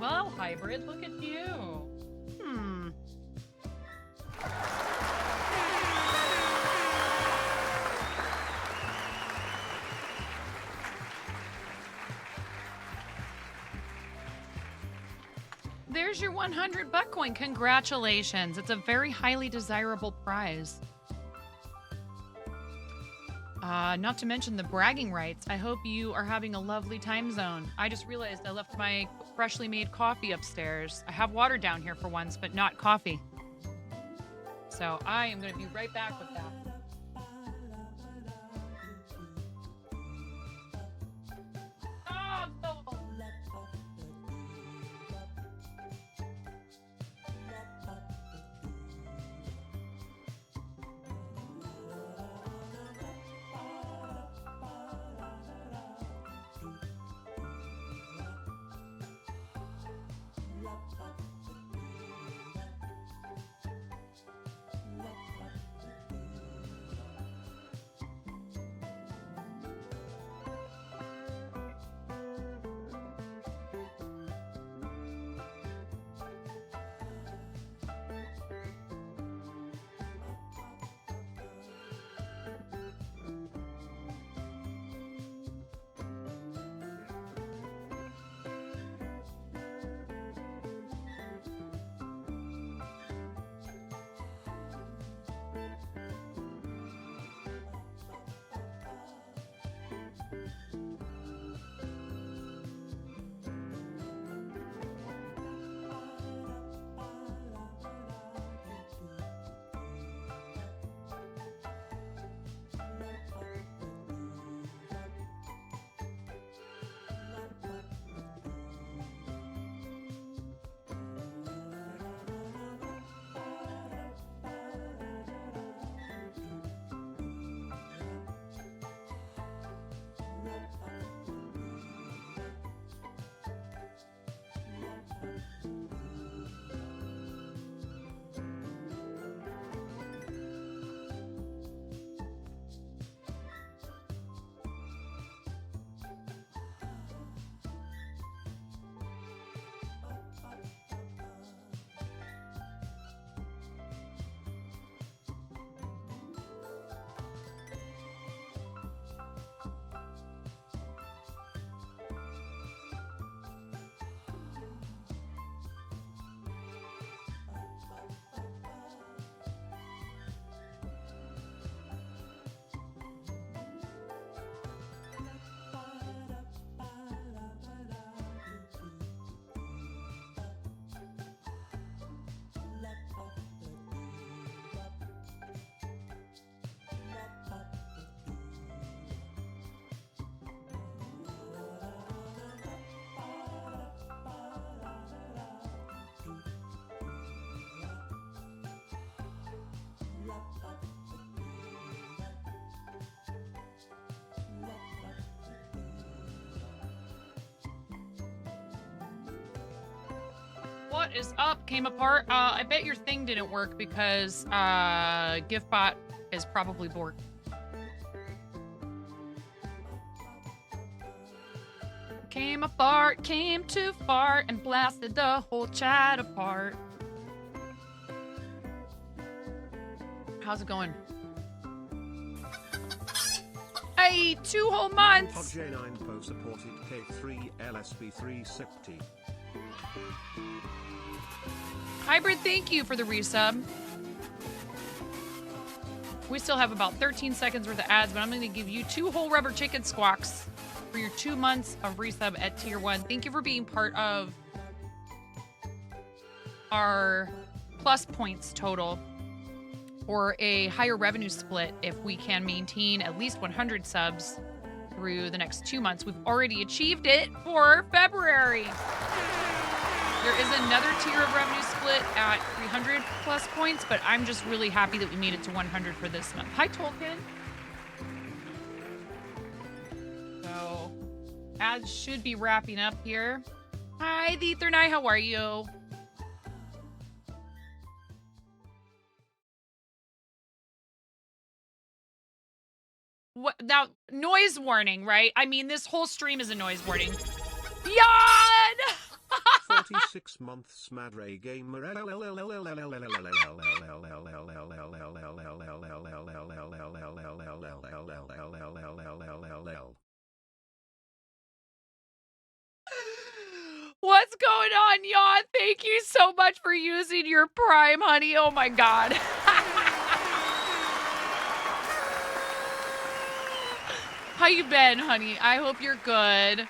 Well, Hybrid, look at you. There's your 100 buck coin. Congratulations. It's a very highly desirable prize. Not to mention the bragging rights. I hope you are having a lovely time zone. I just realized I left my freshly made coffee upstairs. I have water down here for once, but not coffee. So I am going to be right back with that. What is up? Came apart. I bet your thing didn't work because GiftBot is probably bored. Came apart, came too far, and blasted the whole chat apart. How's it going? Hey, 2 whole months! J9 Pro supported K3 LSB 370. Hybrid, thank you for the resub. We still have about 13 seconds worth of ads, but I'm going to give you 2 whole rubber chicken squawks for your 2 months of resub at tier 1. Thank you for being part of our plus points total for a higher revenue split if we can maintain at least 100 subs through the next 2 months. We've already achieved it for February. There is another tier of revenue split at 300 plus points, but I'm just really happy that we made it to 100 for this month. Hi, Tolkien. So, ads should be wrapping up here. Hi, the Ethernai, how are you? What, now, noise warning, right? I mean, this whole stream is a noise warning. Yawn! 36 months Madre Gamer. What's going on, Yawn? Thank you so much for using your Prime, honey. Oh my God. How you been, honey? I hope you're good.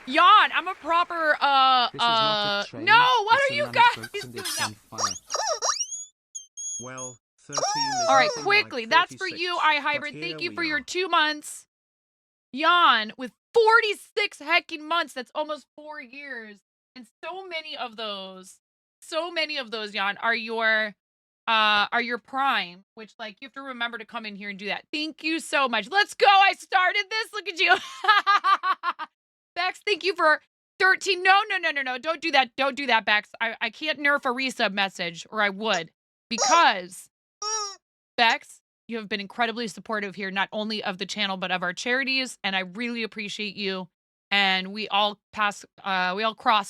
Yawn, I'm a proper, no, what are you guys doing now? Well, 13 is All right, nothing quickly, like that's for 36, you, I but Hybrid. here Thank you we for your are. 2 months. Yawn, with 46 heckin' months, that's almost 4 years. And so many of those, Yawn, are your Prime, which, like, you have to remember to come in here and do that. Thank you so much. Let's go. I started this. Look at you. Bex, thank you for 13. No. Don't do that. Don't do that, Bex. I can't nerf a resub message, or I would. Because, Bex, you have been incredibly supportive here, not only of the channel, but of our charities. And I really appreciate you. And we all cross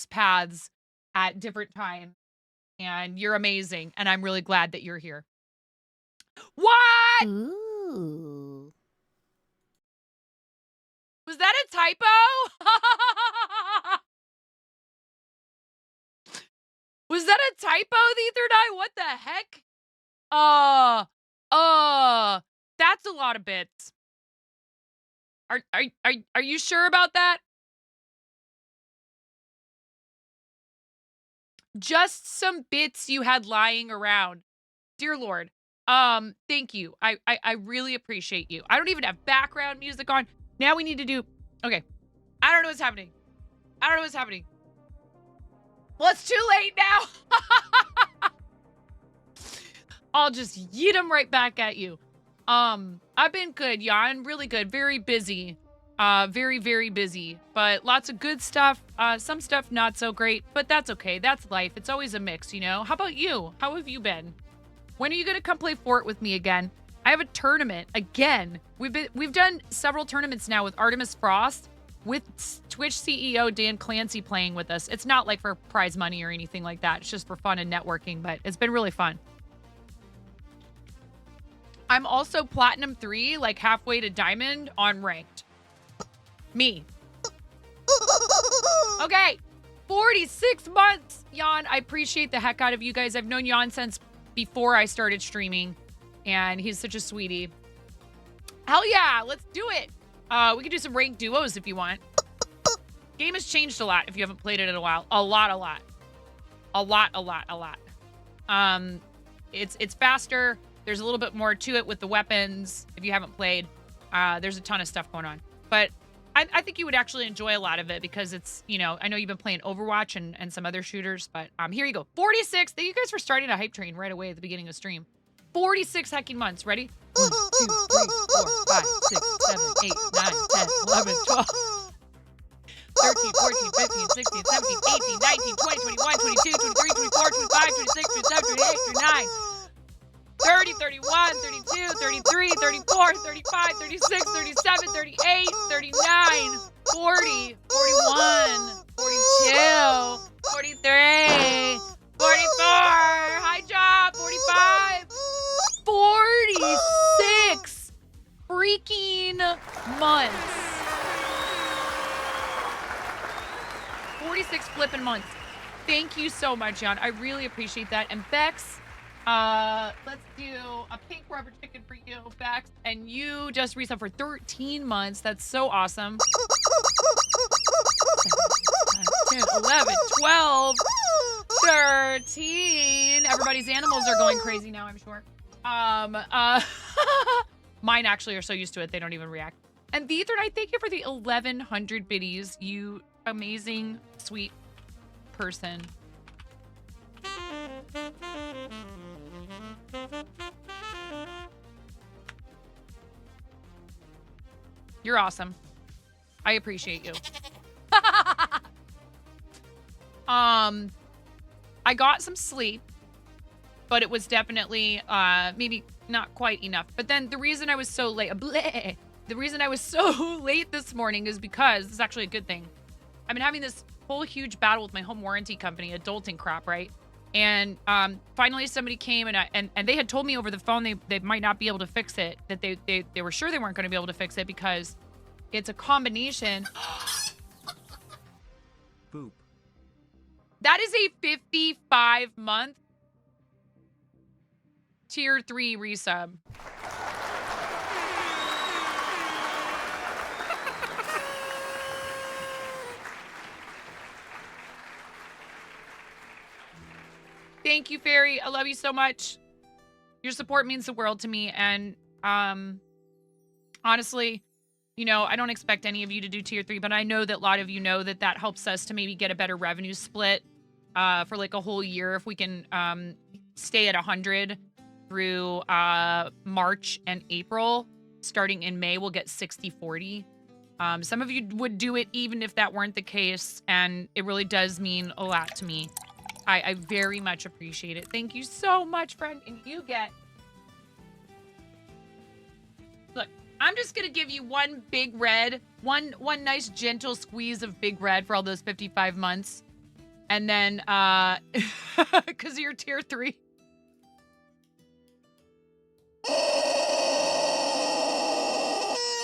paths at different times. And you're amazing. And I'm really glad that you're here. What? Ooh. Was that a typo? Was that a typo, the Ether Die? What the heck? That's a lot of bits. Are you sure about that? Just some bits you had lying around. Dear Lord. Thank you. I really appreciate you. I don't even have background music on. Now we need to do, okay. I don't know what's happening. Well, it's too late now. I'll just yeet them right back at you. I've been good, Yawn. Really good. Very busy. Very, very busy. But lots of good stuff. Some stuff not so great, but that's okay. That's life. It's always a mix, you know? How about you? How have you been? When are you gonna come play Fort with me again? I have a tournament again. We've done several tournaments now with Artemis Frost, with Twitch CEO Dan Clancy playing with us. It's not like for prize money or anything like that. It's just for fun and networking, but it's been really fun. I'm also Platinum 3, like halfway to Diamond on Ranked. Me. Okay, 46 months, Yawn. I appreciate the heck out of you guys. I've known Yawn since before I started streaming, and he's such a sweetie. Hell yeah, let's do it. We can do some ranked duos if you want. Game has changed a lot if you haven't played it in a while. A lot. It's faster. There's a little bit more to it with the weapons if you haven't played. There's a ton of stuff going on. But I think you would actually enjoy a lot of it because it's, you know, I know you've been playing Overwatch and some other shooters, but here you go. 46. Thank you guys for starting a hype train right away at the beginning of stream. 46 hecking months. Ready? 1, 2, 3, 4, 5, 6, 7, 8, 9, 10, 11, 12, 13, 14, 15, 16, 17, 18, 19, 20, 21, 22, 23, 24, 25, 26, 27, 28, 29, 30, 31, 32, 33, 34, 35, 36, 37, 38, 39, 40, 41, 42, 43, 44, high job, 45, 46 freaking months. 46 flipping months. Thank you so much, John. I really appreciate that. And Bex, let's do a pink rubber chicken for you, Bex. And you just reset for 13 months. That's so awesome. 7, 10, 11, 12, 13. Everybody's animals are going crazy now, I'm sure. Mine actually are so used to it, they don't even react. And the Ethernight, thank you for the 1,100 biddies, you amazing, sweet person. You're awesome. I appreciate you. I got some sleep, but it was definitely maybe not quite enough. But then the reason I was so late, the reason I was so late this morning is because, this is actually a good thing. I've been having this whole huge battle with my home warranty company, adulting crap, right? And finally somebody came and they had told me over the phone they might not be able to fix it, that they were sure they weren't going to be able to fix it because it's a combination. Boop. That is a 55-month tier 3 resub. Thank you, Fairy. I love you so much. Your support means the world to me. And honestly, you know, I don't expect any of you to do tier 3, but I know that a lot of you know that that helps us to maybe get a better revenue split for like a whole year. If we can stay at 100 through March and April, starting in May, we'll get 60-40. Some of you would do it even if that weren't the case, and it really does mean a lot to me. I very much appreciate it. Thank you so much, friend. And you get... Look, I'm just going to give you one big red, one nice gentle squeeze of big red for all those 55 months. And then, because of your tier 3.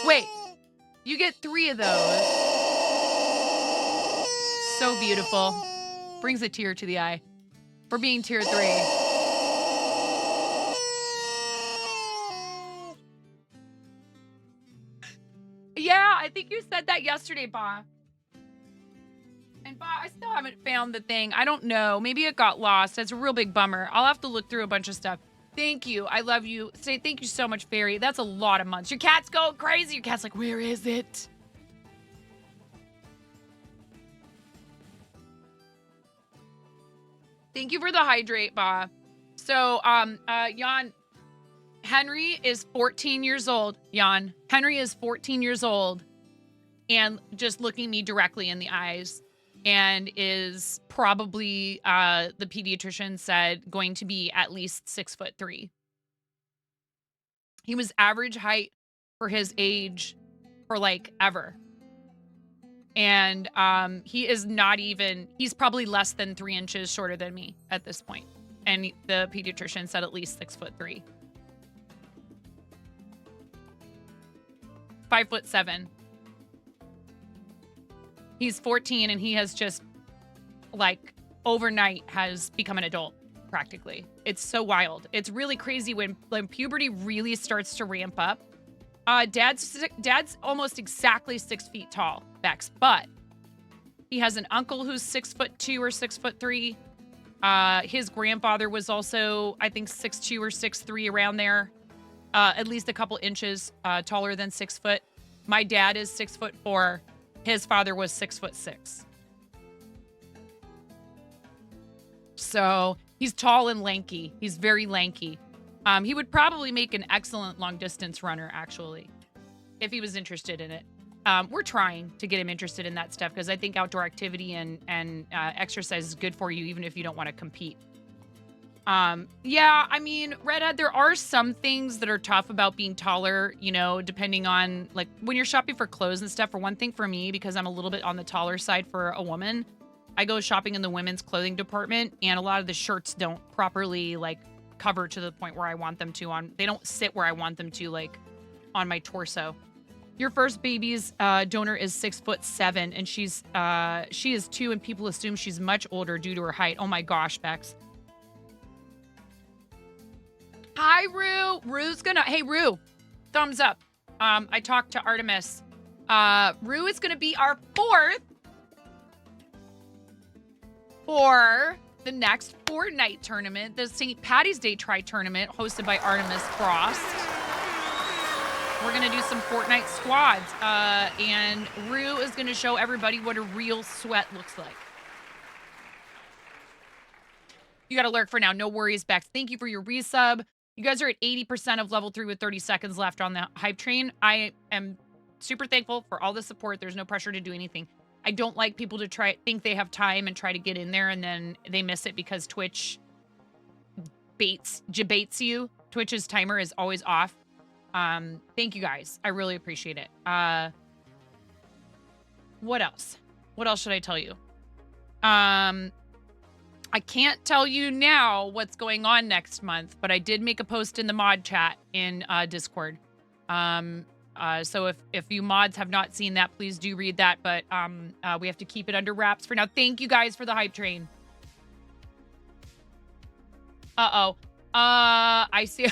Wait, you get 3 of those. So beautiful. Brings a tear to the eye for being tier 3. Yeah, I think you said that yesterday, Ba. And Ba, I still haven't found the thing. I don't know. Maybe it got lost. That's a real big bummer. I'll have to look through a bunch of stuff. Thank you. I love you. Say thank you so much, Fairy. That's a lot of months. Your cat's going crazy. Your cat's like, where is it? Thank you for the hydrate, Ba. So, Jan, Henry is 14 years old. Jan, Henry is 14 years old and just looking me directly in the eyes and is probably, the pediatrician said, going to be at least 6'3". He was average height for his age for like ever. And he is not even, he's probably less than 3 inches shorter than me at this point. And the pediatrician said at least 6'3". 5'7". He's 14 and he has just like overnight has become an adult practically. It's so wild. It's really crazy when puberty really starts to ramp up. Dad's almost exactly 6 feet tall, Bex, but he has an uncle who's 6'2" or 6'3". His grandfather was also, I think, 6'2" or 6'3", around there, at least a couple inches taller than 6 foot. My dad is 6'4". His father was 6'6". So he's tall and lanky. He's very lanky. He would probably make an excellent long distance runner, actually, if he was interested in it. We're trying to get him interested in that stuff because I think outdoor activity and exercise is good for you, even if you don't want to compete. Yeah, I mean, Redhead, there are some things that are tough about being taller, you know, depending on, like, when you're shopping for clothes and stuff. For one thing, for me, because I'm a little bit on the taller side for a woman, I go shopping in the women's clothing department, and a lot of the shirts don't properly, like, cover to the point where I want them to. They don't sit where I want them to, like, on my torso. Your first baby's donor is 6'7", and she is 2, and people assume she's much older due to her height. Oh my gosh, Bex. Hi, Rue. Hey, Rue, thumbs up. I talked to Artemis. Rue is gonna be our 4th for the next Fortnite tournament, the St. Patty's Day Tri-Tournament hosted by Artemis Frost. We're gonna do some Fortnite squads, and Rue is gonna show everybody what a real sweat looks like. You gotta lurk for now. No worries, Bex. Thank you for your resub. You guys are at 80% of level 3 with 30 seconds left on the hype train. I am super thankful for all the support. There's no pressure to do anything. I don't like people to think they have time and try to get in there and then they miss it because Twitch debates you. Twitch's timer is always off. Thank you guys. I really appreciate it. What else? What else should I tell you? I can't tell you now what's going on next month, but I did make a post in the mod chat in Discord. So if you mods have not seen that, please do read that. But we have to keep it under wraps for now. Thank you guys for the hype train. Uh-oh. I see.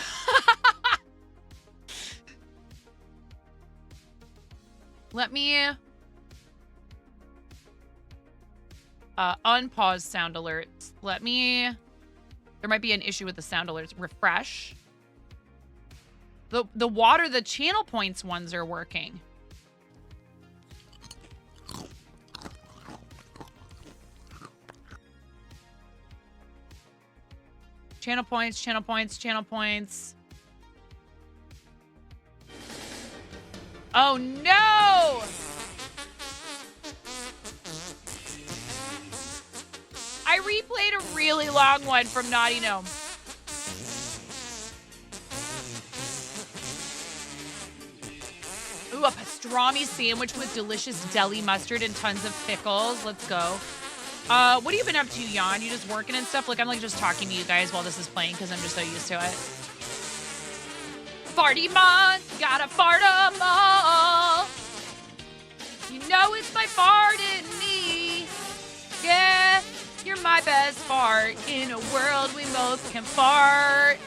Let me unpause sound alerts. There might be an issue with the sound alerts. Refresh. The channel points ones are working. Channel points, channel points, channel points. Oh no! I replayed a really long one from Naughty Gnome. Ooh, a pastrami sandwich with delicious deli mustard and tons of pickles. Let's go. What have you been up to, Jan? You just working and stuff? Like, I'm like just talking to you guys while this is playing because I'm just so used to it. Farty month, gotta fart 'em all. You know it's my fart in me. Yeah, you're my best fart. In a world we both can fart.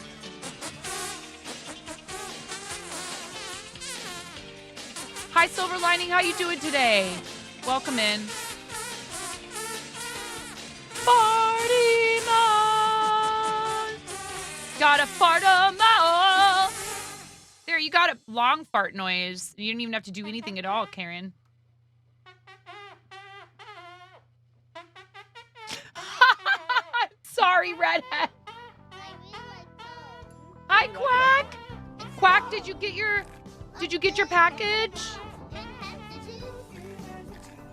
Hi, Silver Lining, how you doing today? Welcome in. Farty month, gotta fart 'em all. There, you got a long fart noise. You didn't even have to do anything at all, Karen. Sorry, redhead. Hi, Quack. Quack, did you get your package?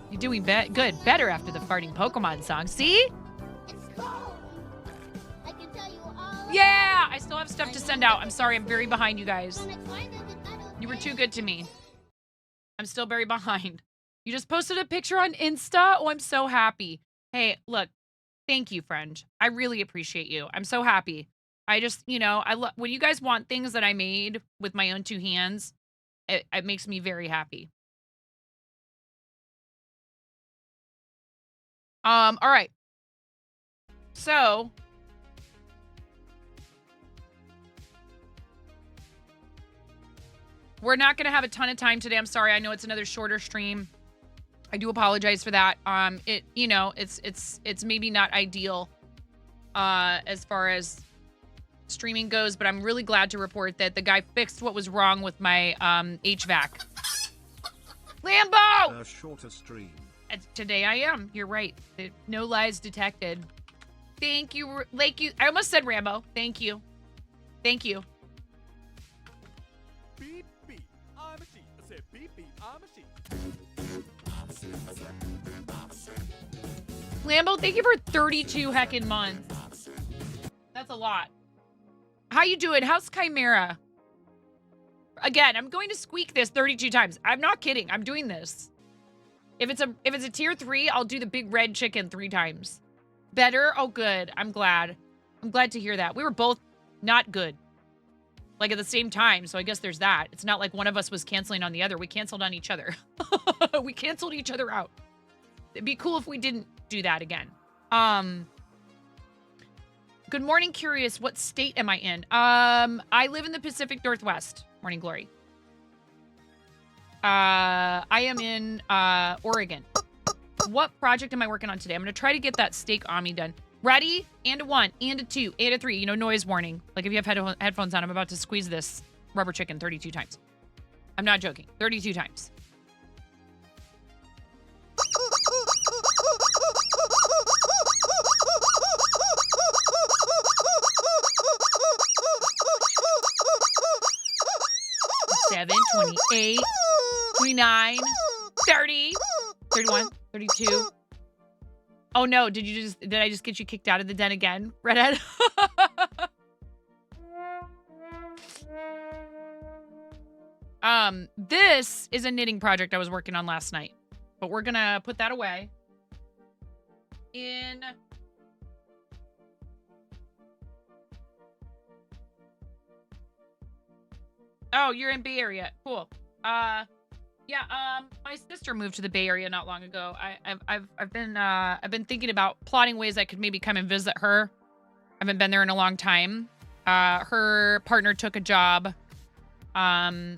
You're doing good, better after the farting Pokemon song. See? Yeah, I still have stuff to send out. I'm sorry, I'm very behind, you guys. You were too good to me. I'm still very behind. You just posted a picture on Insta? Oh, I'm so happy. Hey, look, thank you, friend. I really appreciate you. I'm so happy. I just, when you guys want things that I made with my own two hands, it makes me very happy. All right. So, we're not going to have a ton of time today. I'm sorry. I know it's another shorter stream. I do apologize for that. It's maybe not ideal as far as streaming goes, but I'm really glad to report that the guy fixed what was wrong with my HVAC. Lambo! A shorter stream. Today I am. You're right. No lies detected. Thank you, I almost said Rambo. Thank you. Thank you. Beep, beep. I'm a sheep. I said beep, beep. I'm a sheep. Lambo, thank you for 32 heckin' months. That's a lot. How you doing? How's Chimera? Again, I'm going to squeak this 32 times. I'm not kidding. I'm doing this. If it's a tier 3, I'll do the big red chicken 3 times. Better? Oh, good. I'm glad. I'm glad to hear that. We were both not good. Like at the same time, so I guess there's that. It's not like one of us was canceling on the other. We canceled on each other. We canceled each other out. It'd be cool if we didn't do that again. Good morning, Curious. What state am I in? I live in the Pacific Northwest. Morning Glory. I am in Oregon. What project am I working on today? I'm going to try to get that steak Ami done. Ready? And a 1, and a 2, and a 3. Noise warning. Like if you have headphones on, I'm about to squeeze this rubber chicken 32 times. I'm not joking. 32 times. Seven, 28, 29, 30, 31, 32. Oh no, did I just get you kicked out of the den again, Redhead? This is a knitting project I was working on last night, but we're gonna put that away. in... Oh, you're in Bay Area. Cool. Yeah, my sister moved to the Bay Area not long ago. I've been thinking about plotting ways I could maybe come and visit her. I haven't been there in a long time. Her partner took a job. Her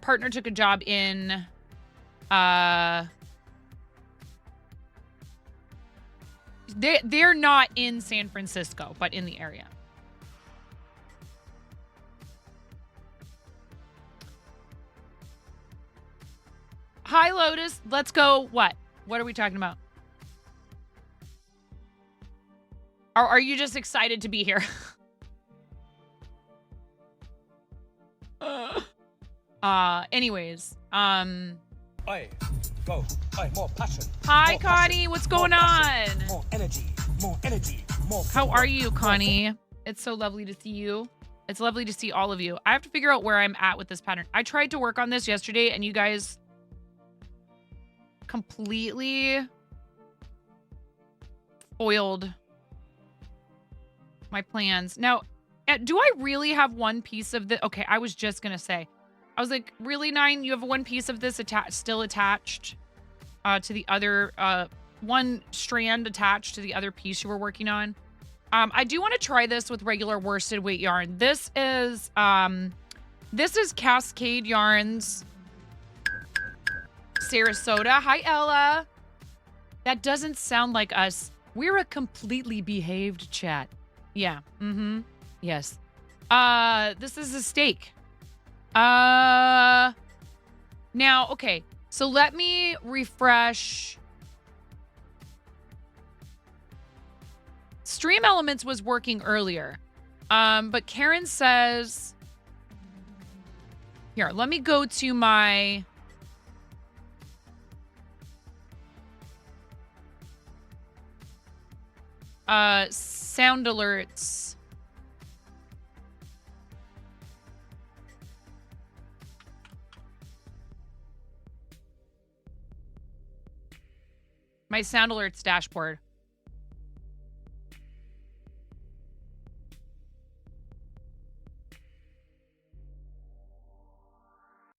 partner took a job in they're not in San Francisco, but in the area. Hi, Lotus. Let's go. What? What are we talking about? Are you just excited to be here? Anyways, Oi, go. Oi, more passion. Hi, More Connie. passion. What's More going passion. on? More energy. More energy. More. How are you, more Connie? It's so lovely to see you. It's lovely to see all of you. I have to figure out where I'm at with this pattern. I tried to work on this yesterday, and you guys completely foiled my plans. Now, do I really have one piece of the... Okay, I was just going to say. I was like, really, Nine? You have one piece of this still attached to the other... one strand attached to the other piece you were working on. I do want to try this with regular worsted weight yarn. This is Cascade Yarns Sarasota. Hi, Ella. That doesn't sound like us. We're a completely behaved chat. Yeah. Mm-hmm. Yes. This is a steak. Now, okay. So let me refresh. Stream Elements was working earlier. But Karen says... Here, let me go to my... sound alerts. My sound alerts dashboard.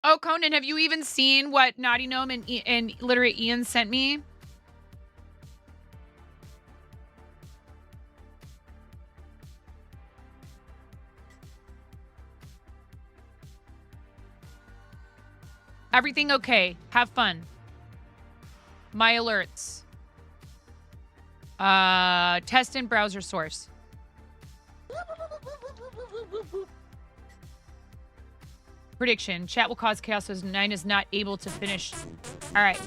Oh, Conan, have you even seen what Naughty Gnome and Literate Ian sent me? Everything okay. Have fun. My alerts. Test in browser source. Prediction. Chat will cause chaos as 9 is not able to finish. All right.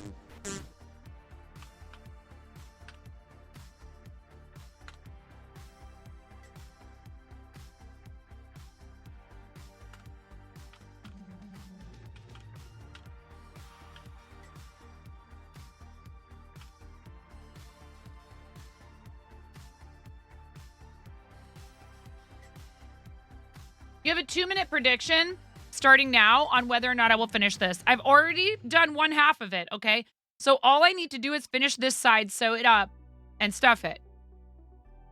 You have a 2-minute prediction starting now on whether or not I will finish this. I've already done one half of it, okay? So all I need to do is finish this side, sew it up, and stuff it.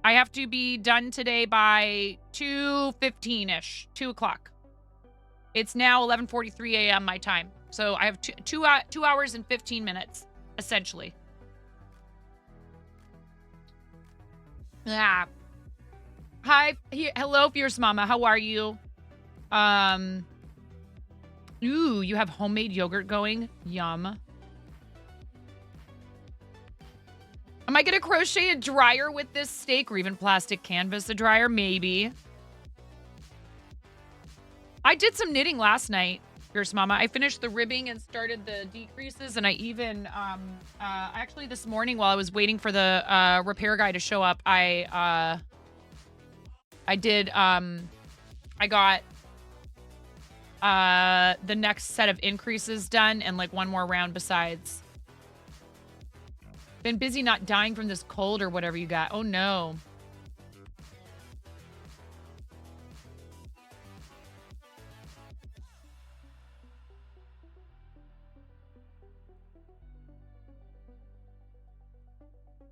I have to be done today by 2:15-ish, 2 o'clock. It's now 11:43 a.m. my time. So I have 2 hours and 15 minutes, essentially. Ah. Hi, hello, Fierce Mama. How are you? Ooh, you have homemade yogurt going. Yum. Am I gonna crochet a dryer with this steak or even plastic canvas a dryer? Maybe. I did some knitting last night, Fierce Mama. I finished the ribbing and started the decreases, and I even actually this morning while I was waiting for the repair guy to show up, I got the next set of increases done and like one more round besides. Been busy not dying from this cold or whatever you got. Oh no.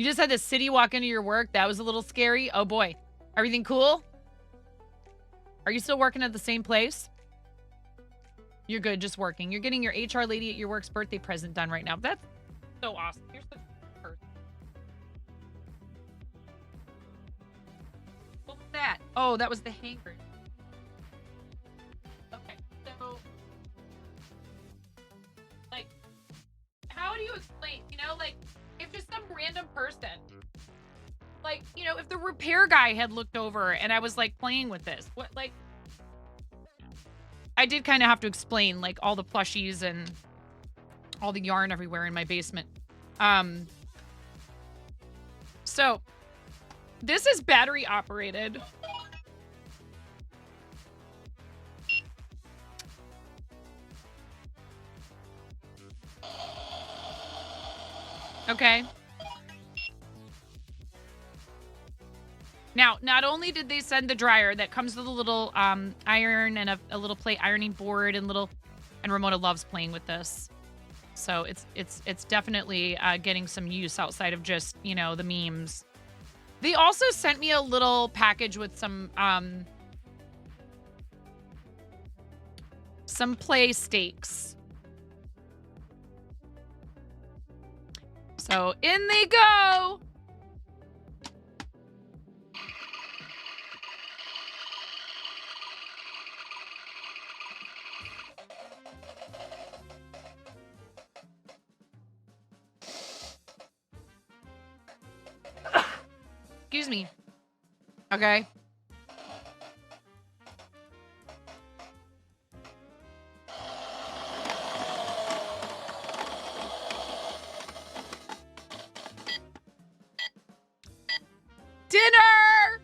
You just had the city walk into your work. That was a little scary. Oh boy. Everything cool? Are you still working at the same place? You're good, just working. You're getting your HR lady at your work's birthday present done right now. That's so awesome. You're such a person. What was that? Oh, that was the hanger. Okay, so like, how do you explain? You know, like, if just some random person, like, you know, if the repair guy had looked over and I was like playing with this, what, like, I did kind of have to explain like all the plushies and all the yarn everywhere in my basement. So this is battery operated. Okay. Now, not only did they send the dryer that comes with a little iron and a little plate ironing board and Ramona loves playing with this. So it's definitely getting some use outside of just, you know, the memes. They also sent me a little package with some play stakes. So in they go. Excuse me. Okay. Dinner!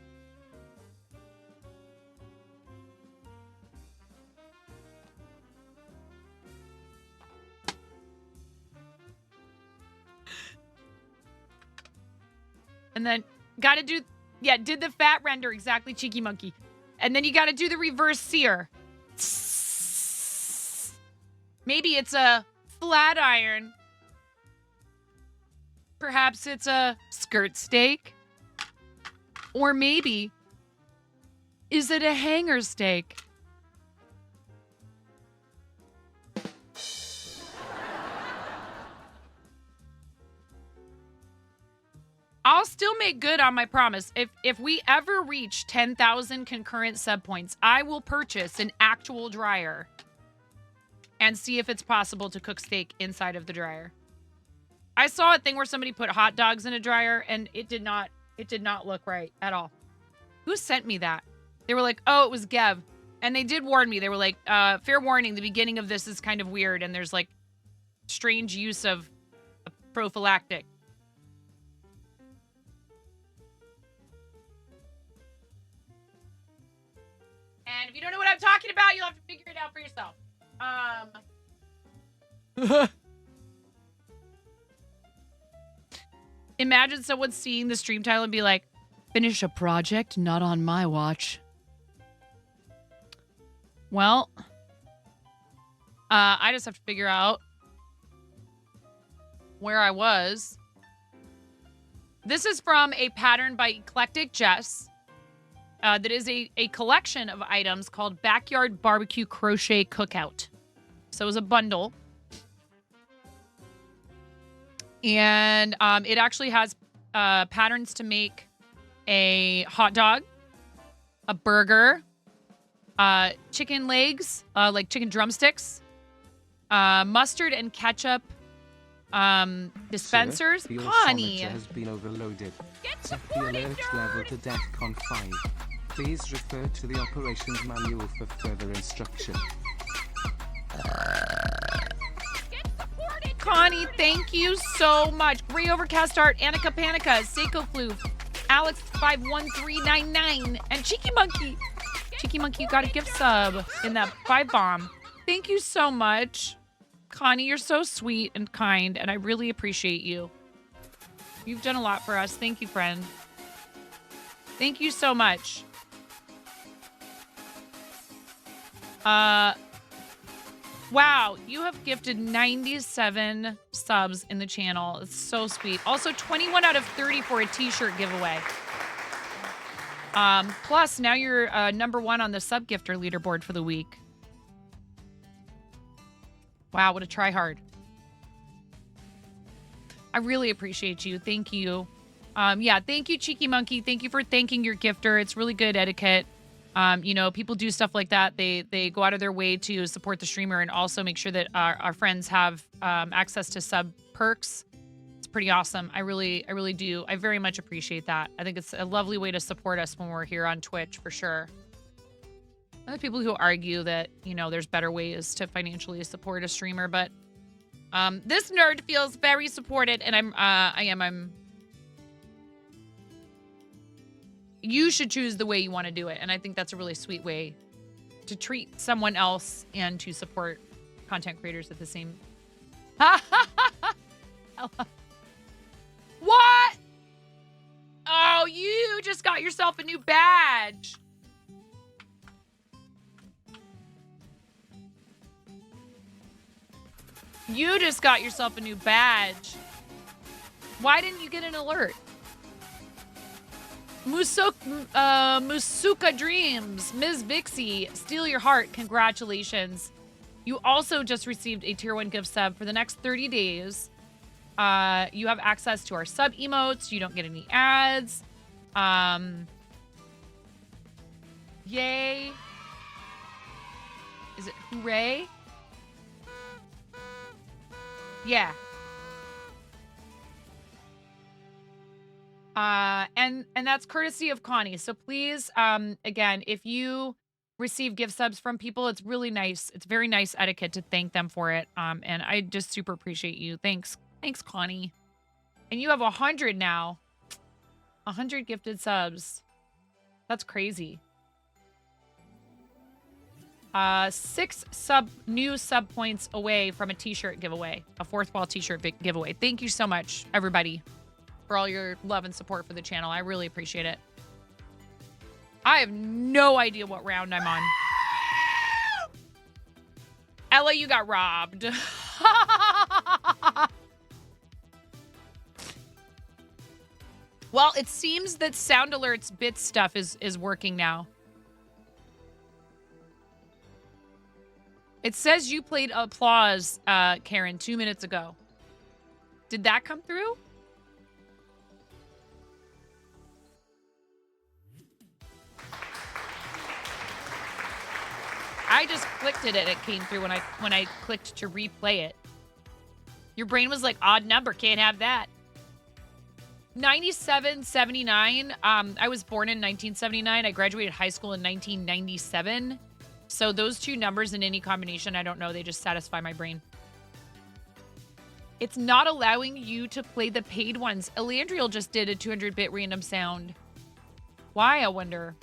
And then gotta do, yeah, did the fat render exactly, Cheeky Monkey. And then you gotta do the reverse sear. Maybe it's a flat iron. Perhaps it's a skirt steak. Or maybe, is it a hanger steak? I'll still make good on my promise. If we ever reach 10,000 concurrent sub points, I will purchase an actual dryer and see if it's possible to cook steak inside of the dryer. I saw a thing where somebody put hot dogs in a dryer and it did not look right at all. Who sent me that? They were like, oh, it was Gev. And they did warn me. They were like, fair warning, the beginning of this is kind of weird and there's like strange use of a prophylactic. And if you don't know what I'm talking about, you'll have to figure it out for yourself. Imagine someone seeing the stream title and be like, finish a project, not on my watch. Well, I just have to figure out where I was. This is from a pattern by Eclectic Jess. That is a collection of items called Backyard Barbecue Crochet Cookout. So it was a bundle. And it actually has patterns to make a hot dog, a burger, chicken legs, like chicken drumsticks, mustard and ketchup dispensers. Sir, the Connie. altimeter has been overloaded. Get Set the supported, alert nerd! level to DEFCON 5. Please refer to the operations manual for further instruction. Get supported, Connie, thank you so much. Gray Overcast Art, Annika Panica, Seiko Flu, Alex51399, and Cheeky Monkey. Cheeky Monkey, you got a gift sub in that 5 bomb. Thank you so much. Connie, you're so sweet and kind, and I really appreciate you. You've done a lot for us. Thank you, friend. Thank you so much. Wow, you have gifted 97 subs in the channel. It's so sweet. Also, 21 out of 30 for a t-shirt giveaway. Plus, now you're #1 on the sub gifter leaderboard for the week. Wow, what a try hard. I really appreciate you. Thank you. Yeah, thank you, Cheeky Monkey. Thank you for thanking your gifter. It's really good etiquette. You know, people do stuff like that. They go out of their way to support the streamer and also make sure that our friends have access to sub perks. It's pretty awesome. I really do. I very much appreciate that. I think it's a lovely way to support us when we're here on Twitch, for sure. Other people who argue that, you know, there's better ways to financially support a streamer, but this nerd feels very supported, and I'm you should choose the way you want to do it. And I think that's a really sweet way to treat someone else and to support content creators at the same. What? Oh, you just got yourself a new badge. You just got yourself a new badge. Why didn't you get an alert? Musuka Dreams, Ms. Vixie, Steal Your Heart, congratulations. You also just received a tier 1 gift sub for the next 30 days. You have access to our sub emotes. You don't get any ads. Yay. Is it hooray? Yeah. And that's courtesy of Connie. So please, again, if you receive gift subs from people, it's really nice. It's very nice etiquette to thank them for it. And I just super appreciate you. Thanks, Connie. And you have 100 now. 100 gifted subs. That's crazy. 6 new sub points away from a t-shirt giveaway, a fourth wall t-shirt giveaway. Thank you so much, everybody, for all your love and support for the channel. I really appreciate it. I have no idea what round I'm on. Ella, you got robbed. Well, it seems that Sound Alert's bit stuff is working now. It says you played applause, Karen, 2 minutes ago. Did that come through? I just clicked it and it came through when I clicked to replay it. Your brain was like, odd number, can't have that. 9779. I was born in 1979. I graduated high school in 1997. So those two numbers in any combination, I don't know. They just satisfy my brain. It's not allowing you to play the paid ones. Elandriel just did a 200-bit random sound. Why, I wonder?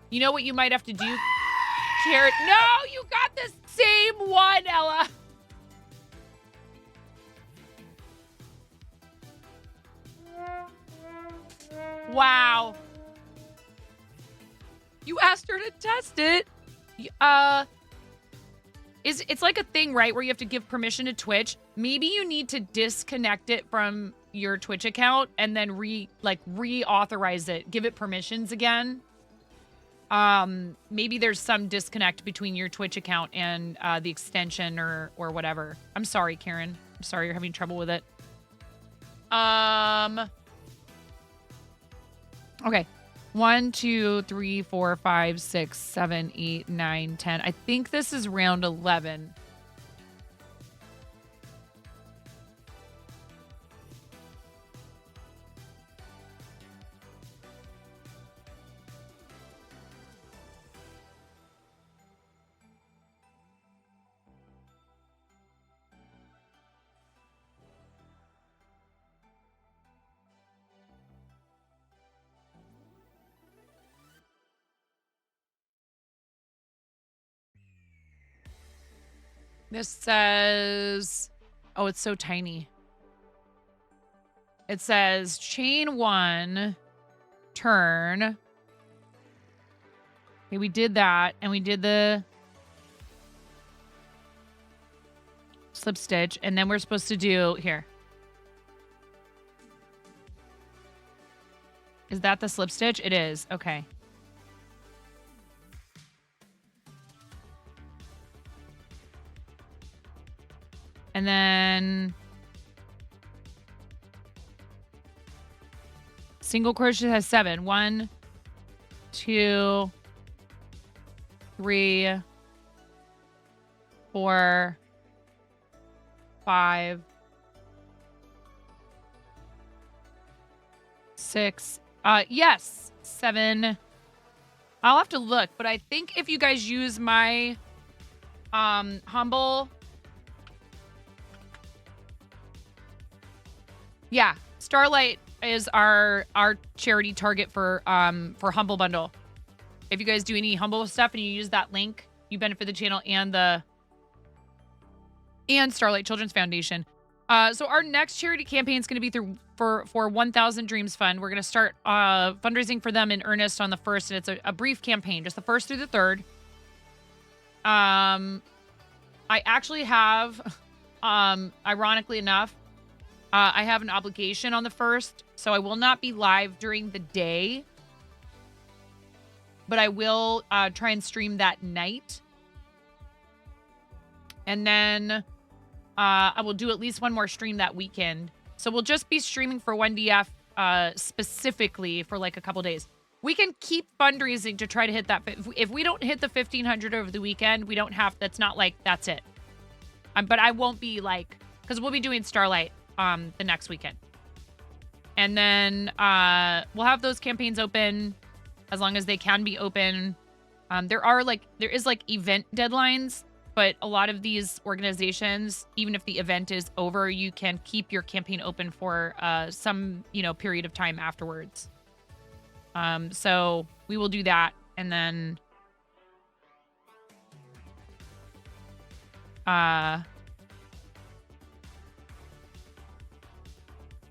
You know what you might have to do? Carrot. No, you got the same one, Ella. Wow. You asked her to test it. It's like a thing, right, where you have to give permission to Twitch. Maybe you need to disconnect it from your Twitch account and then reauthorize it. Give it permissions again. Maybe there's some disconnect between your Twitch account and the extension or whatever. I'm sorry, Karen. I'm sorry you're having trouble with it. Okay. 1, 2, 3, 4, 5, 6, 7, 8, 9, 10. I think this is round 11. This says, oh, it's so tiny. It says chain 1, turn. Okay, we did that, and we did the slip stitch, and then we're supposed to do here. Is that the slip stitch? It is. Okay. And then single crochet has 7. 1, 2, 3, 4, 5, 6. Yes, 7. I'll have to look, but I think if you guys use my humble, yeah, Starlight is our charity target for Humble Bundle. If you guys do any Humble stuff and you use that link, you benefit the channel and Starlight Children's Foundation. So our next charity campaign is going to be for 1,000 Dreams Fund. We're going to start fundraising for them in earnest on the 1st, and it's a brief campaign, just the 1st through the 3rd. I actually have, ironically enough, I have an obligation on the 1st, so I will not be live during the day, but I will try and stream that night. And then I will do at least one more stream that weekend. So we'll just be streaming for 1DF specifically for like a couple days. We can keep fundraising to try to hit that. If we don't hit the 1,500 over the weekend, we don't have, that's not like, that's it. But I won't be like, because we'll be doing Starlight the next weekend. And then we'll have those campaigns open as long as they can be open. There is event deadlines, but a lot of these organizations, even if the event is over, you can keep your campaign open for some, period of time afterwards. So we will do that. And then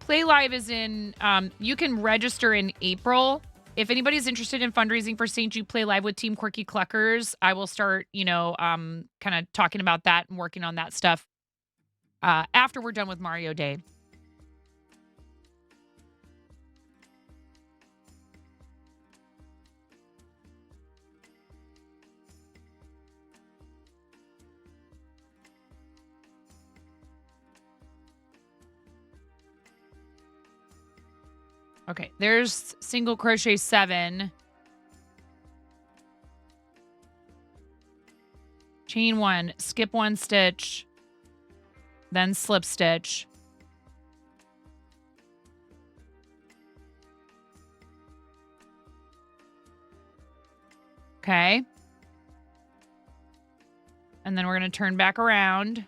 Play Live is in, you can register in April. If anybody's interested in fundraising for St. Jude Play Live with Team Quirky Cluckers, I will start, kind of talking about that and working on that stuff after we're done with Mario Day. Okay, there's single crochet 7. Chain 1, skip 1 stitch, then slip stitch. Okay. And then we're going to turn back around.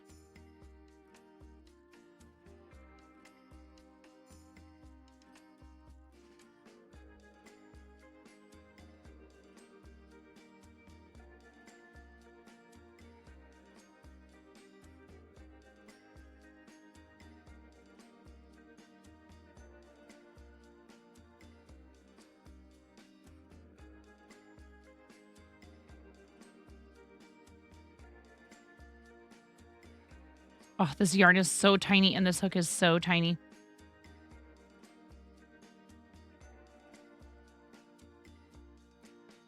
Oh, this yarn is so tiny and this hook is so tiny.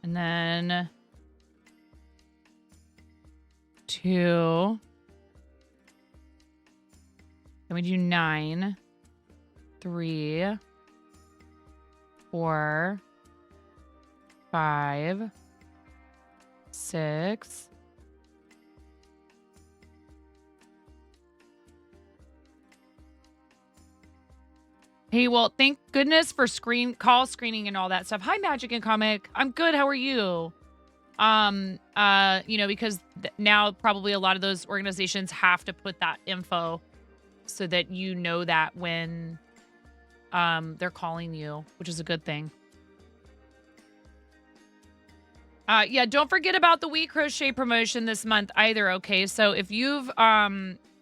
And then 2. Then we do 9, 3, 4, 5, 6. Hey, well, thank goodness for call screening and all that stuff. Hi, Magic and Comic. I'm good. How are you? Because now probably a lot of those organizations have to put that info so that you know that when they're calling you, which is a good thing. Yeah, don't forget about the We Crochet promotion this month either, okay? So if you've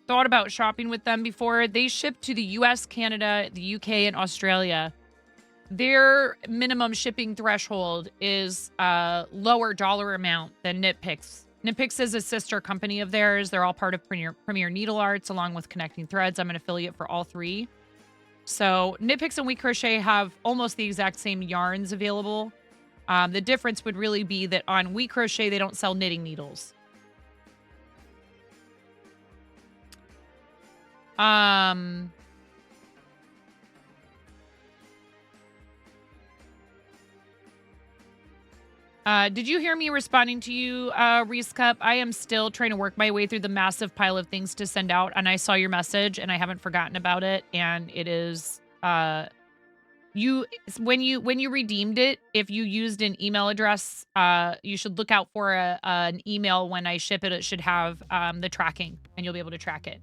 thought about shopping with them before, they ship to the US, Canada, the UK, and Australia. Their minimum shipping threshold is a lower dollar amount than Knit Picks Nipix is a sister company of theirs. They're all part of Premier Needle Arts along with Connecting Threads. I'm an affiliate for all three. So Nipix and We Crochet have almost the exact same yarns available. The difference would really be that on We Crochet, they don't sell knitting needles. Did you hear me responding to you, Reese Cup? I am still trying to work my way through the massive pile of things to send out, and I saw your message, and I haven't forgotten about it. And it is, when you redeemed it, if you used an email address, you should look out for an email when I ship it. It should have the tracking, and you'll be able to track it.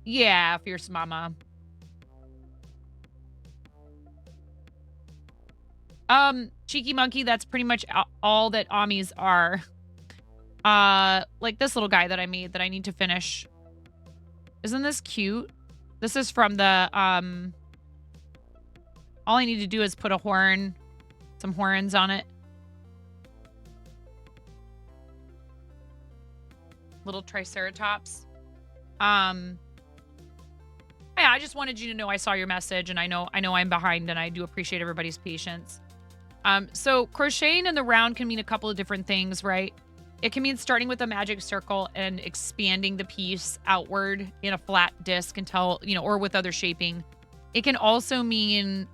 Yeah, Fierce Mama. Cheeky Monkey, that's pretty much all that Amis are. Like this little guy that I made that I need to finish. Isn't this cute? This is from the, all I need to do is put a horn, some horns on it. Little Triceratops. Yeah, I just wanted you to know I saw your message, and I know I'm behind, and I do appreciate everybody's patience. So crocheting in the round can mean a couple of different things, right? It can mean starting with a magic circle and expanding the piece outward in a flat disc until, or with other shaping. It can also mean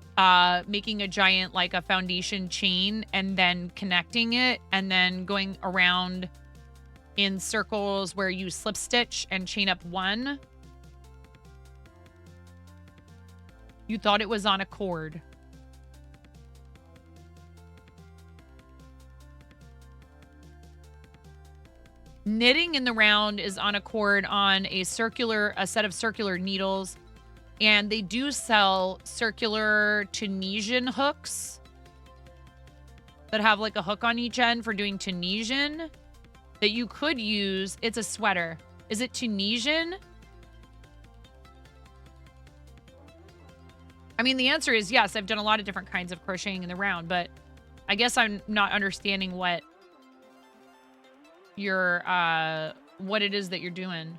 making a giant, like a foundation chain and then connecting it and then going around in circles where you slip stitch and chain up one. You thought it was on a cord. Knitting in the round is on a cord on a set of circular needles, and they do sell circular Tunisian hooks that have like a hook on each end for doing Tunisian that you could use. It's a sweater. Is it Tunisian? I mean, the answer is yes. I've done a lot of different kinds of crocheting in the round, but I guess I'm not understanding what it is that you're doing.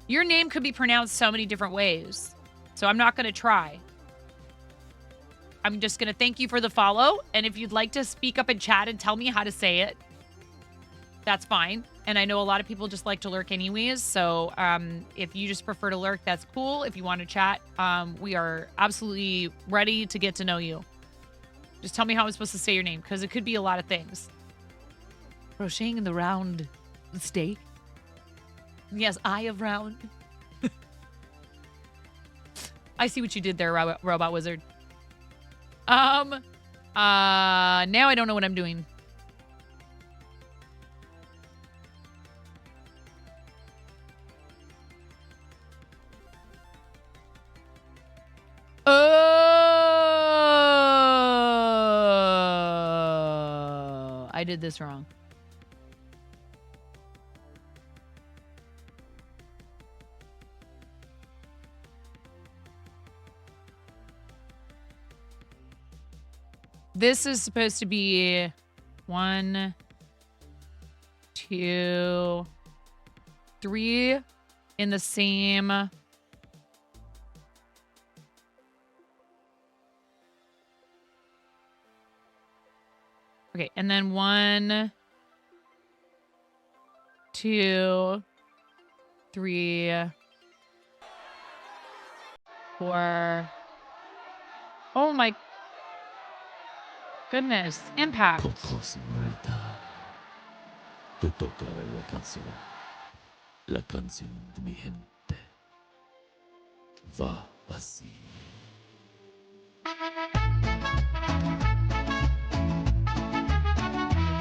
Your name could be pronounced so many different ways, so I'm not going to try. I'm just going to thank you for the follow, and if you'd like to speak up in chat and tell me how to say it, that's fine. And I know a lot of people just like to lurk anyways. So if you just prefer to lurk, that's cool. If you want to chat, we are absolutely ready to get to know you. Just tell me how I'm supposed to say your name, because it could be a lot of things. Crocheting in the round steak. Yes, eye of round. I see what you did there, Robot Wizard. Now I don't know what I'm doing. Oh, I did this wrong. This is supposed to be 1, 2, 3 in the same. Okay, and then 1, 2, 3, 4. Oh my goodness. Impact. Te tocaré la canción. La canción de mi gente. Va así.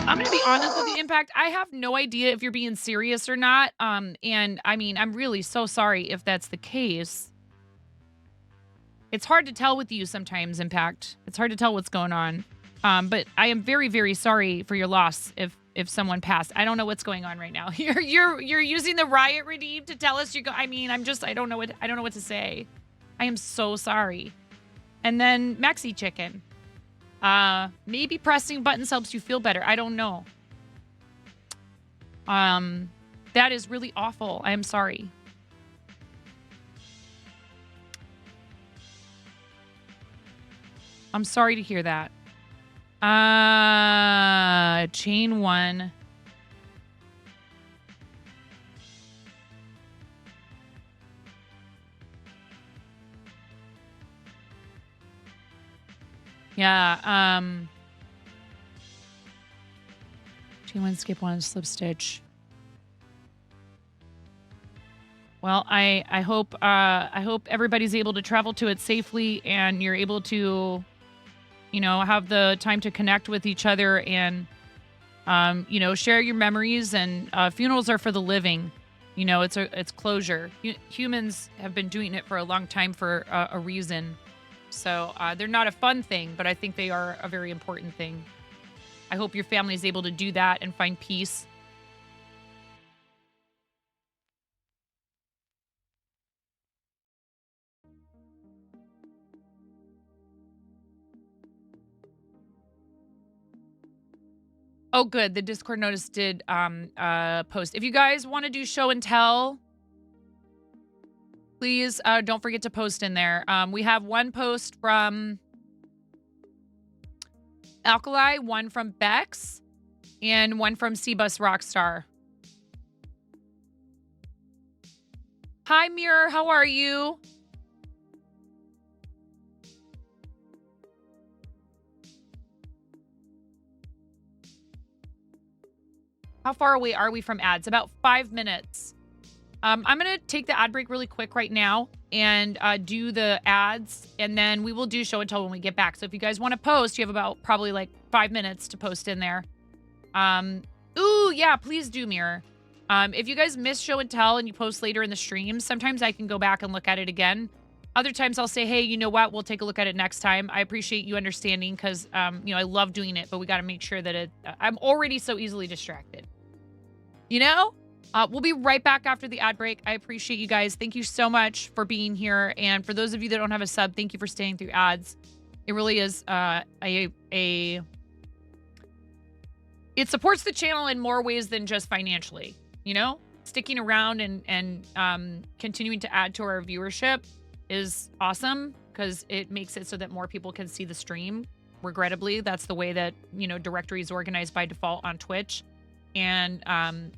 I'm gonna be honest with you, Impact. I have no idea if you're being serious or not. And I mean, I'm really so sorry if that's the case. It's hard to tell with you sometimes, Impact. It's hard to tell what's going on. But I am very, very sorry for your loss if someone passed. I don't know what's going on right now. You're using the riot redeem to tell us I mean, I don't know what to say. I am so sorry. And then Maxi Chicken. Maybe pressing buttons helps you feel better. I don't know. That is really awful. I am sorry. I'm sorry to hear that. Chain 1. Yeah, chain 1, skip 1, slip stitch. Well, I hope everybody's able to travel to it safely and you're able to, you know, have the time to connect with each other and, you know, share your memories. And funerals are for the living. You know, it's closure. Humans have been doing it for a long time for a reason. So they're not a fun thing, but I think they are a very important thing. I hope your family is able to do that and find peace. Oh, good. The Discord notice did post. If you guys want to do show and tell, please don't forget to post in there. We have one post from Alkali, one from Bex, and one from Cbus Rockstar. Hi, Mirror. How are you? How far away are we from ads? About 5 minutes. I'm going to take the ad break really quick right now and do the ads, and then we will do show and tell when we get back. So if you guys want to post, you have about probably like 5 minutes to post in there. Ooh, yeah, please do, Mirror. If you guys miss show and tell and you post later in the stream, sometimes I can go back and look at it again. Other times I'll say, hey, you know what? We'll take a look at it next time. I appreciate you understanding because, you know, I love doing it, but we got to make sure that I'm already so easily distracted. You know? We'll be right back after the ad break. I appreciate you guys. Thank you so much for being here. And for those of you that don't have a sub, thank you for staying through ads. It really is it supports the channel in more ways than just financially, you know? Sticking around and continuing to add to our viewership is awesome because it makes it so that more people can see the stream. Regrettably, that's the way that, you know, directory is organized by default on Twitch. And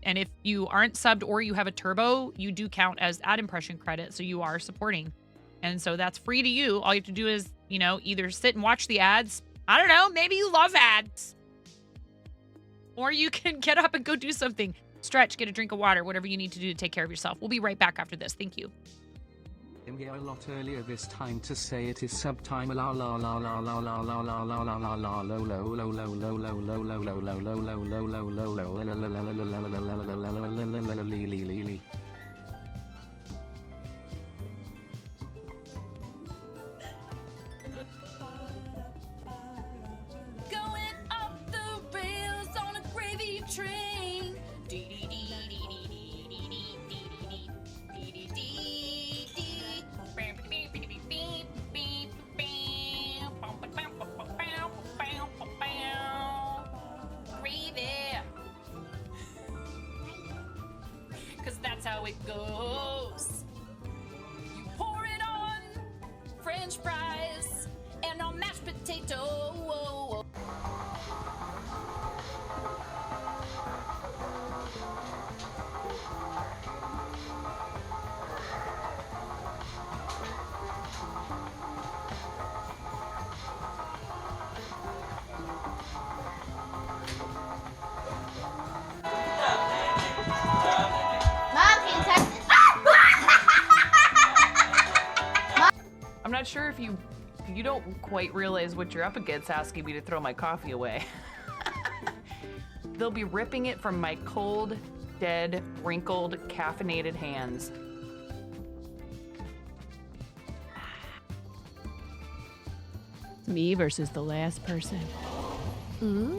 if you aren't subbed or you have a turbo, you do count as ad impression credit. So you are supporting. And so that's free to you. All you have to do is, you know, either sit and watch the ads. I don't know. Maybe you love ads. Or you can get up and go do something. Stretch, get a drink of water, whatever you need to do to take care of yourself. We'll be right back after this. Thank you. I'm here a lot earlier this time to say it is sub time. La la la la la la la la la la la la low low low low low low low low low low low low low low low. Going off the rails on a gravy train. Cause that's how it goes. You pour it on French fries and on mashed potato. I'm not sure if you don't quite realize what you're up against asking me to throw my coffee away. They'll be ripping it from my cold, dead, wrinkled, caffeinated hands. Me versus the last person. Ooh.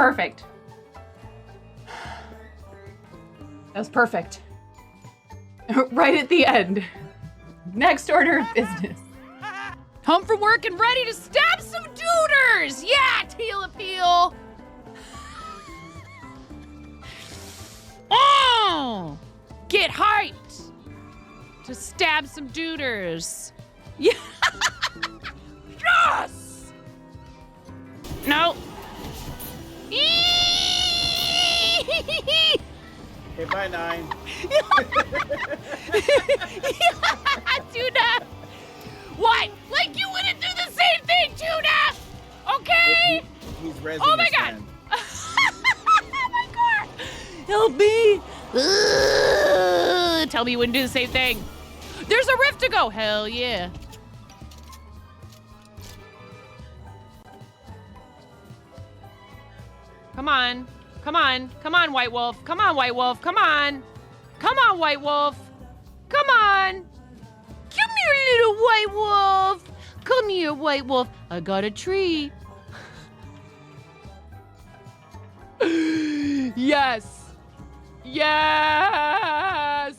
perfect. That was perfect. Right at the end. Next order of business. Home from work and ready to stab some duders! Yeah, teal appeal! Oh! Get hyped! To stab some duders. Yeah! Yes! No. Okay, bye, 9. Tuna! What? Like you wouldn't do the same thing, Tuna! Okay? He's resin Oh my his god! hand. Oh my god! Help me! Tell me you wouldn't do the same thing. There's a rift to go! Hell yeah. Come on. Come on. Come on, White Wolf. Come on, White Wolf. Come on. Come on, White Wolf. Come on. Come here, little White Wolf. Come here, White Wolf. I got a tree. Yes. Yes.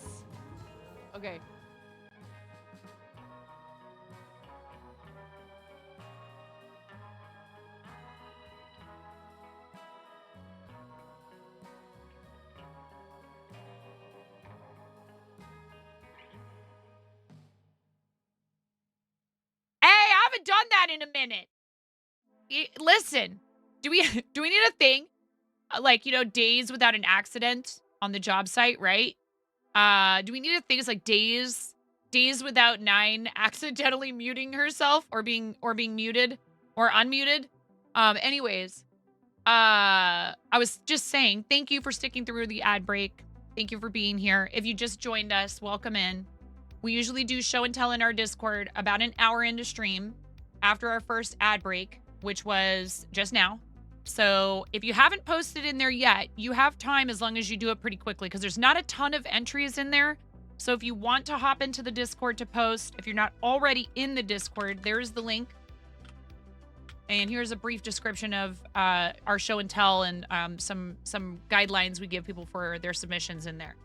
Okay. Hey, I haven't done that in a minute. Listen, do we need a thing? Like, you know, days without an accident on the job site, right? Do we need a thing that's like days without 9 accidentally muting herself or being muted or unmuted? Anyways, I was just saying, thank you for sticking through the ad break. Thank you for being here. If you just joined us, welcome in. We usually do show and tell in our Discord about an hour into stream after our first ad break, which was just now. So if you haven't posted in there yet, you have time as long as you do it pretty quickly because there's not a ton of entries in there. So if you want to hop into the Discord to post, if you're not already in the Discord, there's the link. And here's a brief description of our show and tell and some guidelines we give people for their submissions in there.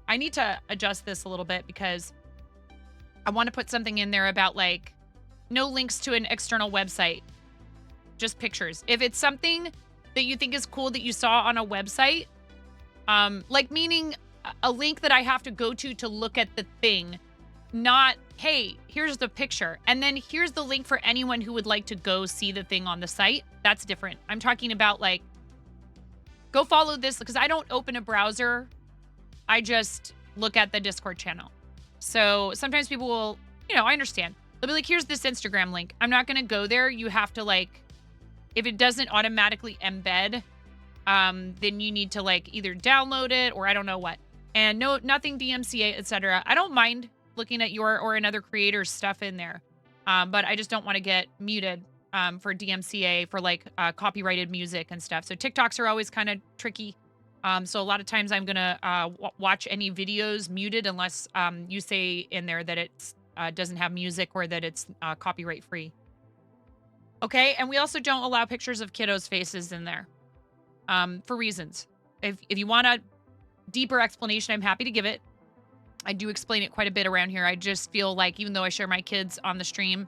I need to adjust this a little bit because I want to put something in there about like no links to an external website, just pictures. If it's something that you think is cool that you saw on a website, like meaning a link that I have to go to look at the thing, not, hey, here's the picture. And then here's the link for anyone who would like to go see the thing on the site. That's different. I'm talking about like, go follow this because I don't open a browser. I just look at the Discord channel. So sometimes people will, you know, I understand. They'll be like, here's this Instagram link. I'm not going to go there. You have to like, if it doesn't automatically embed, then you need to like either download it or I don't know what. And no, nothing DMCA, etc. I don't mind looking at your or another creator's stuff in there. But I just don't want to get muted for DMCA for like copyrighted music and stuff. So TikToks are always kind of tricky. So a lot of times I'm going to watch any videos muted unless you say in there that it doesn't have music or that it's copyright free. Okay, and we also don't allow pictures of kiddos' faces in there for reasons. If you want a deeper explanation, I'm happy to give it. I do explain it quite a bit around here. I just feel like even though I share my kids on the stream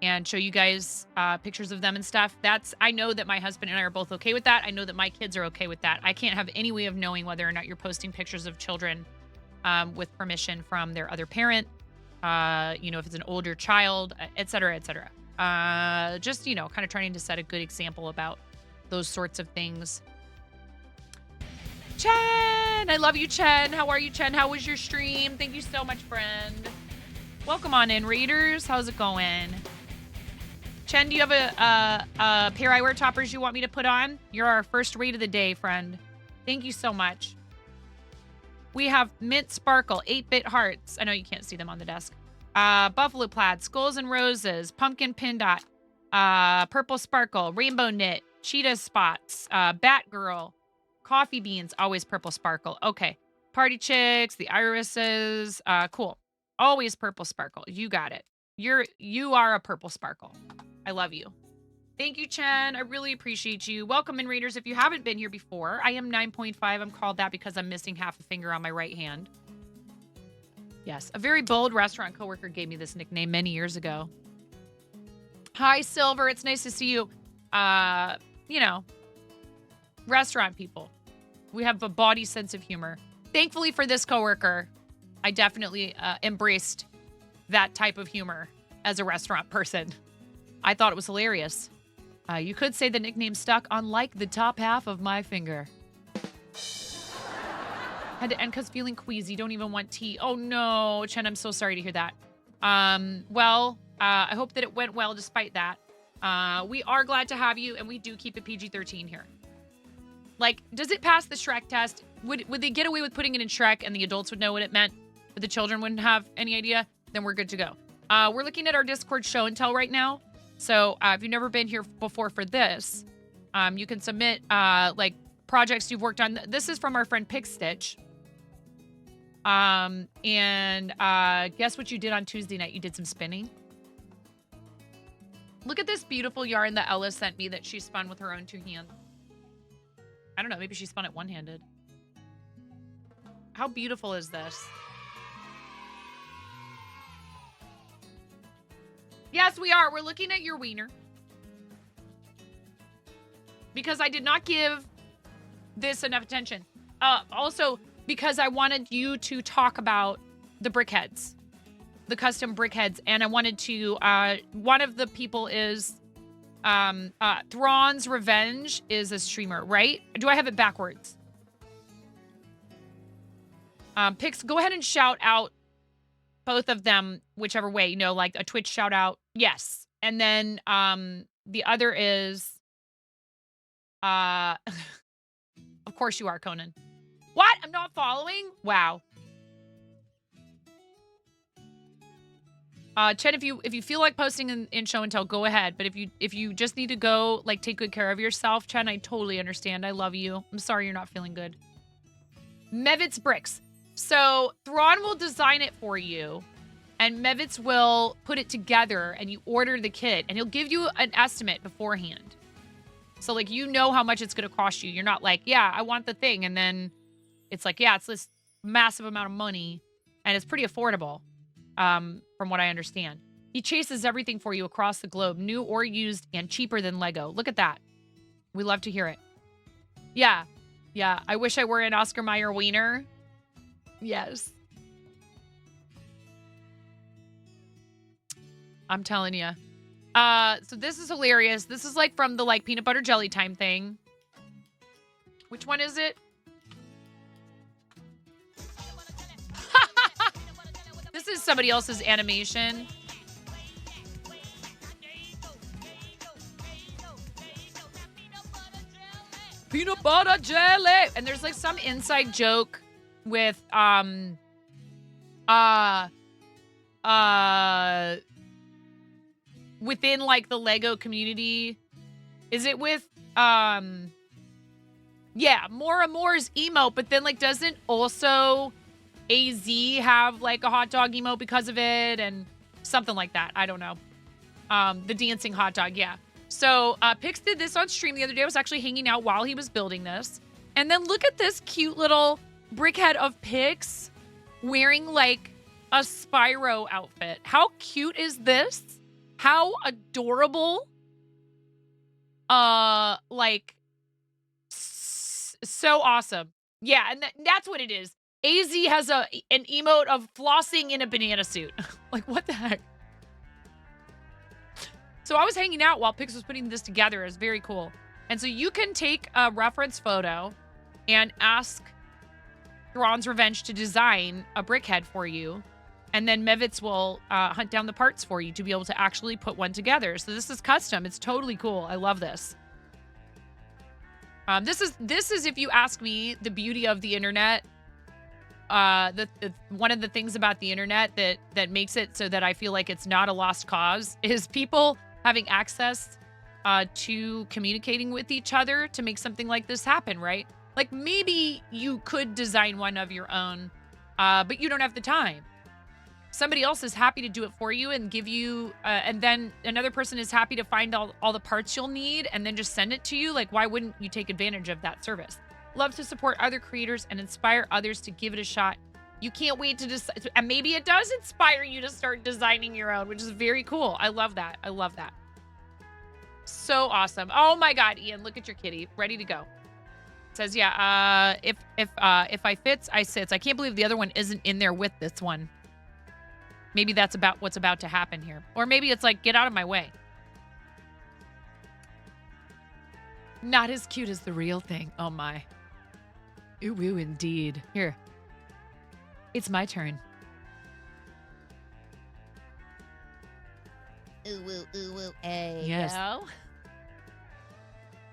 and show you guys pictures of them and stuff, I know that my husband and I are both okay with that. I know that my kids are okay with that. I can't have any way of knowing whether or not you're posting pictures of children with permission from their other parent, you know, if it's an older child, et cetera, et cetera. Just, you know, kind of trying to set a good example about those sorts of things. Chen! I love you, Chen. How are you, Chen? How was your stream? Thank you so much, friend. Welcome on in, Raiders. How's it going? Chen, do you have a pair eyewear toppers you want me to put on? You're our first raid of the day, friend. Thank you so much. We have Mint Sparkle, 8-bit hearts. I know you can't see them on the desk. Buffalo Plaid, Skulls and Roses, Pumpkin Pin Dot, Purple Sparkle, Rainbow Knit, Cheetah Spots, Batgirl, Coffee Beans, always Purple Sparkle. Okay. Party Chicks, the Irises, cool. Always Purple Sparkle. You got it. You are a Purple Sparkle. I love you. Thank you, Chen. I really appreciate you. Welcome in, Raiders. If you haven't been here before, I am 9.5. I'm called that because I'm missing half a finger on my right hand. Yes, a very bold restaurant coworker gave me this nickname many years ago. Hi, Silver. It's nice to see you. You know, restaurant people. We have a body sense of humor. Thankfully for this coworker, I definitely embraced that type of humor as a restaurant person. I thought it was hilarious. You could say the nickname stuck on like the top half of my finger. Had to end because feeling queasy. Don't even want tea. Oh no, Chen, I'm so sorry to hear that. Well, I hope that it went well despite that. We are glad to have you, and we do keep it PG-13 here. Like, does it pass the Shrek test? Would they get away with putting it in Shrek and the adults would know what it meant, but the children wouldn't have any idea? Then we're good to go. We're looking at our Discord show and tell right now. So if you've never been here before for this, you can submit like projects you've worked on. This is from our friend Pigstitch. And guess what you did on Tuesday night? You did some spinning. Look at this beautiful yarn that Ella sent me that she spun with her own 2 hands. I don't know, maybe she spun it one-handed. How beautiful is this? Yes, we are. We're looking at your wiener. Because I did not give this enough attention. Also, because I wanted you to talk about the brickheads. The custom brickheads. And I wanted to, one of the people is, Thrawn's Revenge is a streamer, right? Do I have it backwards? Pix, go ahead and shout out both of them, whichever way, you know, like a Twitch shout out. Yes. And then, the other is, of course you are, Conan. What? I'm not following? Wow. Chen, if you feel like posting in show and tell, go ahead. But if you just need to go, like, take good care of yourself, Chen, I totally understand. I love you. I'm sorry you're not feeling good. Mevitz Bricks. So Thrawn will design it for you, and Mevitz will put it together, and you order the kit, and he'll give you an estimate beforehand. So, like, you know how much it's going to cost you. You're not like, yeah, I want the thing, and then it's like, yeah, it's this massive amount of money, and it's pretty affordable. From what I understand. He chases everything for you across the globe, new or used and cheaper than Lego. Look at that. We love to hear it. Yeah. Yeah. I wish I were an Oscar Mayer wiener. Yes. I'm telling you. So this is hilarious. This is like from the like peanut butter jelly time thing. Which one is it? This is somebody else's animation. Peanut butter jelly. And there's like some inside joke with within like the Lego community. Is it with yeah, Mora Moore's emote, but then like doesn't also AZ have like a hot dog emote because of it and something like that. I don't know. The dancing hot dog, yeah. So Pix did this on stream the other day. I was actually hanging out while he was building this. And then look at this cute little brickhead of Pix wearing like a Spyro outfit. How cute is this? How adorable. Like so awesome. Yeah, and that's what it is. AZ has an emote of flossing in a banana suit. Like, what the heck? So I was hanging out while Pix was putting this together. It was very cool. And so you can take a reference photo and ask Thrawn's Revenge to design a brickhead for you. And then Mevitz will hunt down the parts for you to be able to actually put one together. So this is custom. It's totally cool. I love this. This is, if you ask me, the beauty of the internet. One of the things about the internet that makes it so that I feel like it's not a lost cause is people having access to communicating with each other to make something like this happen, right? Like maybe you could design one of your own, but you don't have the time. somebody else is happy to do it for you and give you, and then another person is happy to find all the parts you'll need and then just send it to you, like, why wouldn't you take advantage of that service? Love to support other creators and inspire others to give it a shot. You can't wait to decide, and maybe it does inspire you to start designing your own, which is very cool. I love that. I love that. So awesome. Oh my God, Ian, look at your kitty, ready to go. It says, yeah, if I fits, I sits. I can't believe the other one isn't in there with this one. Maybe that's about what's about to happen here. Or maybe it's like, get out of my way. Not as cute as the real thing. Oh my. Ooh, ooh, indeed. Here. It's my turn. Ooh, ooh, ooh, ooh, hey. Yes. Yo.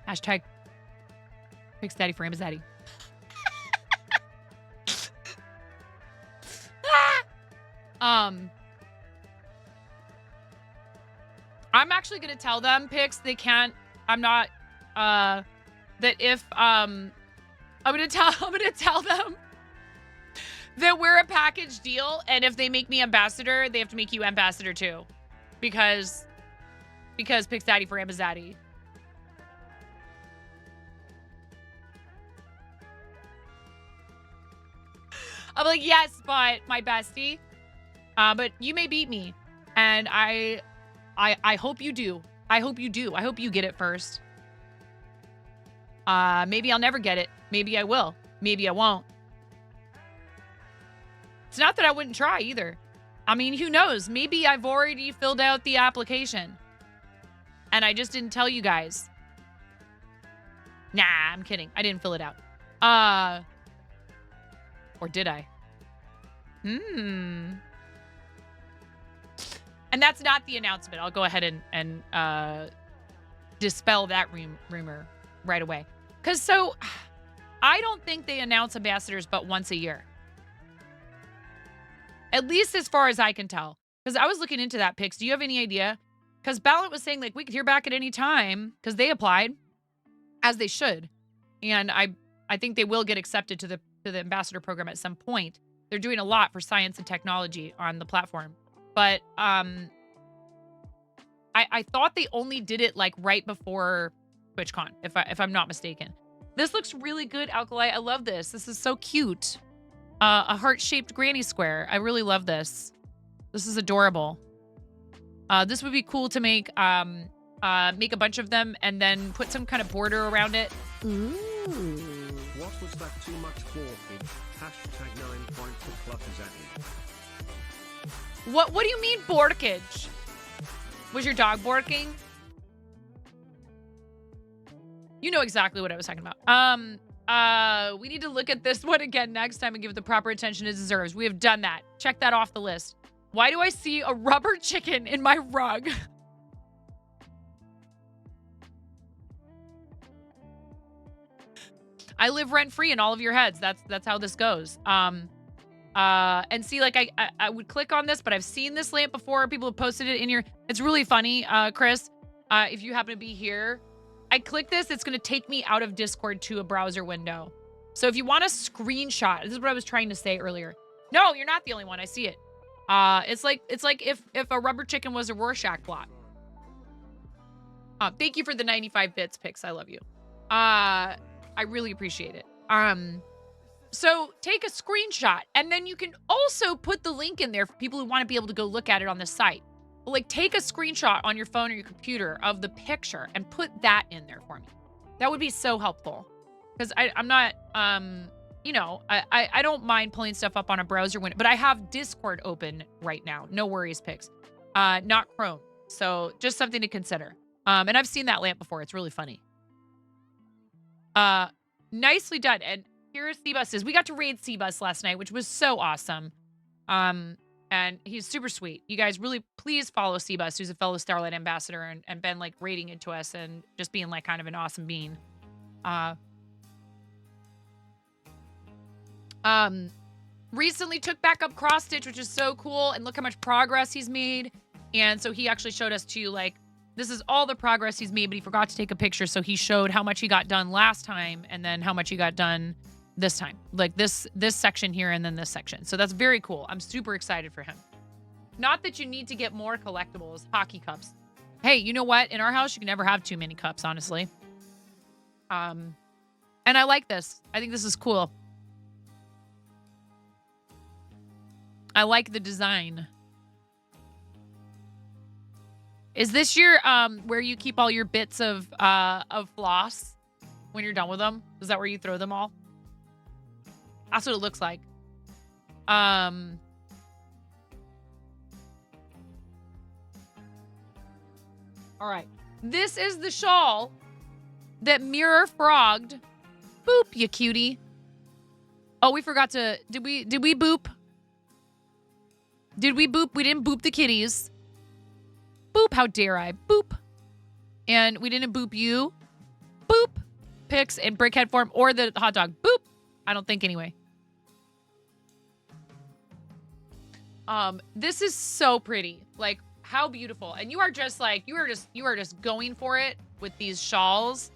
Hashtag Fix Daddy for Amazaddy. I'm actually gonna tell them, Pix, they can't, I'm not, that if, I'm gonna tell them that we're a package deal, and if they make me ambassador, they have to make you ambassador too. Because Pix Daddy for Amazaddy. I'm like, yes, but my bestie. But you may beat me. And I hope you do. I hope you do. I hope you get it first. Maybe I'll never get it. Maybe I will. Maybe I won't. It's not that I wouldn't try either. I mean, who knows? Maybe I've already filled out the application. And I just didn't tell you guys. Nah, I'm kidding. I didn't fill it out. Or did I? And that's not the announcement. I'll go ahead and dispel that rumor right away. Because so, I don't think they announce ambassadors but once a year. At least as far as I can tell. Because I was looking into that, Pix. Do you have any idea? Because Ballot was saying, like, we could hear back at any time. Because they applied. As they should. And I think they will get accepted to the ambassador program at some point. They're doing a lot for science and technology on the platform. But I thought they only did it like right before TwitchCon, if I'm not mistaken. This looks really good, Alkali. I love this. This is so cute. A heart-shaped granny square. I really love this. This is adorable. This would be cool to make a bunch of them and then put some kind of border around it. Ooh. What was that too much coffee? Hashtag 9 point for Club Zaddy. What do you mean borkage? Was your dog borking? You know exactly what I was talking about. We need to look at this one again next time and give it the proper attention it deserves. We have done that. Check that off the list. Why do I see a rubber chicken in my rug? I live rent-free in all of your heads. That's how this goes. And see, like, I would click on this, but I've seen this lamp before. People have posted it in your... It's really funny, Chris. If you happen to be here, I click this, it's going to take me out of Discord to a browser window. So if you want a screenshot, this is what I was trying to say earlier. No, you're not the only one. I see it. It's like if a rubber chicken was a Rorschach blot. Thank you for the 95 bits, Pix. I love you. I really appreciate it. So take a screenshot, and then you can also put the link in there for people who want to be able to go look at it on the site. But like, take a screenshot on your phone or your computer of the picture and put that in there for me. That would be so helpful. Because I'm not, you know, I don't mind pulling stuff up on a browser window, but I have Discord open right now. No worries, Pix. Not Chrome. So just something to consider. And I've seen that lamp before. It's really funny. Nicely done. And here Seabus is. We got to raid Seabus last night, which was so awesome. And he's super sweet. You guys really please follow Seabus, who's a fellow Starlight ambassador and been like raiding into us and just being like kind of an awesome bean. Recently took back up cross stitch, which is so cool. And look how much progress he's made. And so he actually showed us too, like, this is all the progress he's made, but he forgot to take a picture. So he showed how much he got done last time and then how much he got done this time. Like this section here and then this section. So that's very cool. I'm super excited for him. Not that you need to get more collectibles. Hockey cups. Hey, you know what? In our house, you can never have too many cups, honestly. And I like this. I think this is cool. I like the design. Is this your where you keep all your bits of floss when you're done with them? Is that where you throw them all? That's what it looks like. All right. This is the shawl that Mirror frogged. Boop, you cutie. Oh, we forgot to did we boop? Did we boop? We didn't boop the kitties. Boop, how dare I? Boop. And we didn't boop you. Boop. Pics in brickhead form or the hot dog. Boop. I don't think anyway. This is so pretty. Like, how beautiful. And you are just like, you are just going for it with these shawls.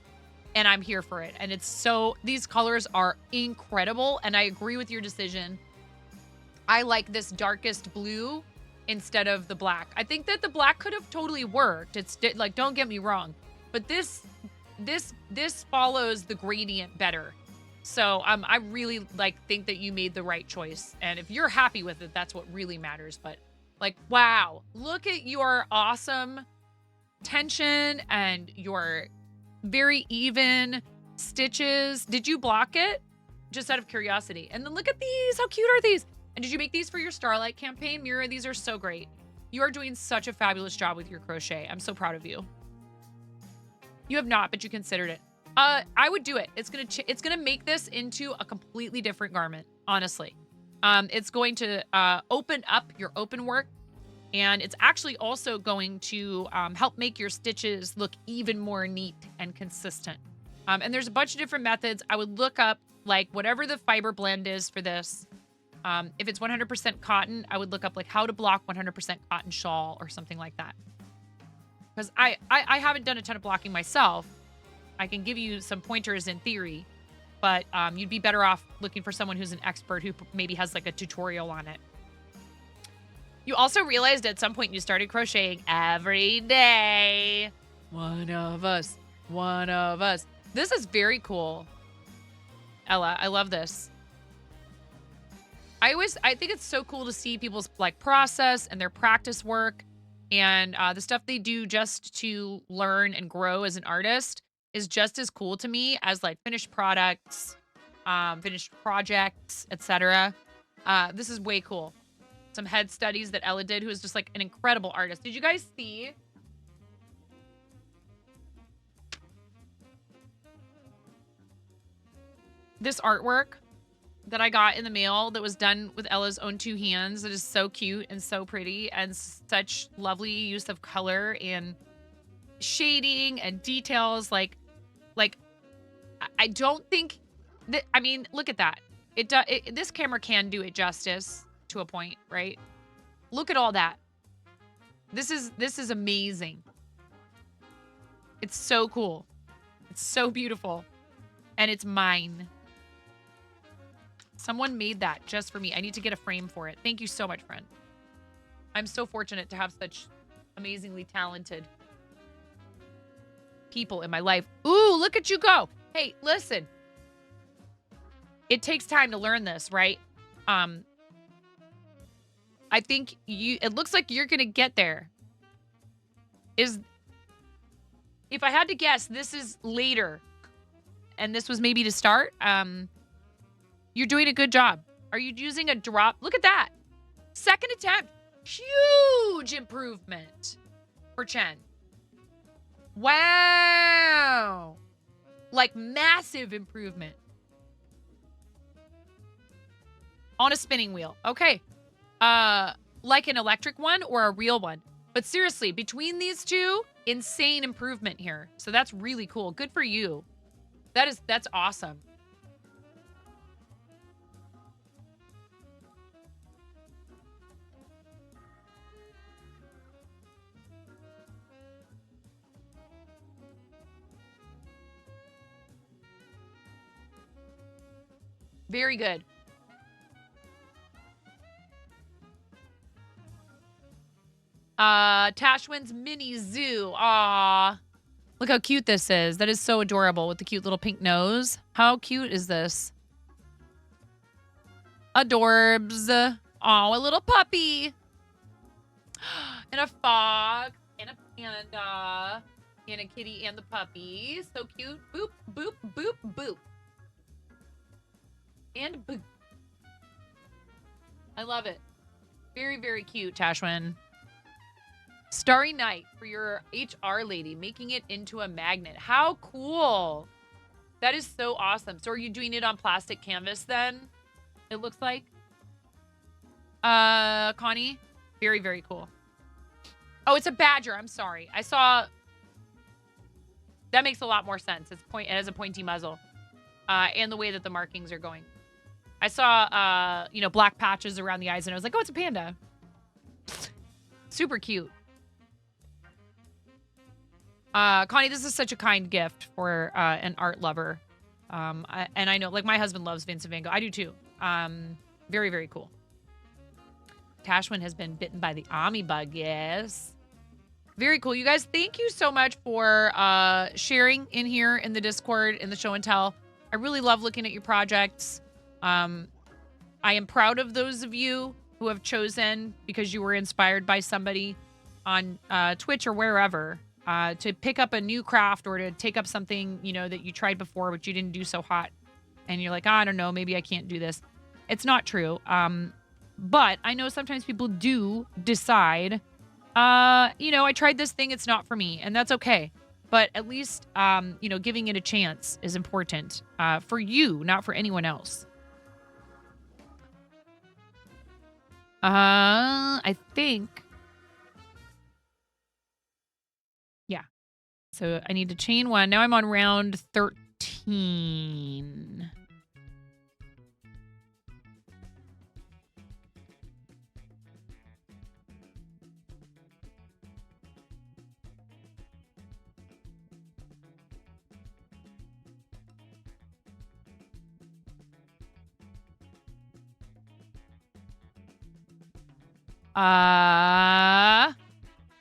And I'm here for it. And it's so, these colors are incredible. And I agree with your decision. I like this darkest blue instead of the black. I think that the black could have totally worked. It's like, don't get me wrong, but this follows the gradient better. So I really think that you made the right choice. And if you're happy with it, that's what really matters. But like, wow, look at your awesome tension and your very even stitches. Did you block it? Just out of curiosity. And then look at these. How cute are these? And did you make these for your Starlight campaign? Mira, these are so great. You are doing such a fabulous job with your crochet. I'm so proud of you. You have not, but you considered it. I would do it. It's gonna make this into a completely different garment, honestly. It's going to open up your open work, and it's actually also going to help make your stitches look even more neat and consistent. And there's a bunch of different methods. I would look up like whatever the fiber blend is for this. If it's 100% cotton, I would look up like how to block 100% cotton shawl or something like that. Because I haven't done a ton of blocking myself. I can give you some pointers in theory, but you'd be better off looking for someone who's an expert who maybe has like a tutorial on it. You also realized at some point you started crocheting every day. One of us. This is very cool. Ella, I love this. I think it's so cool to see people's like process and their practice work and the stuff they do just to learn and grow as an artist is just as cool to me as like finished products, finished projects, etc. This is way cool. Some head studies that Ella did, who is just like an incredible artist. Did you guys see? This artwork that I got in the mail that was done with Ella's own two hands. It is so cute and so pretty and such lovely use of color and shading and details. Like I don't think that, I mean, look at that. This camera can do it justice to a point, right? Look at all that. This is amazing. It's so cool. It's so beautiful. And it's mine. Someone made that just for me. I need to get a frame for it. Thank you so much, friend. I'm so fortunate to have such amazingly talented people in my life. Ooh, look at you go. Hey, listen. It takes time to learn this, right? I think it looks like you're going to get there. If I had to guess, this is later. And this was maybe to start. You're doing a good job. Are you using a drop? Look at that. Second attempt. Huge improvement for Chen. Wow. Like massive improvement. On a spinning wheel. Okay. Like an electric one or a real one. But seriously, between these two, insane improvement here. So that's really cool. Good for you. That's awesome. Very good. Tashwin's mini zoo. Aw. Look how cute this is. That is so adorable with the cute little pink nose. How cute is this? Adorbs. Oh, a little puppy. And a fox. And a panda. And a kitty and the puppy. So cute. Boop, boop, boop, boop. And boop. I love it. Very, very cute, Tashwin. Starry Night for your HR lady, making it into a magnet. How cool. That is so awesome. So are you doing it on plastic canvas then? It looks like. Connie? Very, very cool. Oh, it's a badger. I'm sorry. I saw... That makes a lot more sense. It has a pointy muzzle. And the way that the markings are going. I saw, black patches around the eyes, and I was like, oh, it's a panda. Super cute. Connie, this is such a kind gift for an art lover. And I know, like, my husband loves Vincent van Gogh. I do, too. Very, very cool. Tashwin has been bitten by the Ami bug, yes. Very cool. You guys, thank you so much for sharing in here in the Discord, in the show and tell. I really love looking at your projects. I am proud of those of you who have chosen, because you were inspired by somebody on Twitch or wherever, to pick up a new craft or to take up something, that you tried before, but you didn't do so hot. And you're like, I don't know, maybe I can't do this. It's not true. But I know sometimes people do decide, I tried this thing, it's not for me, and that's okay. But at least, giving it a chance is important for you, not for anyone else. I think. Yeah. So I need to chain one. Now I'm on round 13.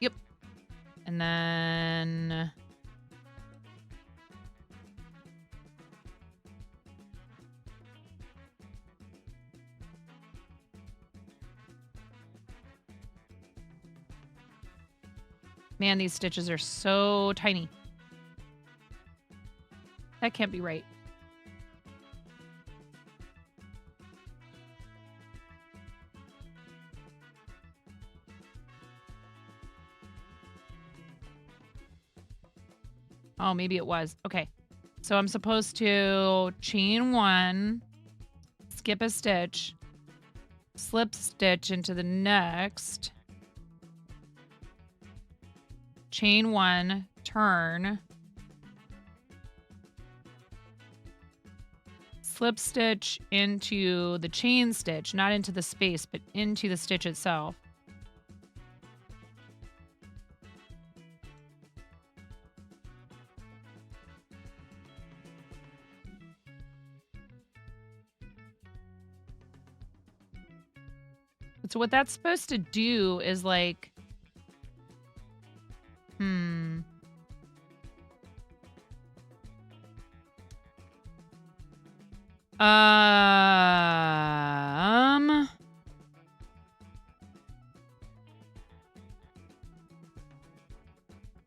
Yep. And then man, these stitches are so tiny. That can't be right. Oh, maybe it was. Okay. So I'm supposed to chain one, skip a stitch, slip stitch into the next, chain one, turn, slip stitch into the chain stitch, not into the space, but into the stitch itself. So what that's supposed to do is like,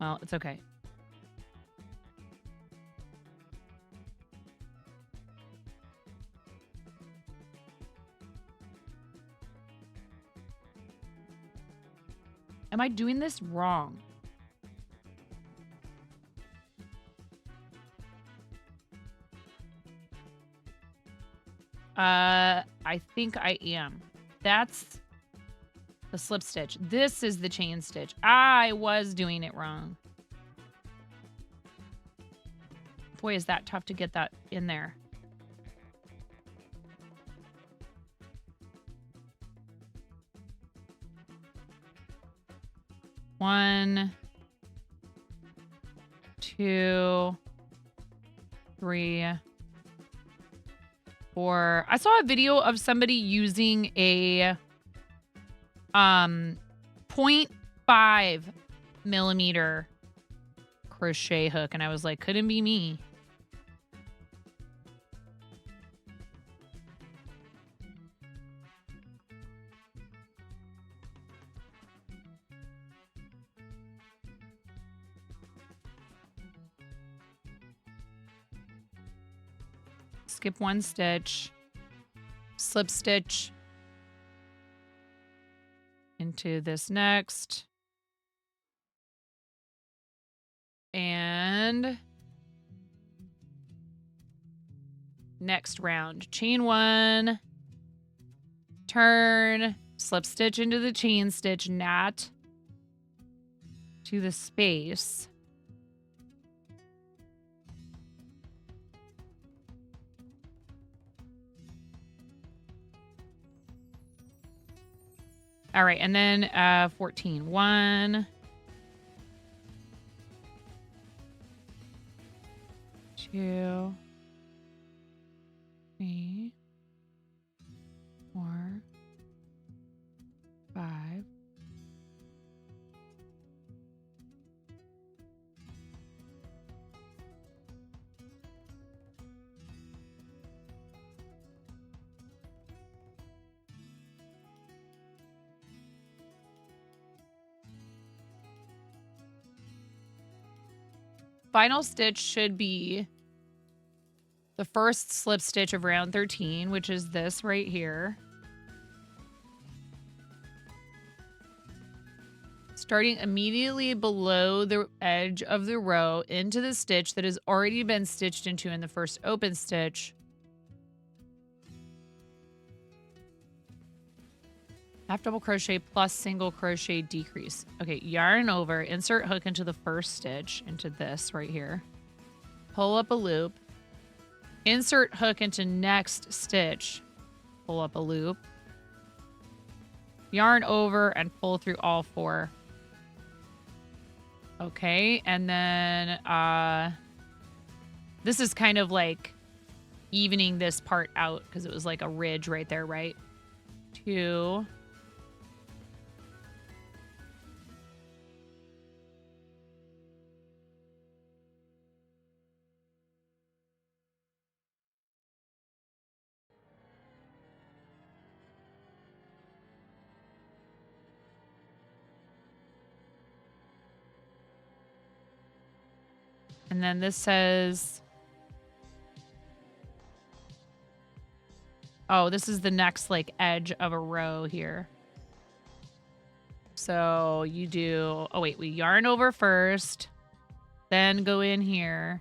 well, it's okay. Am I doing this wrong? I think I am. That's the slip stitch. This is the chain stitch. I was doing it wrong. Boy, is that tough to get that in there. One, two, three, four. I saw a video of somebody using a point 5mm crochet hook, and I was like, couldn't be me. Skip 1 stitch, slip stitch into this next, and next round, chain 1, turn, slip stitch into the chain stitch, knot to the space. All right, and then 14. 1, 2, 3, 4, 5. Final stitch should be the first slip stitch of round 13, which is this right here. Starting immediately below the edge of the row into the stitch that has already been stitched into in the first open stitch. Half double crochet plus single crochet decrease. Okay, yarn over, insert hook into the first stitch, into this right here. Pull up a loop. Insert hook into next stitch. Pull up a loop. Yarn over and pull through all 4. Okay, and then this is kind of like evening this part out because it was like a ridge right there, right? 2. And then this says, oh, this is the next like edge of a row here. So you do, oh wait, we yarn over first, then go in here,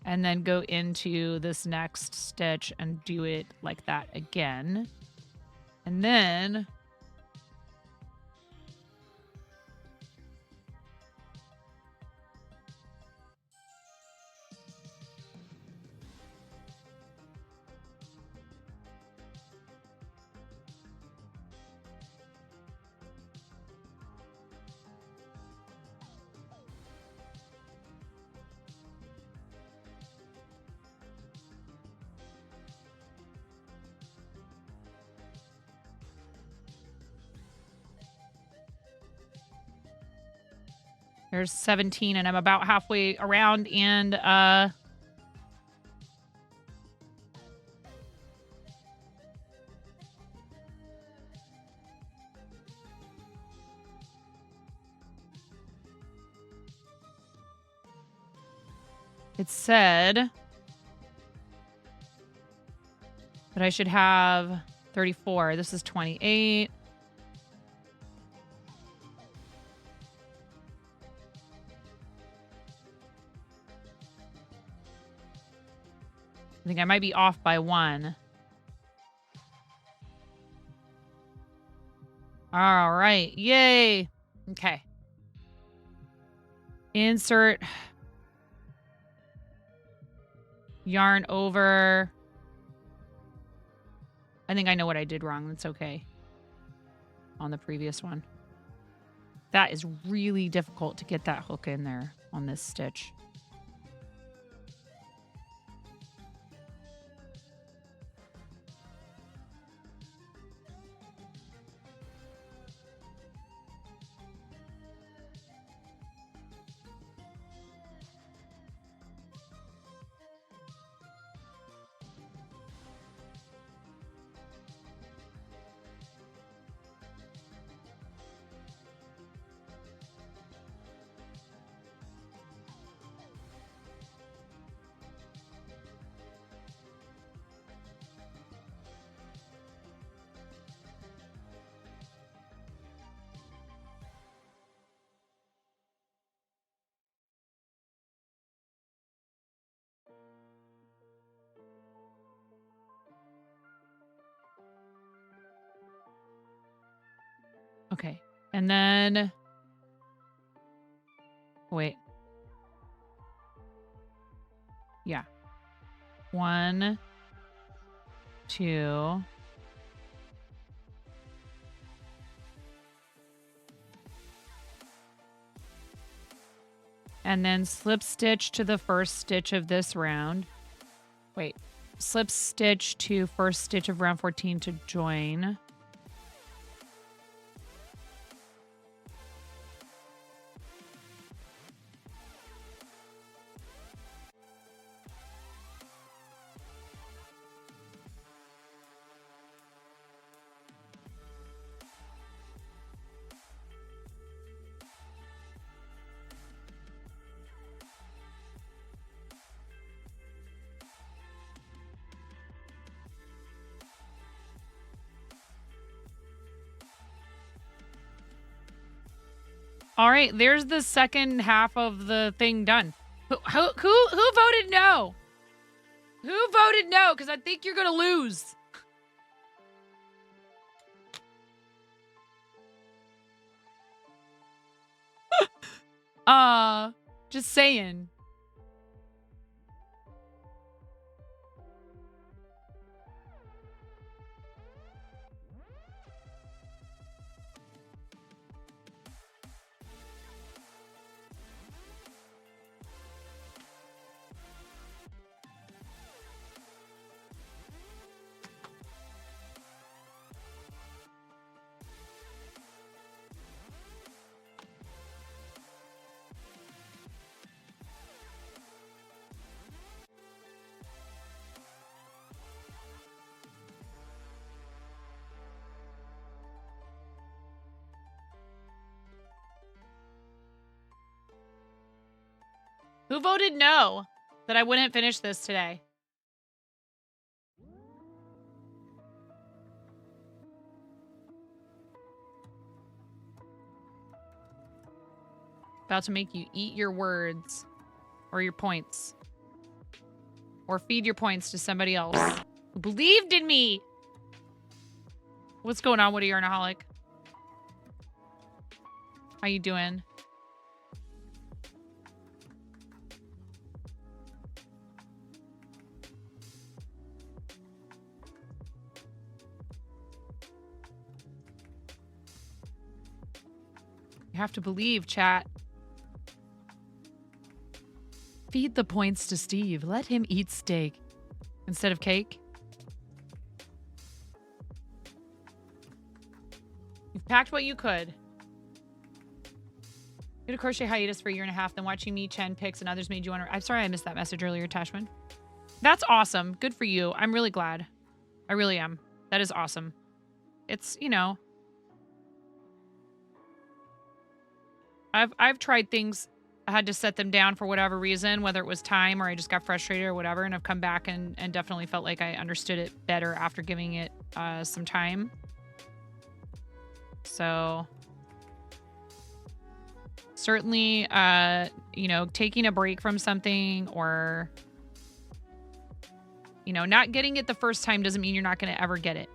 and then go into this next stitch and do it like that again. And then there's 17 and I'm about halfway around, and it said that I should have 34. This is 28. I think I might be off by 1. All right. Yay. Okay. Insert. Yarn over. I think I know what I did wrong. That's okay. On the previous one. That is really difficult to get that hook in there on this stitch. Okay. And then... Wait. Yeah. 1, 2... And then slip stitch to the first stitch of this round. Wait. Slip stitch to first stitch of round 14 to join. All right, there's the second half of the thing done. Who voted no? Who voted no? Because I think you're gonna lose. Just saying. Who voted no that I wouldn't finish this today? About to make you eat your words or your points or feed your points to somebody else who believed in me. What's going on, Woody Yarnaholic? How you doing? You have to believe, chat. Feed the points to Steve. Let him eat steak instead of cake. You've packed what you could. You had a crochet hiatus for a year and a half, then watching me, Chen, Pix, and others made you want to... I'm sorry I missed that message earlier, Tashwin. That's awesome. Good for you. I'm really glad. I really am. That is awesome. It's, you know... I've tried things... I had to set them down for whatever reason, whether it was time or I just got frustrated or whatever, and I've come back and definitely felt like I understood it better after giving it some time. So certainly, you know, taking a break from something or, you know, not getting it the first time doesn't mean you're not going to ever get it.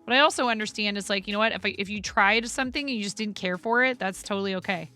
What I also understand is like, you know what, if you tried something and you just didn't care for it, that's totally okay.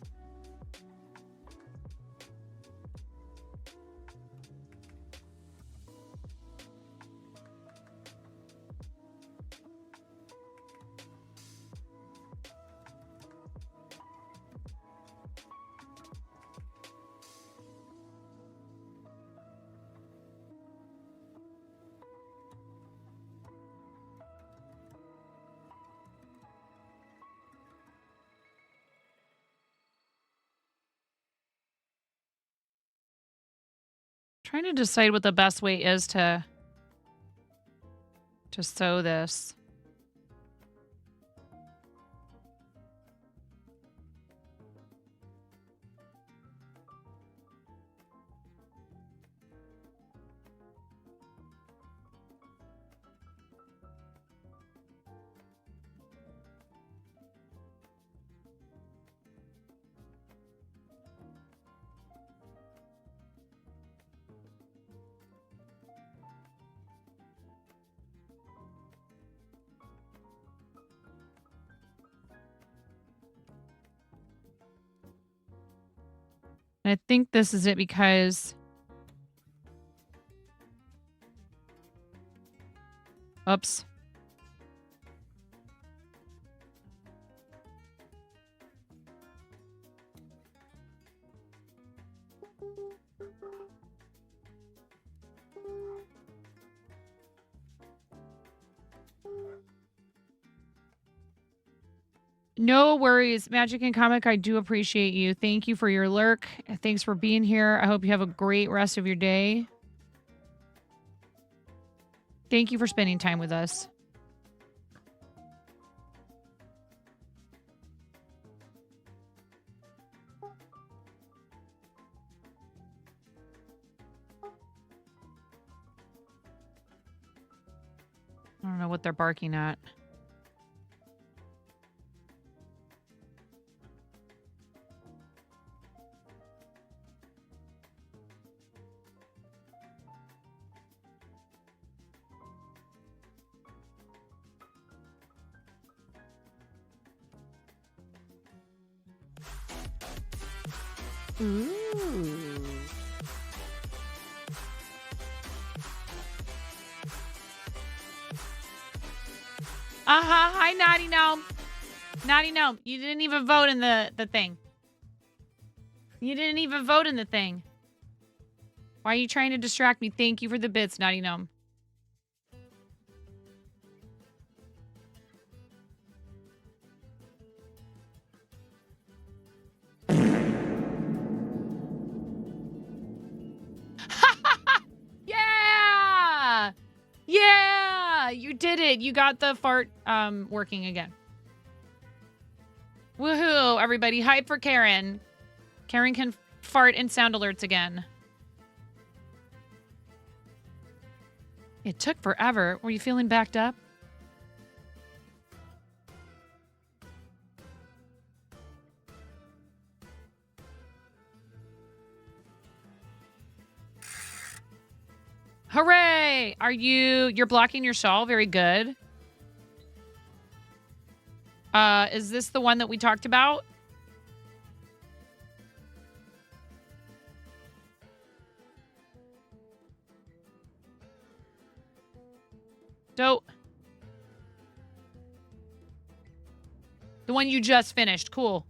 Trying to decide what the best way is to sew this. I think this is it because... Oops. No worries. Magic and Comic, I do appreciate you. Thank you for your lurk. Thanks for being here. I hope you have a great rest of your day. Thank you for spending time with us. I don't know what they're barking at. Ooh. Hi, Naughty Gnome. Naughty Gnome, you didn't even vote in the thing. You didn't even vote in the thing. Why are you trying to distract me? Thank you for the bits, Naughty Gnome. Yeah! Yeah! You did it. You got the fart working again. Woohoo, everybody. Hype for Karen. Karen can fart and sound alerts again. It took forever. Were you feeling backed up? Hooray! You're blocking your shawl? Very good. Is this the one that we talked about? Dope. The one you just finished. Cool.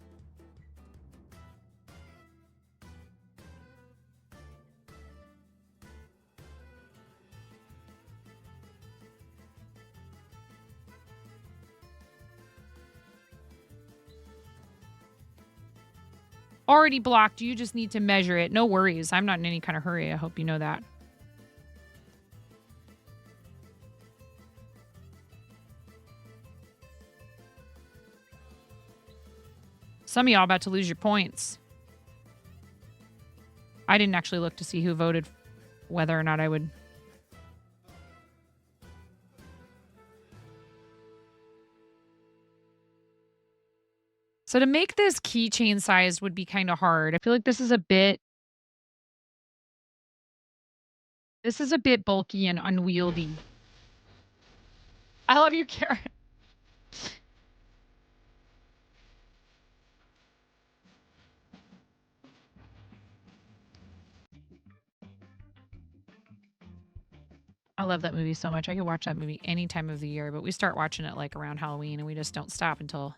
Already blocked. You just need to measure it. No worries. I'm not in any kind of hurry. I hope you know that. Some of y'all about to lose your points. I didn't actually look to see who voted whether or not I would. So to make this keychain sized would be kind of hard. I feel like this is a bit bulky and unwieldy. I love you, Karen. I love that movie so much. I could watch that movie any time of the year, but we start watching it like around Halloween and we just don't stop until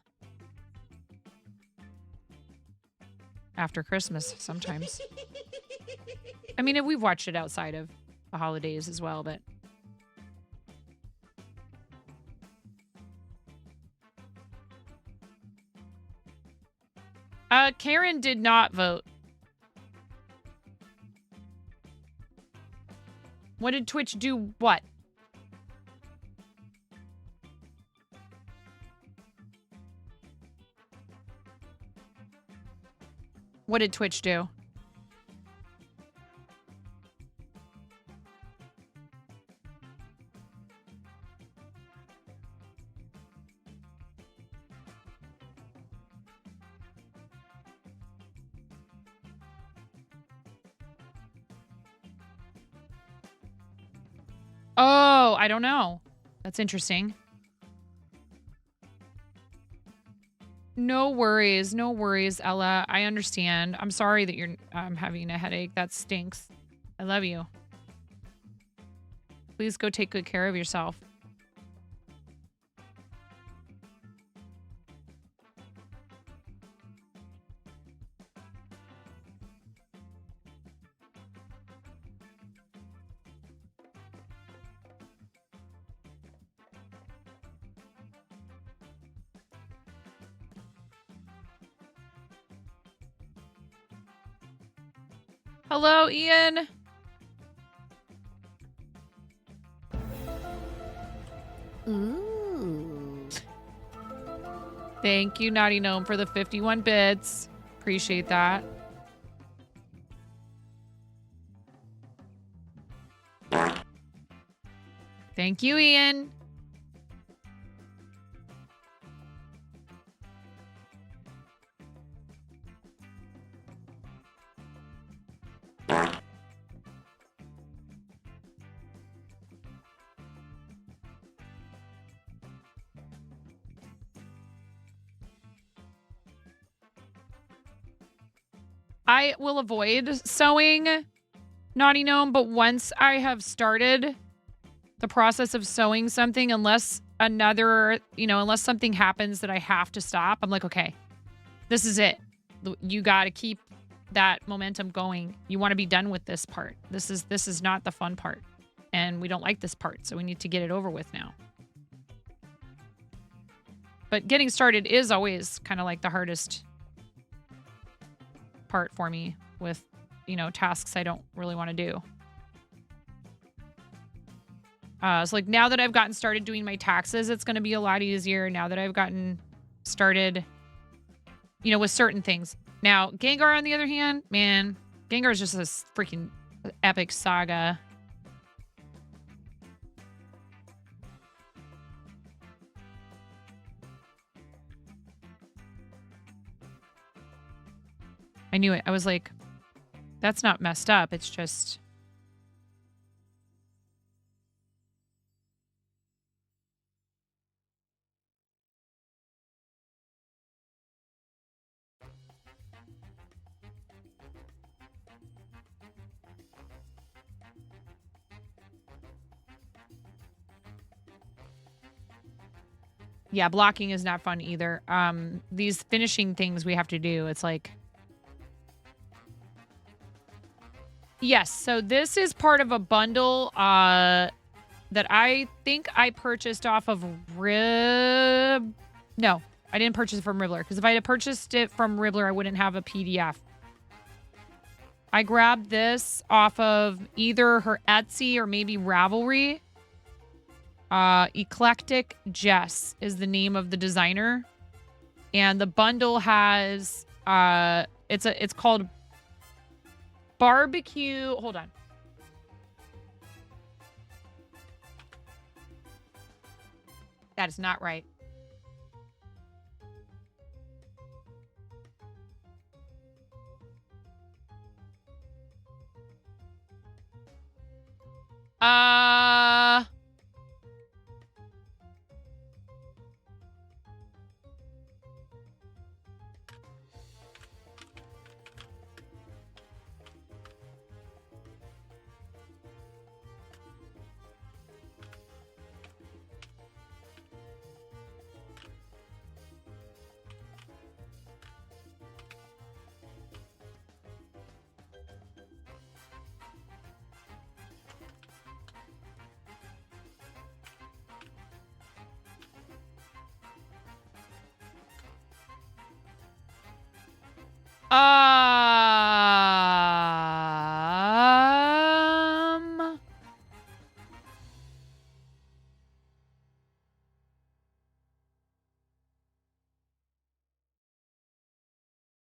after Christmas sometimes. I mean, we've watched it outside of the holidays as well, but Karen did not vote. What did Twitch do? What? What did Twitch do? Oh, I don't know. That's interesting. No worries. No worries, Ella. I understand. I'm sorry that you're having a headache. That stinks. I love you. Please go take good care of yourself. Hello, Ian. Ooh. Thank you, Naughty Gnome, for the 51 bits. Appreciate that. Thank you, Ian. I will avoid sewing, Naughty Gnome, but once I have started the process of sewing something, unless unless something happens that I have to stop, I'm like, okay, this is it. You got to keep that momentum going. You want to be done with this part. This is not the fun part, and we don't like this part, so we need to get it over with now. But getting started is always kind of like the hardest part for me with, tasks I don't really want to do. So like now that I've gotten started doing my taxes, it's going to be a lot easier now that I've gotten started, with certain things. Now, Gengar, on the other hand, man, Gengar is just a freaking epic saga. I knew it. I was like, that's not messed up. It's just... Yeah, blocking is not fun either. These finishing things we have to do, it's like... Yes, so this is part of a bundle that I think I purchased off of Rib... No, I didn't purchase it from Ribbler, because if I had purchased it from Ribbler, I wouldn't have a PDF. I grabbed this off of either her Etsy or maybe Ravelry. Eclectic Jess is the name of the designer. And the bundle has... It's called... Barbecue. Hold on. That is not right.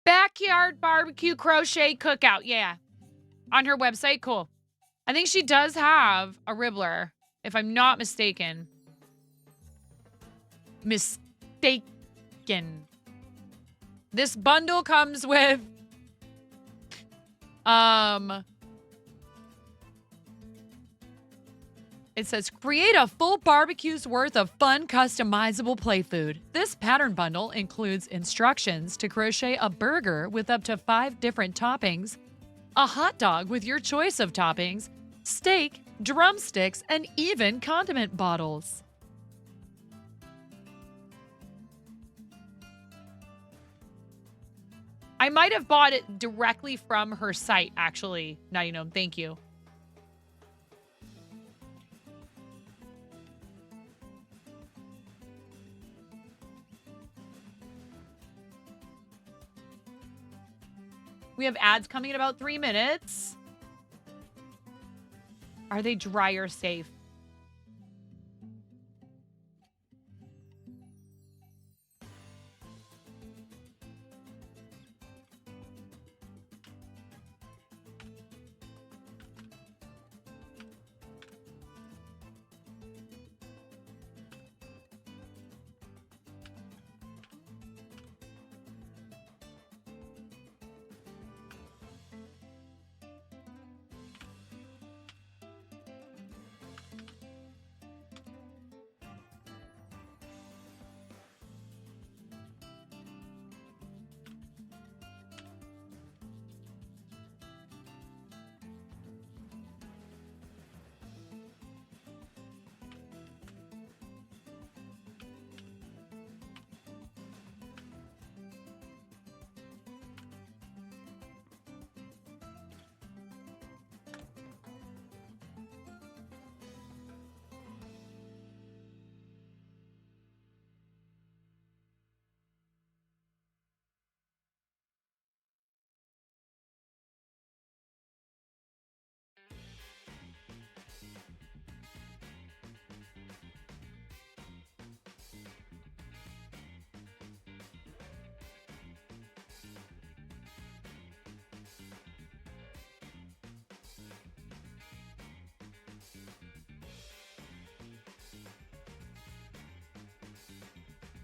Backyard barbecue crochet cookout. Yeah. On her website. Cool. I think she does have a Ribbler, if I'm not mistaken. This bundle comes with It says, create a full barbecue's worth of fun, customizable play food. This pattern bundle includes instructions to crochet a burger with up to 5 different toppings, a hot dog with your choice of toppings, steak, drumsticks, and even condiment bottles. I might have bought it directly from her site, actually. Now you know. Thank you. We have ads coming in about 3 minutes. Are they dryer safe?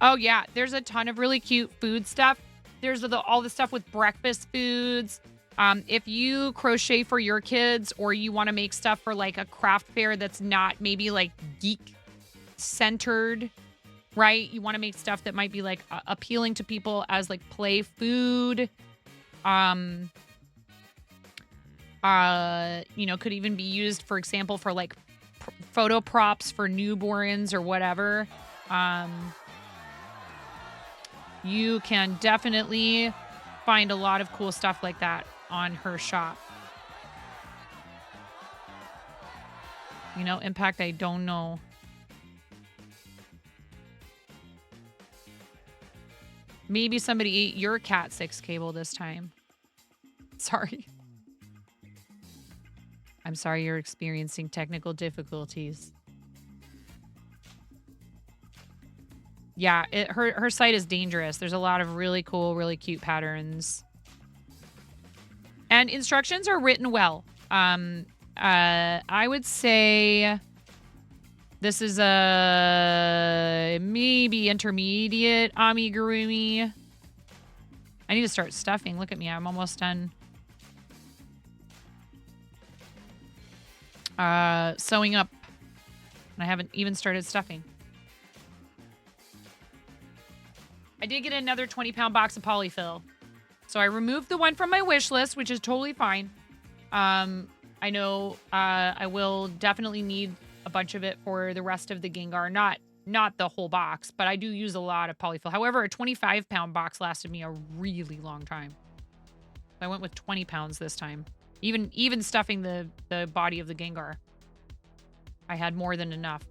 Oh, yeah. There's a ton of really cute food stuff. There's all the stuff with breakfast foods. If you crochet for your kids or you want to make stuff for like a craft fair that's not maybe like geek centered, right? You want to make stuff that might be like appealing to people as like play food. Could even be used, for example, for like photo props for newborns or whatever. You can definitely find a lot of cool stuff like that on her shop. Impact, I don't know. Maybe somebody ate your Cat 6 cable this time. Sorry. I'm sorry you're experiencing technical difficulties. Yeah, her site is dangerous. There's a lot of really cool, really cute patterns. And instructions are written well. I would say this is a maybe intermediate amigurumi. I need to start stuffing. Look at me. I'm almost done. Sewing up. And I haven't even started stuffing. I did get another 20-pound box of polyfill. So I removed the one from my wish list, which is totally fine. I know I will definitely need a bunch of it for the rest of the Gengar. Not the whole box, but I do use a lot of polyfill. However, a 25-pound box lasted me a really long time. I went with 20 pounds this time. Even stuffing the body of the Gengar. I had more than enough.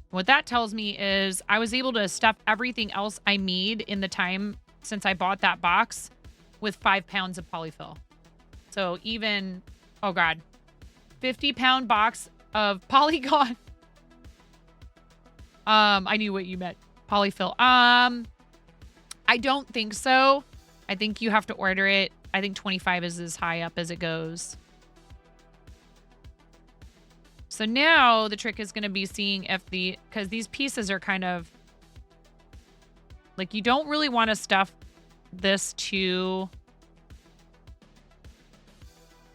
What that tells me is I was able to stuff everything else I need in the time since I bought that box with 5 pounds of polyfill. So even, oh God, 50-pound box of Polygon. I knew what you meant. Polyfill. I don't think so. I think you have to order it. I think 25 is as high up as it goes. So now the trick is going to be seeing if because these pieces are kind of, like, you don't really want to stuff this too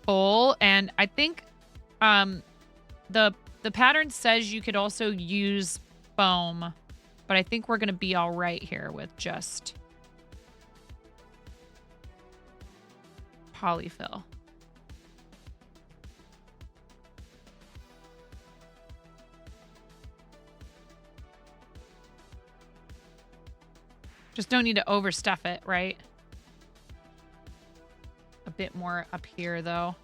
full, and I think the pattern says you could also use foam, but I think we're gonna be all right here with just polyfill. Just don't need to overstuff it, right? A bit more up here, though.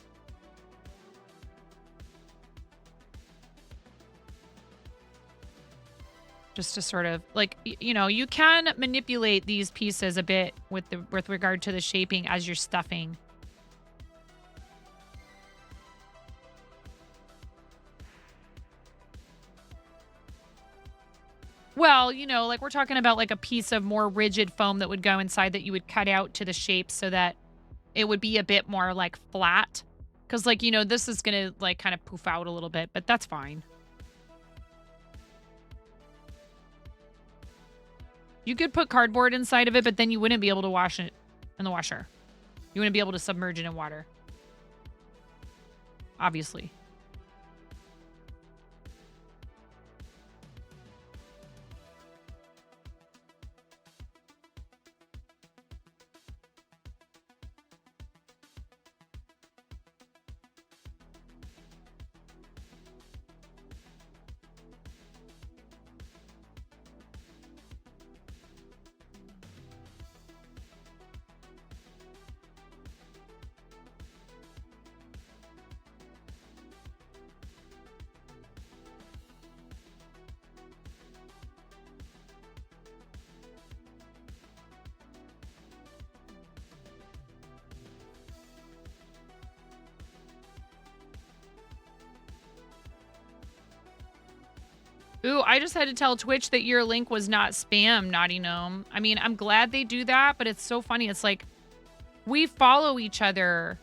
Just to sort of, like, you know, you can manipulate these pieces a bit with regard to the shaping as you're stuffing. Well, you know, like we're talking about like a piece of more rigid foam that would go inside that you would cut out to the shape so that it would be a bit more like flat. Because like, you know, this is going to like kind of poof out a little bit, but that's fine. You could put cardboard inside of it, but then you wouldn't be able to wash it in the washer. You wouldn't be able to submerge it in water. Obviously. Ooh, I just had to tell Twitch that your link was not spam, Naughty Gnome. I mean, I'm glad they do that, but it's so funny. It's like, we follow each other.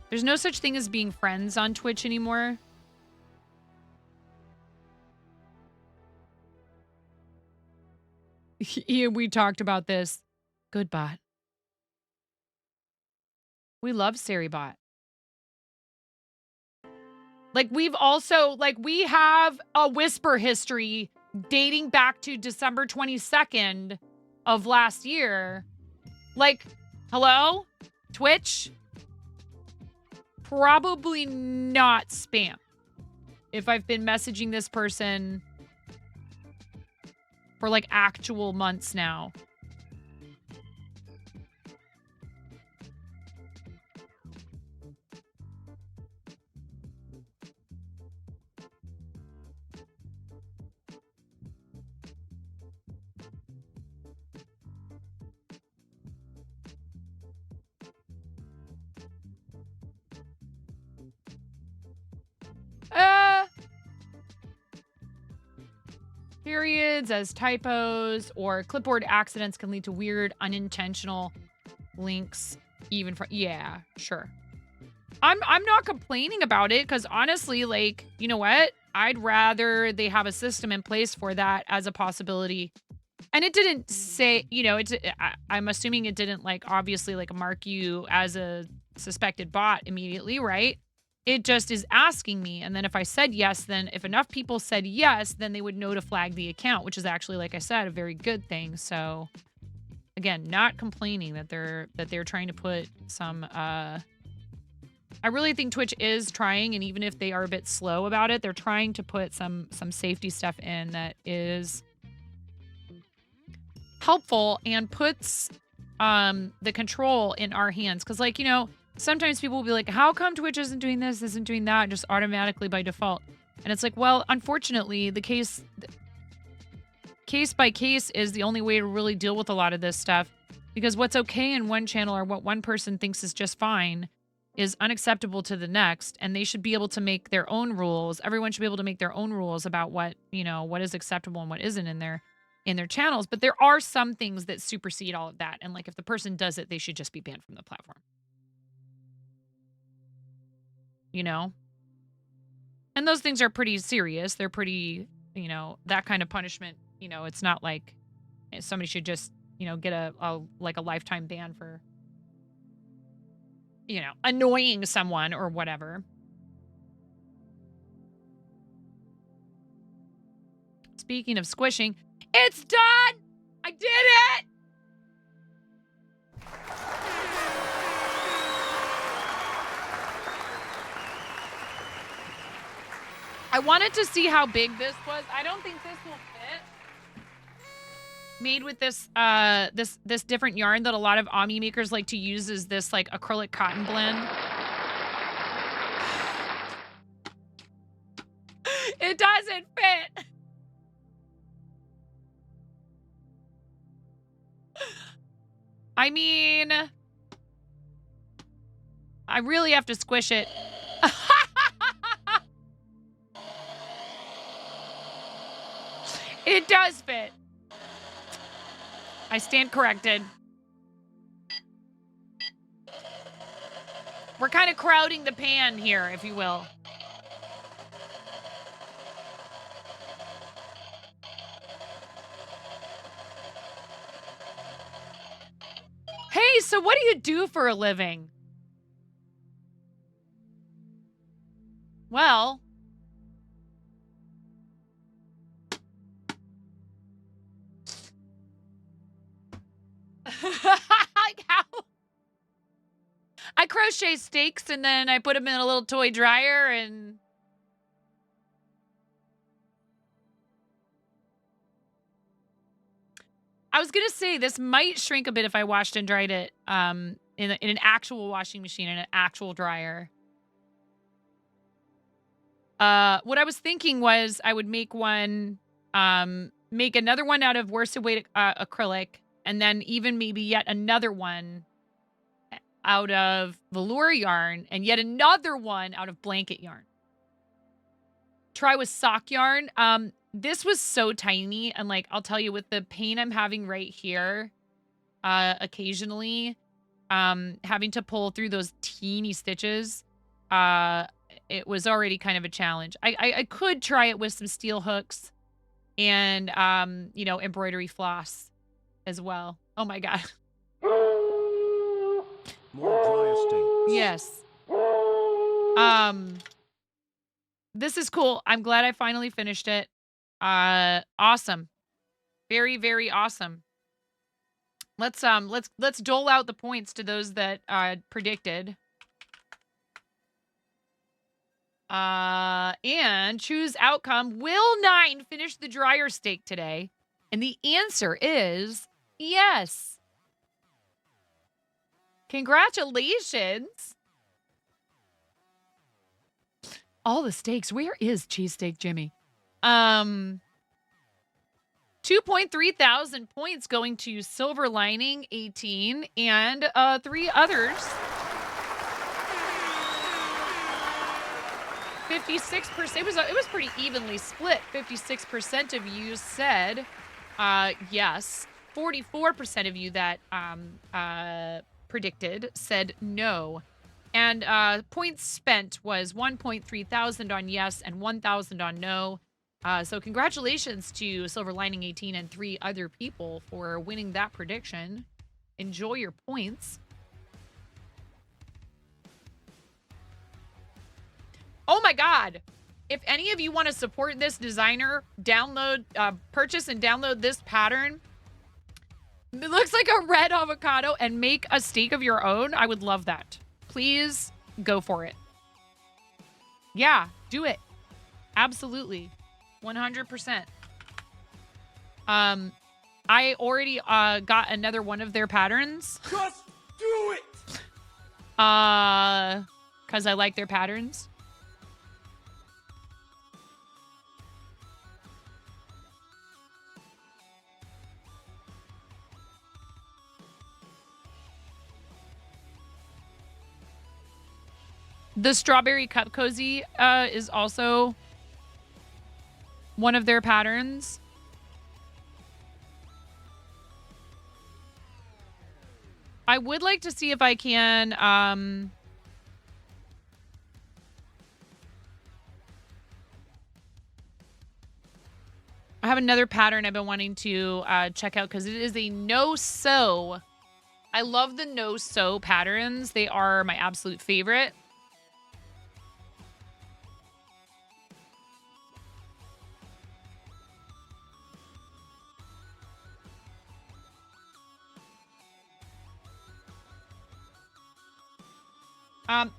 There's no such thing as being friends on Twitch anymore. Yeah, we talked about this. Good bot. We love Seribot. Like, we've also, like, we have a whisper history dating back to December 22nd of last year. Like, hello? Twitch? Probably not spam. If I've been messaging this person for, like, actual months now. Periods as typos or clipboard accidents can lead to weird, unintentional links. Even from, yeah, sure. I'm not complaining about it because honestly, like, you know what? I'd rather they have a system in place for that as a possibility. And it didn't say, you know, I'm assuming it didn't like obviously like mark you as a suspected bot immediately, right? It just is asking me. And then if I said yes, then if enough people said yes, then they would know to flag the account, which is actually, like I said, a very good thing. So again, not complaining that they're trying to put some, I really think Twitch is trying, and even if they are a bit slow about it, they're trying to put some safety stuff in that is helpful and puts the control in our hands. Because, like, you know, sometimes people will be like, how come Twitch isn't doing this, isn't doing that, just automatically by default? And it's like, well, unfortunately, the case by case is the only way to really deal with a lot of this stuff. Because what's okay in one channel or what one person thinks is just fine is unacceptable to the next. And they should be able to make their own rules. Everyone should be able to make their own rules about what, you know, what is acceptable and what isn't in their channels. But there are some things that supersede all of that. And like, if the person does it, they should just be banned from the platform. You know? And those things are pretty serious. They're pretty, you know, that kind of punishment, you know, it's not like somebody should just, you know, get a lifetime ban for you know, annoying someone or whatever. Speaking of squishing, it's done! I did it! I wanted to see how big this was. I don't think this will fit. Made with this this different yarn that a lot of Ami makers like to use is this like acrylic cotton blend. It doesn't fit. I mean, I really have to squish it. It does fit. I stand corrected. We're kind of crowding the pan here, if you will. Hey, so what do you do for a living? Well, like how? I crochet steaks and then I put them in a little toy dryer and I was gonna say this might shrink a bit if I washed and dried it in an actual washing machine and an actual dryer. What I was thinking was I would make one, make another one out of worsted weight acrylic, and then even maybe yet another one out of velour yarn, and yet another one out of blanket yarn. Try with sock yarn. This was so tiny, and like I'll tell you, with the pain I'm having right here, occasionally, having to pull through those teeny stitches, it was already kind of a challenge. I could try it with some steel hooks and you know, embroidery floss as well. Oh my god. More dryer stakes. Yes. This is cool. I'm glad I finally finished it. Awesome. Very, very awesome. Let's dole out the points to those that predicted. And choose outcome. Will 9 finish the dryer stake today? And the answer is yes. Congratulations. All the steaks. Where is Cheesesteak Jimmy? 2.3 thousand points going to Silver Lining 18 and 3 others. 56%. It was pretty evenly split. 56% of you said yes. 44% of you that predicted said no. And points spent was 1.3 thousand on yes and 1,000 on no. So congratulations to Silver Lining 18 and 3 other people for winning that prediction. Enjoy your points. Oh my god. If any of you want to support this designer, download, purchase and download this pattern. It looks like a red avocado and make a steak of your own. I would love that. Please go for it. Yeah, do it. Absolutely. 100%. I already got another one of their patterns. Just do it! Because I like their patterns. The Strawberry Cup Cozy is also one of their patterns. I would like to see if I can I have another pattern I've been wanting to check out because it is a no-sew I love the no-sew patterns. They are my absolute favorite.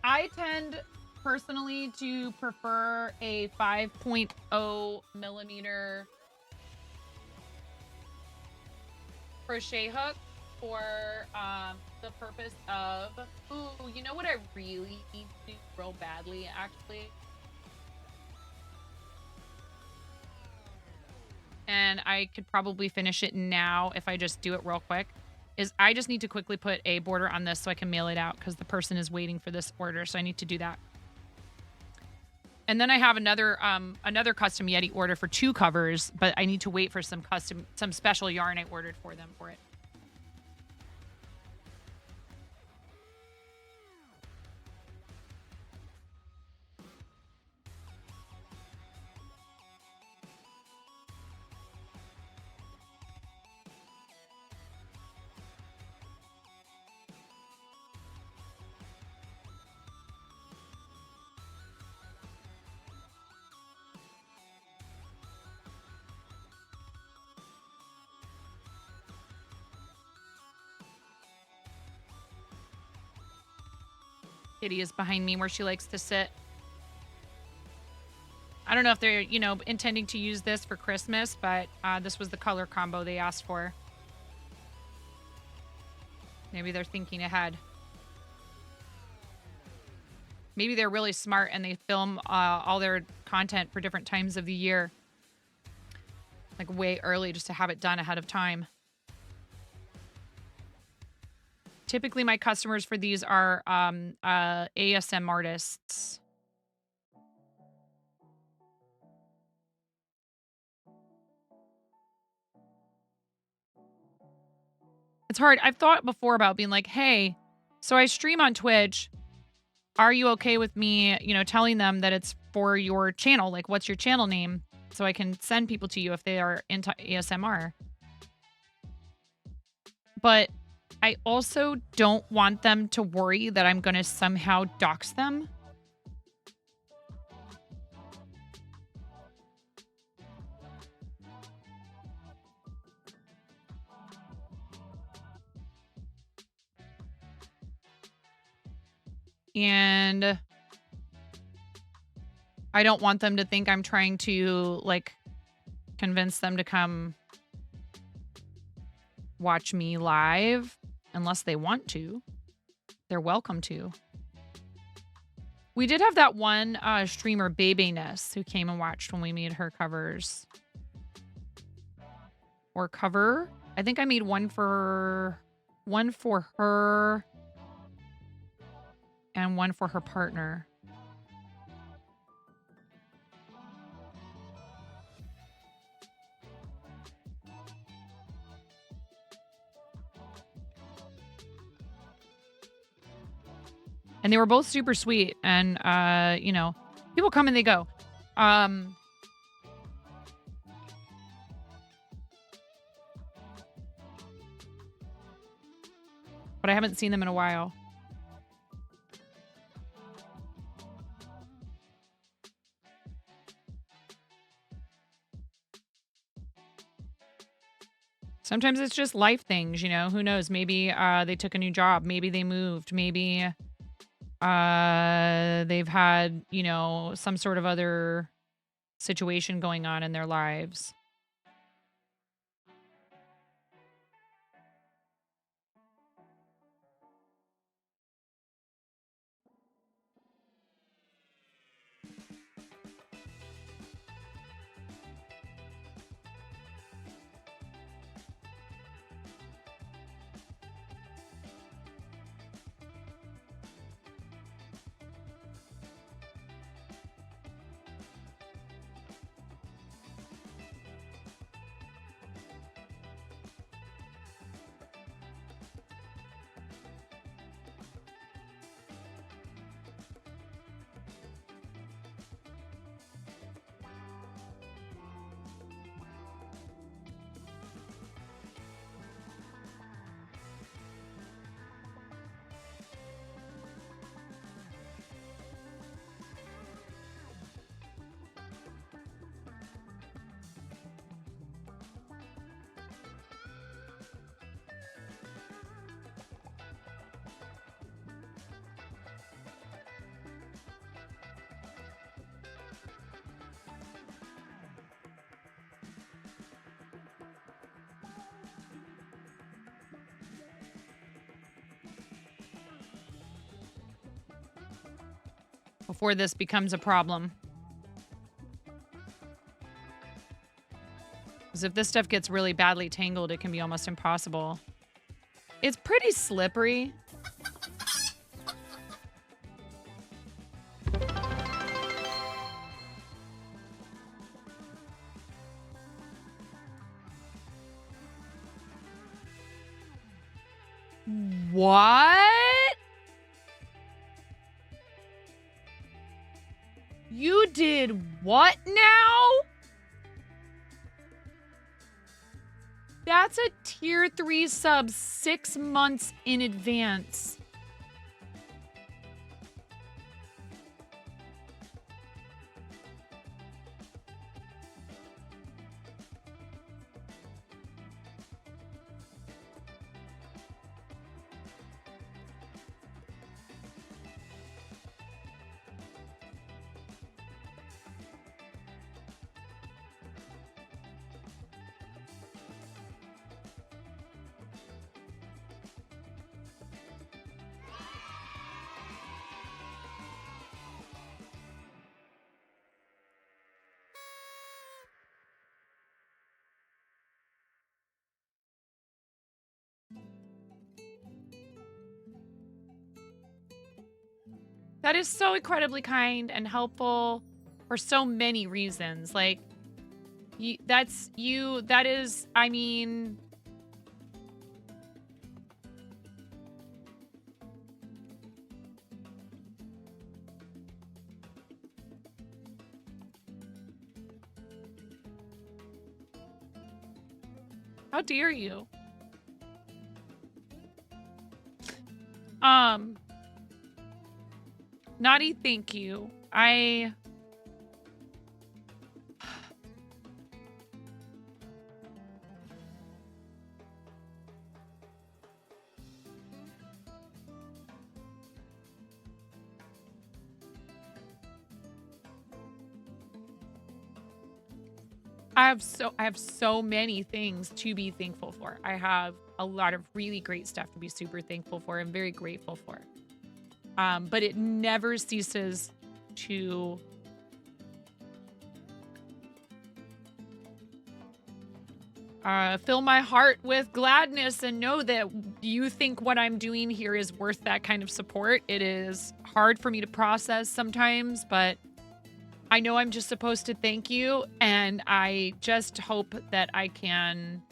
I tend personally to prefer a 5.0 millimeter crochet hook for the purpose of, ooh, you know what I really need to do real badly, actually? And I could probably finish it now if I just do it real quick, is I just need to quickly put a border on this so I can mail it out because the person is waiting for this order, so I need to do that. And then I have another custom Yeti order for 2 covers, but I need to wait for some special yarn I ordered for them for it. Kitty is behind me where she likes to sit. I don't know if they're, you know, intending to use this for Christmas, but this was the color combo they asked for. Maybe they're thinking ahead. Maybe they're really smart and they film all their content for different times of the year. Like way early just to have it done ahead of time. Typically, my customers for these are ASM artists. It's hard. I've thought before about being like, hey, so I stream on Twitch. Are you okay with me, you know, telling them that it's for your channel? Like, what's your channel name? So I can send people to you if they are into ASMR. But I also don't want them to worry that I'm going to somehow dox them. And I don't want them to think I'm trying to, like, convince them to come watch me live. Unless they want to. They're welcome to. We did have that one streamer, Baby-ness, who came and watched when we made her covers. Or cover. I think I made one for her and one for her partner. And they were both super sweet. And, you know, people come and they go. But I haven't seen them in a while. Sometimes it's just life things, you know. Who knows? Maybe they took a new job. Maybe they moved. Maybe they've had, you know, some sort of other situation going on in their lives. before this becomes a problem. Because if this stuff gets really badly tangled, it can be almost impossible. It's pretty slippery. What? You did what now? That's a tier 3 sub 6 months in advance. That is so incredibly kind and helpful for so many reasons. Like, that is, I mean... How dare you? Naughty, thank you. I have so many things to be thankful for. I have a lot of really great stuff to be super thankful for and very grateful for. But it never ceases to fill my heart with gladness and know that you think what I'm doing here is worth that kind of support. It is hard for me to process sometimes, but I know I'm just supposed to thank you, and I just hope that I can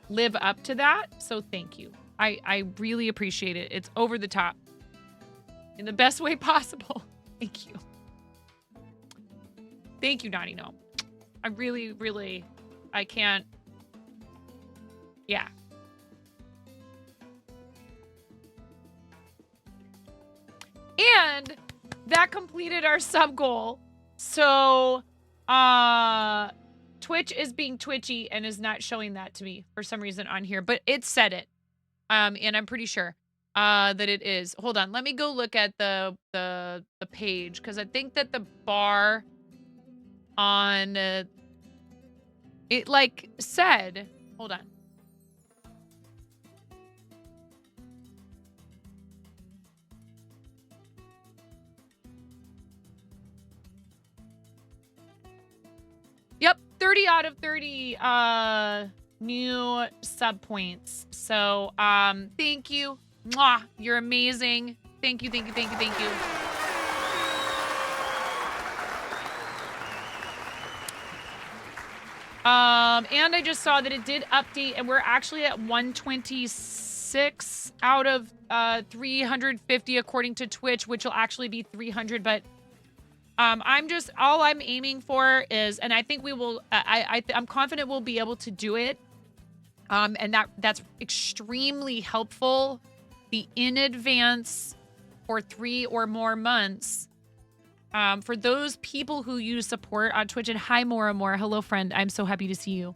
live up to that. So thank you. I really appreciate it. It's over the top in the best way possible. Thank you. Thank you, Naughty Gnome. I really, I can't. Yeah. And that completed our sub goal. So, Twitch is being twitchy and is not showing that to me for some reason on here, but it said it. And I'm pretty sure that it is. Hold on, let me go look at the page, because I think that the bar on it like said, hold on. Yep, 30 out of 30 new sub points. So, thank you. Mwah, you're amazing. Thank you, thank you, thank you, thank you. And I just saw that it did update, and we're actually at 126 out of 350 according to Twitch, which will actually be 300, but all I'm aiming for is, and I think we will, I'm confident we'll be able to do it. And that's extremely helpful. The in advance for 3 or more months. For those people who use support on Twitch, and hi, Mora Mora. Hello, friend. I'm so happy to see you.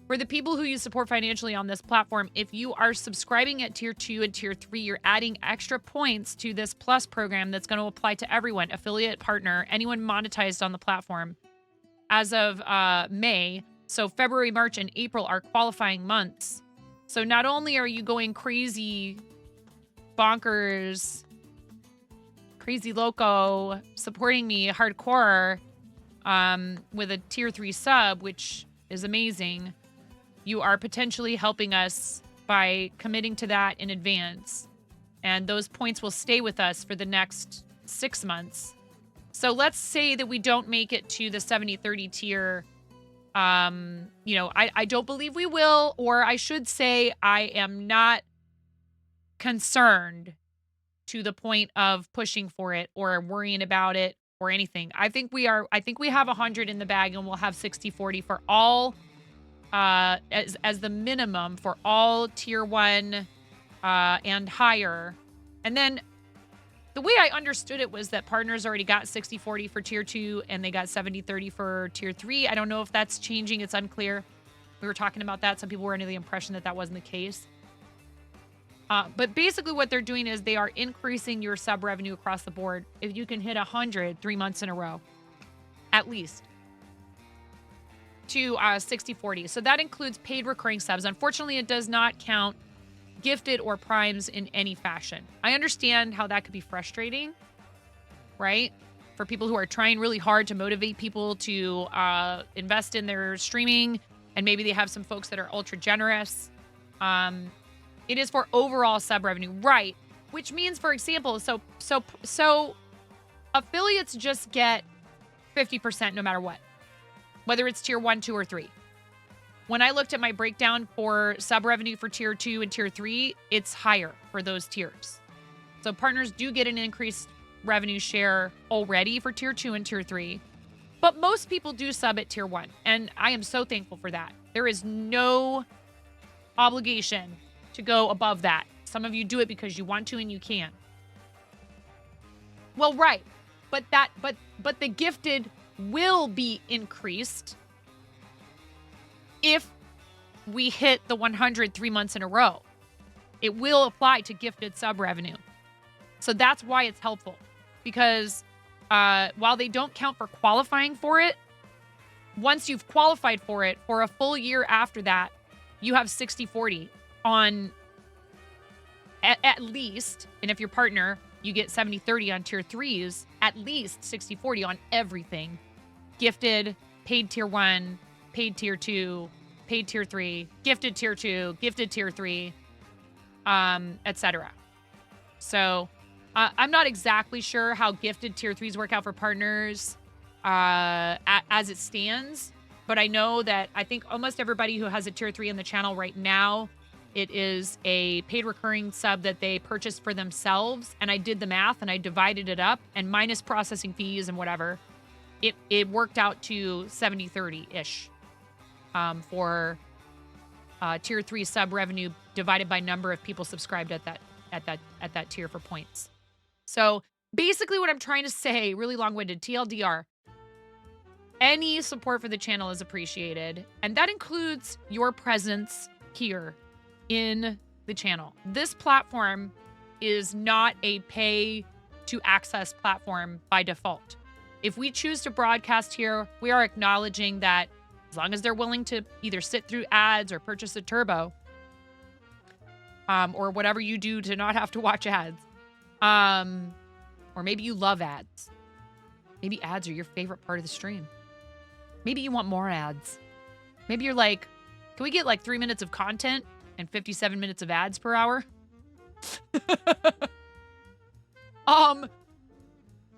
For the people who use support financially on this platform, if you are subscribing at tier 2 and tier 3, you're adding extra points to this plus program that's going to apply to everyone, affiliate, partner, anyone monetized on the platform as of May. So February, March, and April are qualifying months. So not only are you going crazy, bonkers, crazy loco, supporting me hardcore with a tier 3 sub, which is amazing, you are potentially helping us by committing to that in advance. And those points will stay with us for the next 6 months. So let's say that we don't make it to the 70-30 tier. You know, I don't believe we will, or I should say I am not concerned to the point of pushing for it or worrying about it or anything. I think we have 100 in the bag, and we'll have 60-40 for all as the minimum for all tier 1 and higher. And then the way I understood it was that partners already got 60-40 for tier 2 and they got 70-30 for tier 3. I don't know if that's changing. It's unclear. We were talking about that. Some people were under the impression that that wasn't the case. But basically what they're doing is they are increasing your sub revenue across the board if you can hit 100 3 months in a row, at least, to 60-40. So that includes paid recurring subs. Unfortunately, it does not count gifted or primes in any fashion. I understand how that could be frustrating, right? For people who are trying really hard to motivate people to invest in their streaming, and maybe they have some folks that are ultra generous. It is for overall sub revenue, right? Which means, for example, so affiliates just get 50% no matter what, whether it's tier 1, 2, or 3. When I looked at my breakdown for sub revenue for tier 2 and tier 3, it's higher for those tiers. So partners do get an increased revenue share already for tier 2 and tier 3. But most people do sub at tier 1. And I am so thankful for that. There is no obligation to go above that. Some of you do it because you want to and you can. Well, right. But the gifted will be increased if we hit the 100 3 months in a row. It will apply to gifted sub revenue. So that's why it's helpful. Because while they don't count for qualifying for it, once you've qualified for it, for a full year after that, you have 60-40 on at least, and if you're partner, you get 70-30 on tier 3s, at least 60-40 on everything. Gifted, paid tier 1, paid tier 2, paid tier 3, gifted tier 2, gifted tier 3, etc. So I'm not exactly sure how gifted tier 3s work out for partners as it stands, but I know that I think almost everybody who has a tier 3 in the channel right now, it is a paid recurring sub that they purchased for themselves, and I did the math and I divided it up, and minus processing fees and whatever, it worked out to 70-30-ish for tier 3 sub revenue divided by number of people subscribed at that tier for points. So basically what I'm trying to say, really long-winded, TLDR, any support for the channel is appreciated, and that includes your presence here in the channel. This platform is not a pay to access platform by default. If we choose to broadcast here, we are acknowledging that as long as they're willing to either sit through ads or purchase a turbo, or whatever you do to not have to watch ads, or maybe you love ads. Maybe ads are your favorite part of the stream. Maybe you want more ads. Maybe you're like, can we get like 3 minutes of content and 57 minutes of ads per hour?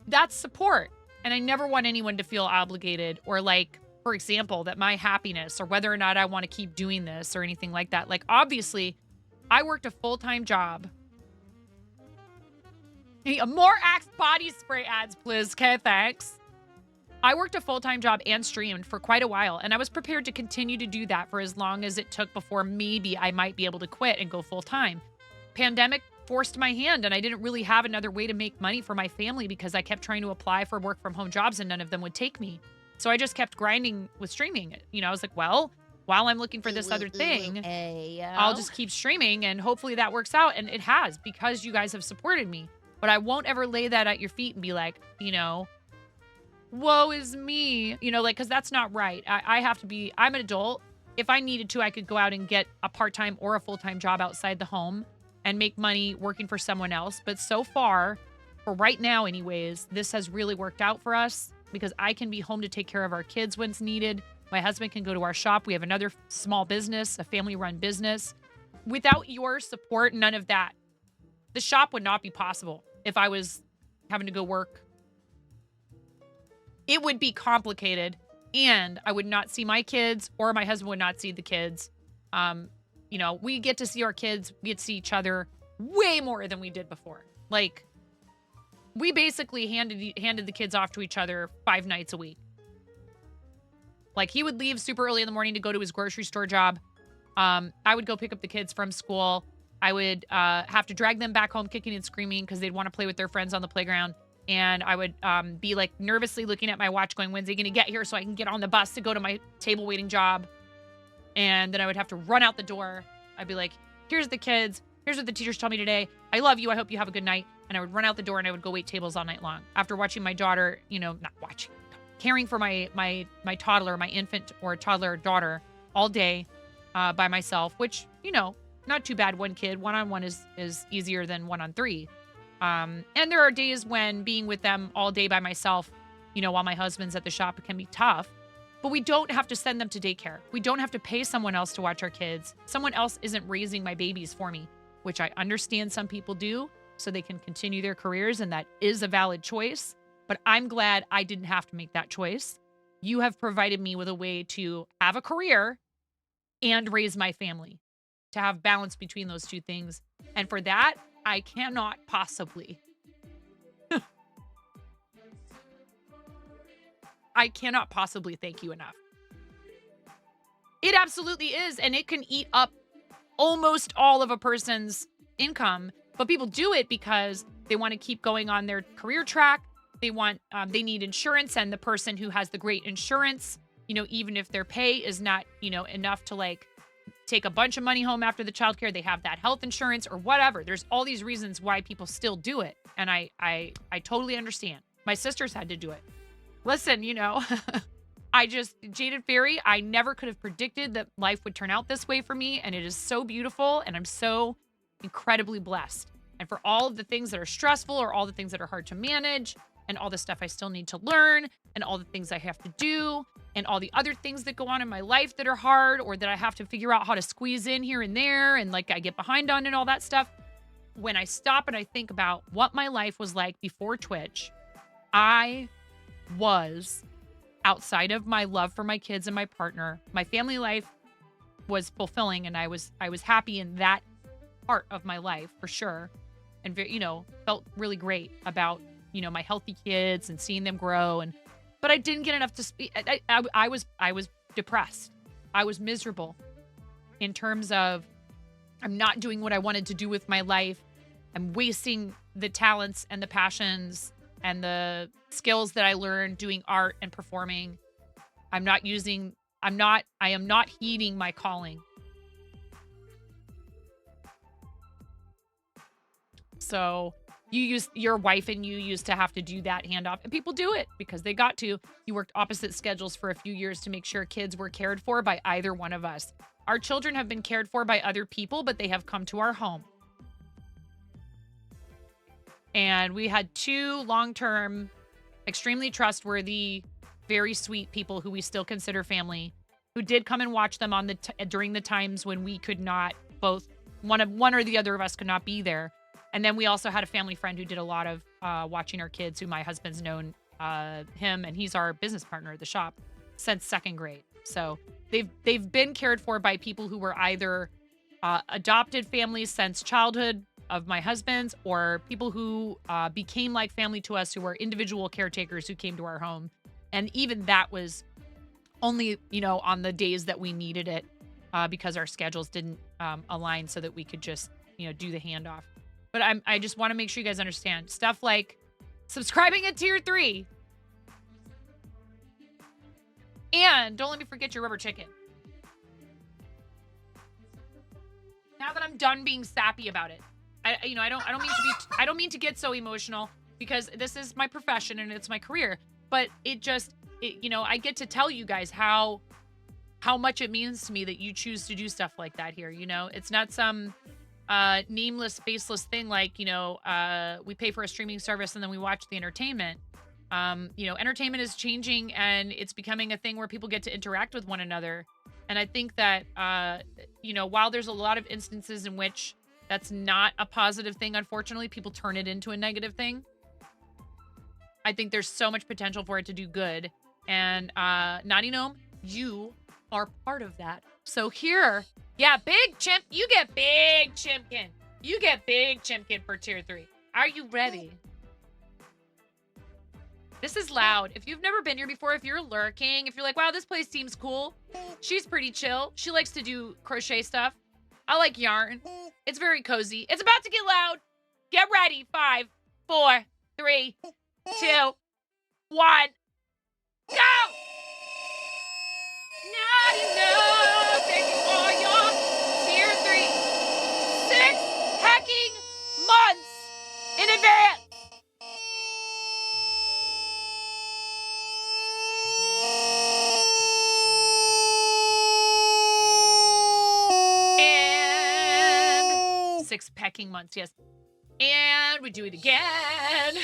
That's support. And I never want anyone to feel obligated or like, for example, that my happiness or whether or not I want to keep doing this or anything like that. Like, obviously, I worked a full-time job. Hey, more Axe body spray ads, please. Okay, thanks. I worked a full-time job and streamed for quite a while, and I was prepared to continue to do that for as long as it took before maybe I might be able to quit and go full-time. Pandemic forced my hand, and I didn't really have another way to make money for my family because I kept trying to apply for work-from-home jobs and none of them would take me. So I just kept grinding with streaming. You know, I was like, well, while I'm looking for this other thing, I'll just keep streaming and hopefully that works out. And it has, because you guys have supported me. But I won't ever lay that at your feet and be like, you know, woe is me, you know, like, because that's not right. I have to be, I'm an adult. If I needed to, I could go out and get a part-time or a full-time job outside the home and make money working for someone else. But so far, for right now anyways, this has really worked out for us because I can be home to take care of our kids when it's needed. My husband can go to our shop. We have another small business, a family-run business. Without your support, none of that. The shop would not be possible if I was having to go work. It would be complicated, and I would not see my kids, or my husband would not see the kids. You know, we get to see our kids, we get to see each other way more than we did before. Like, we basically handed the kids off to each other 5 nights a week. Like, he would leave super early in the morning to go to his grocery store job. I would go pick up the kids from school. I would have to drag them back home kicking and screaming because they'd want to play with their friends on the playground. And I would be like nervously looking at my watch going, when's he going to get here so I can get on the bus to go to my table waiting job? And then I would have to run out the door. I'd be like, here's the kids. Here's what the teachers told me today. I love you. I hope you have a good night. And I would run out the door and I would go wait tables all night long. After watching my daughter, you know, not watching, caring for my toddler, my infant or toddler daughter all day by myself, which, you know, not too bad. One kid, one-on-one is easier than 1-on-3. And there are days when being with them all day by myself, you know, while my husband's at the shop, it can be tough. But we don't have to send them to daycare. We don't have to pay someone else to watch our kids. Someone else isn't raising my babies for me, which I understand some people do so they can continue their careers, and that is a valid choice. But I'm glad I didn't have to make that choice. You have provided me with a way to have a career and raise my family, to have balance between those two things. And for that, I cannot possibly. I cannot possibly thank you enough. It absolutely is. And it can eat up almost all of a person's income. But people do it because they want to keep going on their career track. They need insurance. And the person who has the great insurance, you know, even if their pay is not, you know, enough to like take a bunch of money home after the childcare, they have that health insurance or whatever. There's all these reasons why people still do it. And I totally understand. My sisters had to do it. Listen, you know, Jaded Fairy, I never could have predicted that life would turn out this way for me. And it is so beautiful. And I'm so incredibly blessed. And for all of the things that are stressful or all the things that are hard to manage and all the stuff I still need to learn and all the things I have to do and all the other things that go on in my life that are hard or that I have to figure out how to squeeze in here and there and like I get behind on and all that stuff. When I stop and I think about what my life was like before Twitch, I was, outside of my love for my kids and my partner, my family life was fulfilling, and I was happy in that part of my life for sure, and you know, felt really great about, you know, my healthy kids and seeing them grow. But I didn't get enough to speak. I was depressed. I was miserable in terms of I'm not doing what I wanted to do with my life. I'm wasting the talents and the passions and the skills that I learned doing art and performing. I am not heeding my calling. So your wife and you used to have to do that handoff, and people do it because they got to. You worked opposite schedules for a few years to make sure kids were cared for by either one of us. Our children have been cared for by other people, but they have come to our home. And we had 2 long-term, extremely trustworthy, very sweet people who we still consider family, who did come and watch them on during the times when we could not one or the other of us could not be there. And then we also had a family friend who did a lot of watching our kids, who my husband's known him, and he's our business partner at the shop since 2nd grade. So they've been cared for by people who were either adopted families since childhood of my husband's, or people who became like family to us, who were individual caretakers who came to our home. And even that was only, you know, on the days that we needed it because our schedules didn't align so that we could just, you know, do the handoff. But I just want to make sure you guys understand stuff like subscribing at tier 3. And don't let me forget your rubber chicken. Now that I'm done being sappy about it, I don't mean to get so emotional, because this is my profession and it's my career. but you know, I get to tell you guys how much it means to me that you choose to do stuff like that here. You know, it's not some nameless, faceless thing like, you know, we pay for a streaming service and then we watch the entertainment. You know, entertainment is changing and it's becoming a thing where people get to interact with one another. And I think that, you know, while there's a lot of instances in which that's not a positive thing, unfortunately, people turn it into a negative thing. I think there's so much potential for it to do good. And Naughty Gnome, you are part of that. So here, yeah, big chimp, you get big chimpkin. You get big chimpkin for tier 3. Are you ready? This is loud. If you've never been here before, if you're lurking, if you're like, wow, this place seems cool. She's pretty chill. She likes to do crochet stuff. I like yarn. It's very cozy. It's about to get loud. Get ready. 5, 4, 3, 2, 1. Go! Naughty Gnome, thank you for your tier 3. 6 hecking months in advance. And 6 pecking months, yes. And we do it again.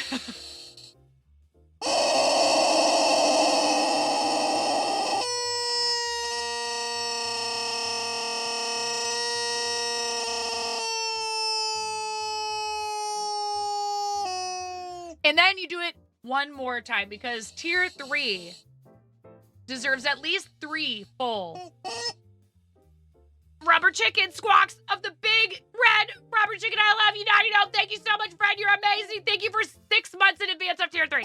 And then you do it one more time because tier 3 deserves at least 3 full rubber chicken squawks of the big red rubber chicken. I love you, Naughty Gnome. Thank you so much, friend. You're amazing. Thank you for 6 months in advance of tier 3.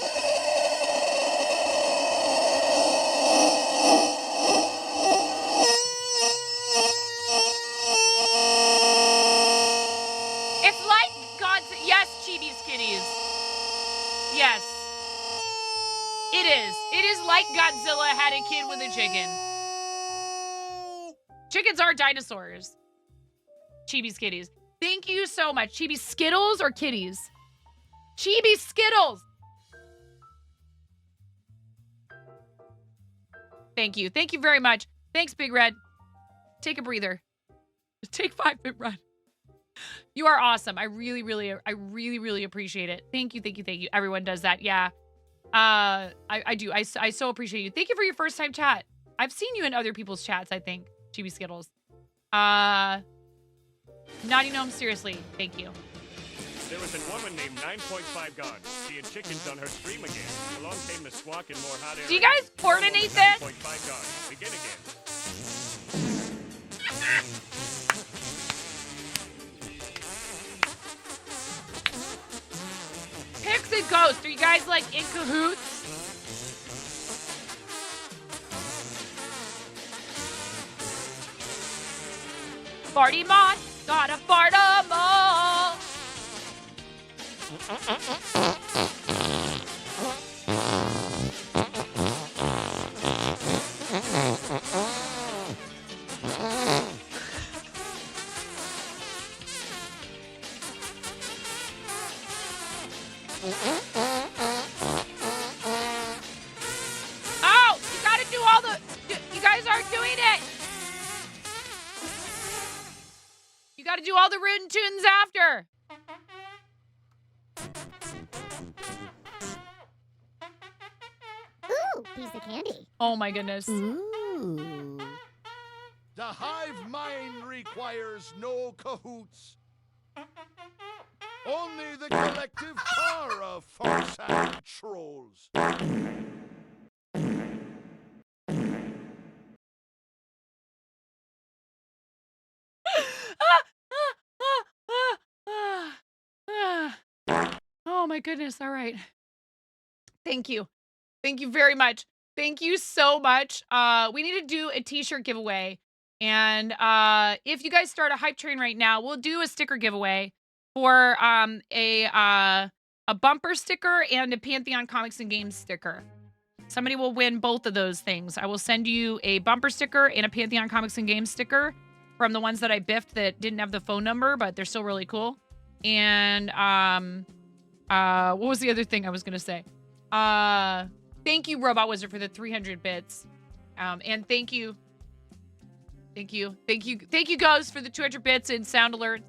It's like God's... Yes, Chibi's kitties. Yes. It is. It is like Godzilla had a kid with a chicken. Chickens are dinosaurs. Chibi's kitties. Thank you so much. Chibi Skittles or kitties? Chibi Skittles. Thank you. Thank you very much. Thanks, Big Red. Take a breather. Take 5 and run. You are awesome. I really appreciate it. Thank you. Thank you. Thank you. Everyone does that. Yeah. I do. I so appreciate you. Thank you for your first time chat. I've seen you in other people's chats, I think. Chibi Skittles. Naughty Gnome, seriously, thank you. There was a woman named 9.5 God. She had chickens on her stream again. Along came the squawk and more hot air. Do you guys coordinate this? 9.5 God. Begin again. Pix and Ghost, are you guys like in cahoots? Farty mod, gotta fart 'em all. Oh, you gotta do all the... You guys aren't doing it. You gotta do all the rootin' tunes after. Ooh, piece of candy. Oh my goodness. Ooh. The hive mind requires no cahoots. Only the collective power of farsighted trolls. Oh my goodness. All right. Thank you. Thank you very much. Thank you so much. We need to do a t-shirt giveaway. And if you guys start a hype train right now, we'll do a sticker giveaway for a bumper sticker and a Pantheon Comics and Games sticker. Somebody will win both of those things. I will send you a bumper sticker and a Pantheon Comics and Games sticker from the ones that I biffed that didn't have the phone number, but they're still really cool. And what was the other thing I was gonna say? Thank you, Robot Wizard, for the 300 bits. And thank you, Ghost, for the 200 bits and Sound Alert.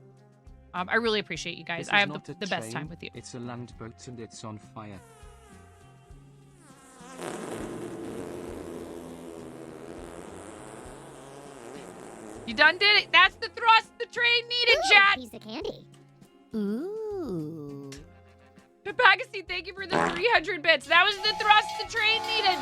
I really appreciate you guys. This I is have not a the best train, time with you. It's a land boat and it's on fire. You done did it. That's the thrust the train needed, chat. Piece of candy. Ooh. Papagacy, thank you for the 300 bits. That was the thrust the train needed.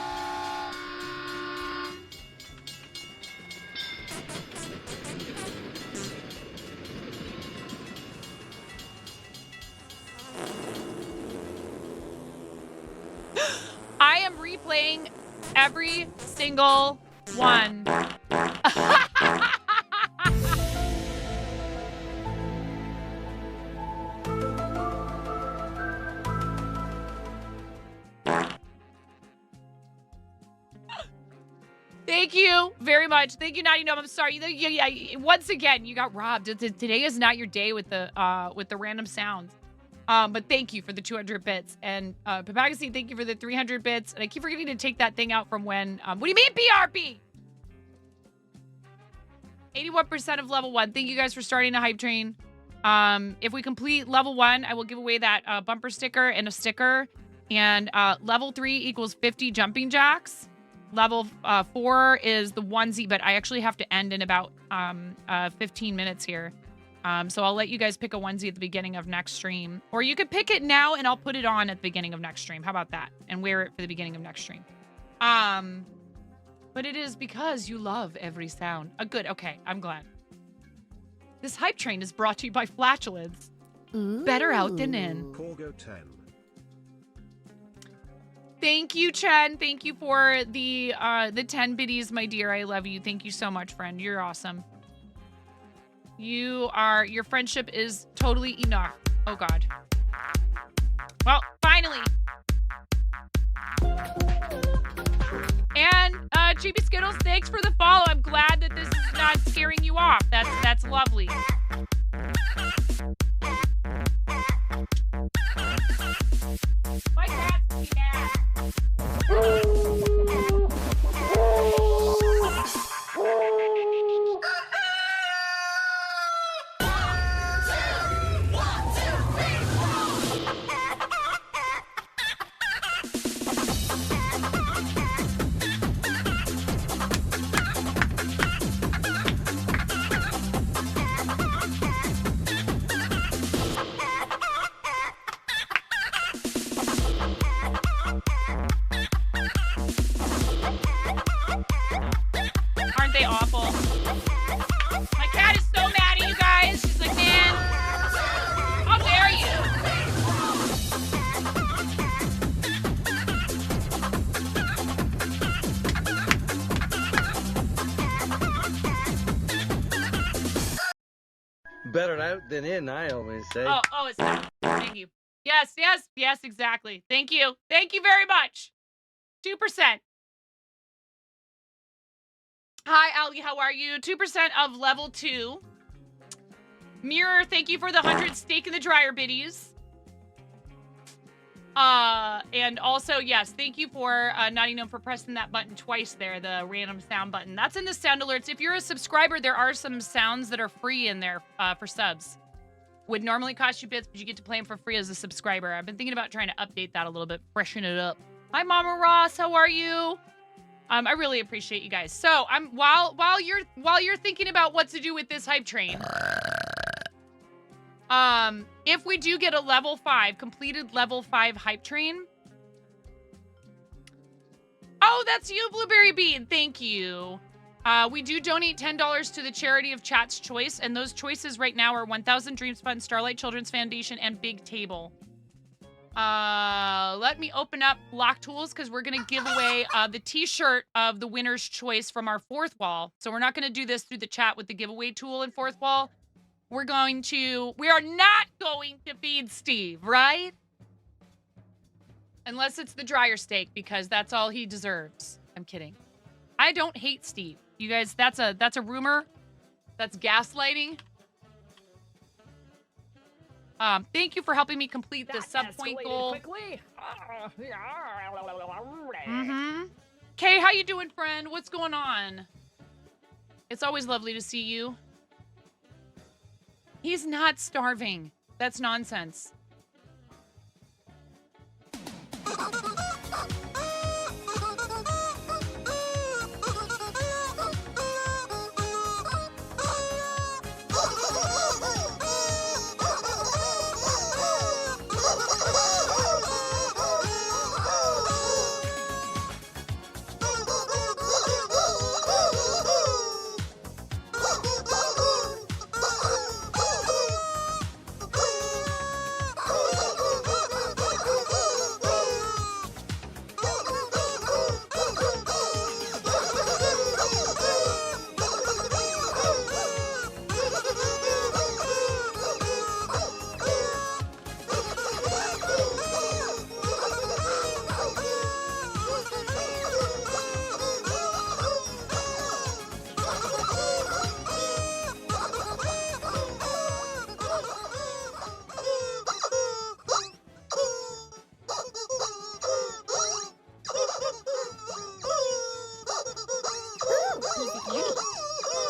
I am replaying every single one. Thank you very much. Thank you, Naughty Gnome. I'm sorry. Once again, you got robbed. Today is not your day with the random sounds. But thank you for the 200 bits. And Papagacy, thank you for the 300 bits. And I keep forgetting to take that thing out from when. What do you mean BRB? 81% of level 1. Thank you guys for starting a hype train. If we complete level 1, I will give away that bumper sticker and a sticker. And level 3 equals 50 jumping jacks. Level 4 is the onesie, but I actually have to end in about 15 minutes here. So I'll let you guys pick a onesie at the beginning of next stream. Or you could pick it now and I'll put it on at the beginning of next stream. How about that? And wear it for the beginning of next stream. But it is because you love every sound. Good, okay, I'm glad. This hype train is brought to you by Flatulence. Ooh. Better out than in. Corgo 10. Thank you, Chen. Thank you for the 10 biddies, my dear. I love you. Thank you so much, friend. You're awesome. Your friendship is totally enough. Oh, God. Well, finally. And Chibi Skittles, thanks for the follow. I'm glad that this is not scaring you off. That's lovely. My cat's gonna be mad. Aren't they awful? My cat is so mad at you guys. She's like, man, how dare you? Better out than in, I always say. Oh, it's not. Thank you. Yes, exactly. Thank you. Thank you very much. 2%. Hi, Ali, how are you? 2% of level 2. Mirror, thank you for the 100 steak in the dryer biddies. And also, yes, thank you for Naughty Gnome for pressing that button twice there, the random sound button. That's in the sound alerts. If you're a subscriber, there are some sounds that are free in there for subs. Would normally cost you bits, but you get to play them for free as a subscriber. I've been thinking about trying to update that a little bit, freshen it up. Hi, Mama Ross, how are you? I really appreciate you guys. So while you're thinking about what to do with this hype train, if we do get a level 5 completed level 5 hype train. Oh, that's you, Blueberry Bean. Thank you. We do donate $10 to the charity of Chat's Choice, and those choices right now are 1000 Dreams Fund, Starlight Children's Foundation, and Big Table. Let me open up Block Tools because we're gonna give away the t-shirt of the winner's choice from our 4th wall. So we're not gonna do this through the chat with the giveaway tool in 4th wall. We are not going to feed Steve, right? Unless it's the dryer steak, because that's all he deserves. I'm kidding. I don't hate Steve. You guys, that's a rumor. That's gaslighting. Thank you for helping me complete the sub-point goal. Kay, how you doing, friend? What's going on? It's always lovely to see you. He's not starving. That's nonsense.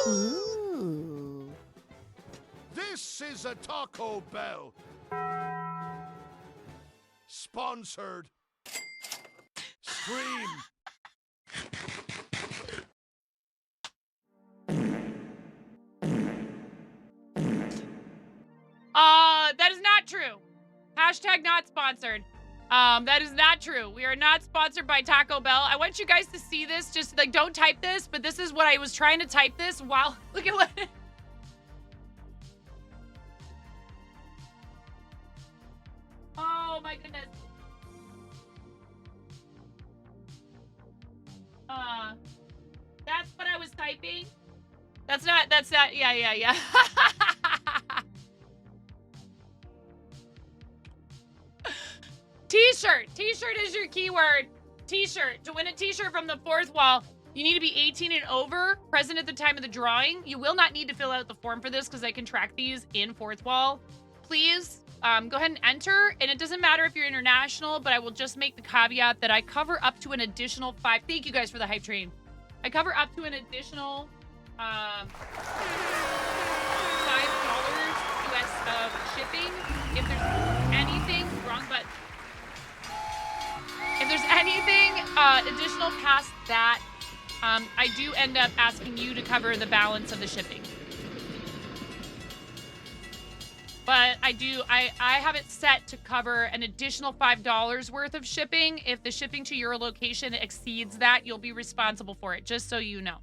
Ooh. This is a Taco Bell. Sponsored. Stream. That is not true. Hashtag not sponsored. That is not true. We are not sponsored by Taco Bell. I want you guys to see this. Just like, don't type this, but this is what I was trying to type this while, look at what. Oh my goodness. That's what I was typing. That's not, yeah. T-shirt. T-shirt is your keyword. T-shirt. To win a t-shirt from the fourth wall, you need to be 18 and over, present at the time of the drawing. You will not need to fill out the form for this because I can track these in fourth wall. Please go ahead and enter. And it doesn't matter if you're international, but I will just make the caveat that I cover up to an additional $5. Thank you guys for the hype train. I cover up to an additional $5 US of shipping. If there's anything wrong, but if there's anything additional past that, I do end up asking you to cover the balance of the shipping. But I have it set to cover an additional $5 worth of shipping. If the shipping to your location exceeds that, you'll be responsible for it, just so you know.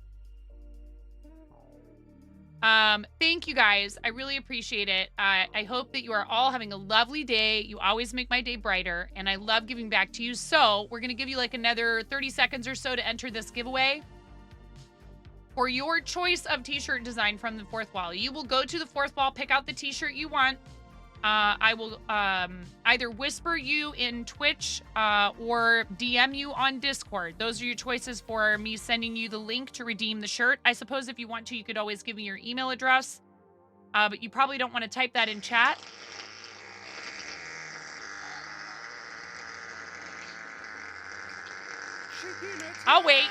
Thank you guys. I really appreciate it. I hope that you are all having a lovely day. You always make my day brighter, and I love giving back to you. So we're going to give you like another 30 seconds or so to enter this giveaway for your choice of t-shirt design from the fourth wall. You will go to the fourth wall, pick out the t-shirt you want. I will either whisper you in Twitch or DM you on Discord. Those are your choices for me sending you the link to redeem the shirt. I suppose if you want to, you could always give me your email address, but you probably don't want to type that in chat. I'll wait.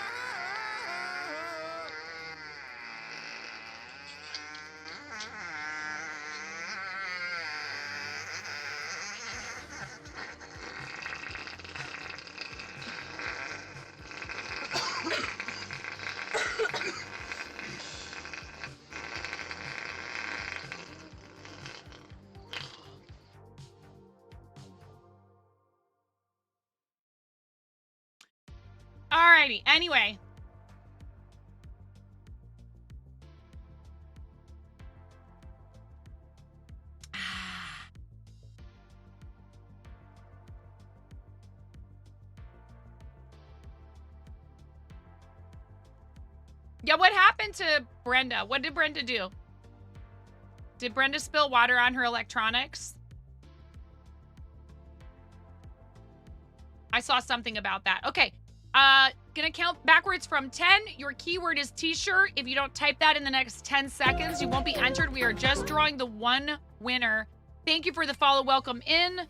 Alrighty, anyway. Yeah, what happened to Brenda? What did Brenda do? Did Brenda spill water on her electronics? I saw something about that. Okay. Gonna count backwards from 10. Your keyword is t-shirt. If you don't type that in the next 10 seconds, you won't be entered. We are just drawing the one winner. Thank you for the follow. Welcome in.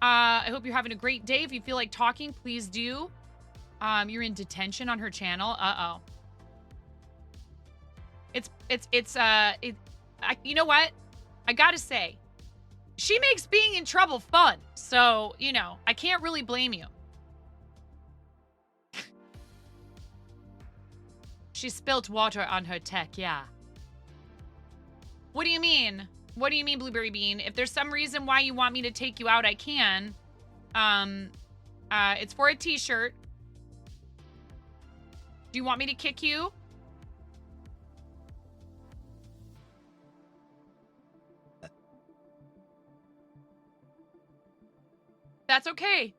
I hope you're having a great day. If you feel like talking, please do. You're in detention on her channel. Uh-oh. You know what? I gotta say, she makes being in trouble fun. So, you know, I can't really blame you. She spilt water on her tech, yeah. What do you mean? What do you mean, Blueberry Bean? If there's some reason why you want me to take you out, I can. It's for a t-shirt. Do you want me to kick you? That's okay.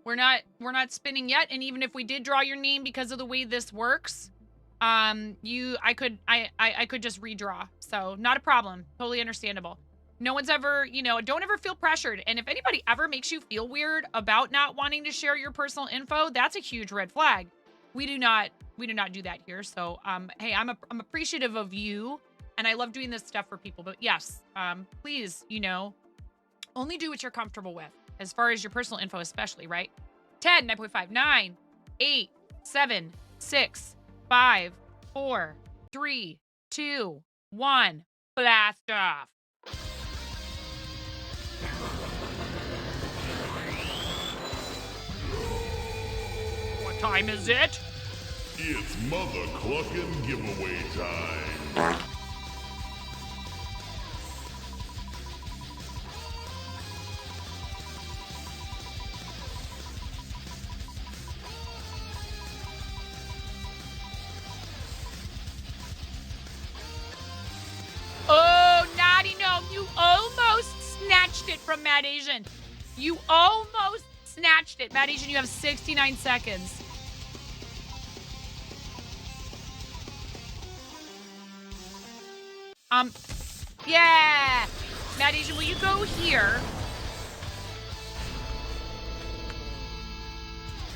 We're not spinning yet, and even if we did draw your name because of the way this works, I could just redraw. So not a problem. Totally understandable. No one's ever, you know, don't ever feel pressured. And if anybody ever makes you feel weird about not wanting to share your personal info, that's a huge red flag. We do not do that here. So hey, I'm appreciative of you, and I love doing this stuff for people. But yes, please, you know, only do what you're comfortable with as far as your personal info, especially, right? 10, 9.5, 9, 8, 7, 6, 5, 4, 3, 2, 1. Blast off. What time is it? It's Mother Cluckin' giveaway time. Oh, naughty gnome, you almost snatched it from Mad Asian. You almost snatched it. Mad Asian, you have 69 seconds. Yeah. Mad Asian, will you go here?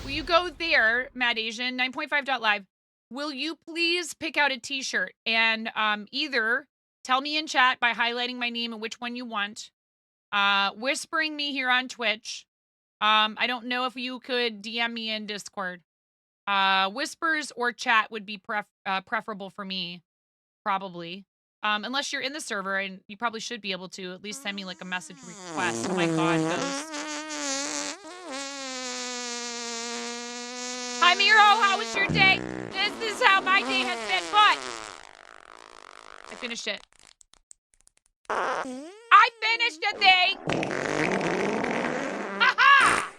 Will you go there, Mad Asian, 9.5.live? Will you please pick out a t-shirt and either tell me in chat by highlighting my name and which one you want, whispering me here on Twitch. I don't know if you could DM me in Discord. Whispers or chat would be preferable for me, probably. Unless you're in the server, and you probably should be able to at least send me like a message request. Oh my god, Ghost. Hi, Miro. How was your day? This is how my day has been, but I finished it. I finished a thing! Ha-ha!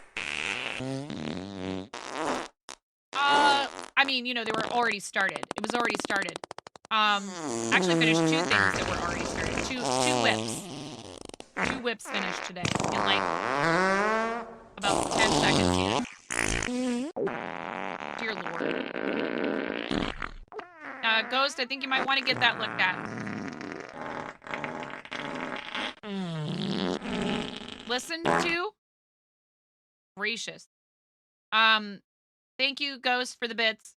I mean, you know, they were already started. It was already started. Actually finished 2 things that were already started. Two whips. 2 whips finished today in like about 10 seconds. Dear Lord. Ghost, I think you might want to get that looked at. Listen to? Gracious. Thank you, Ghost, for the bits.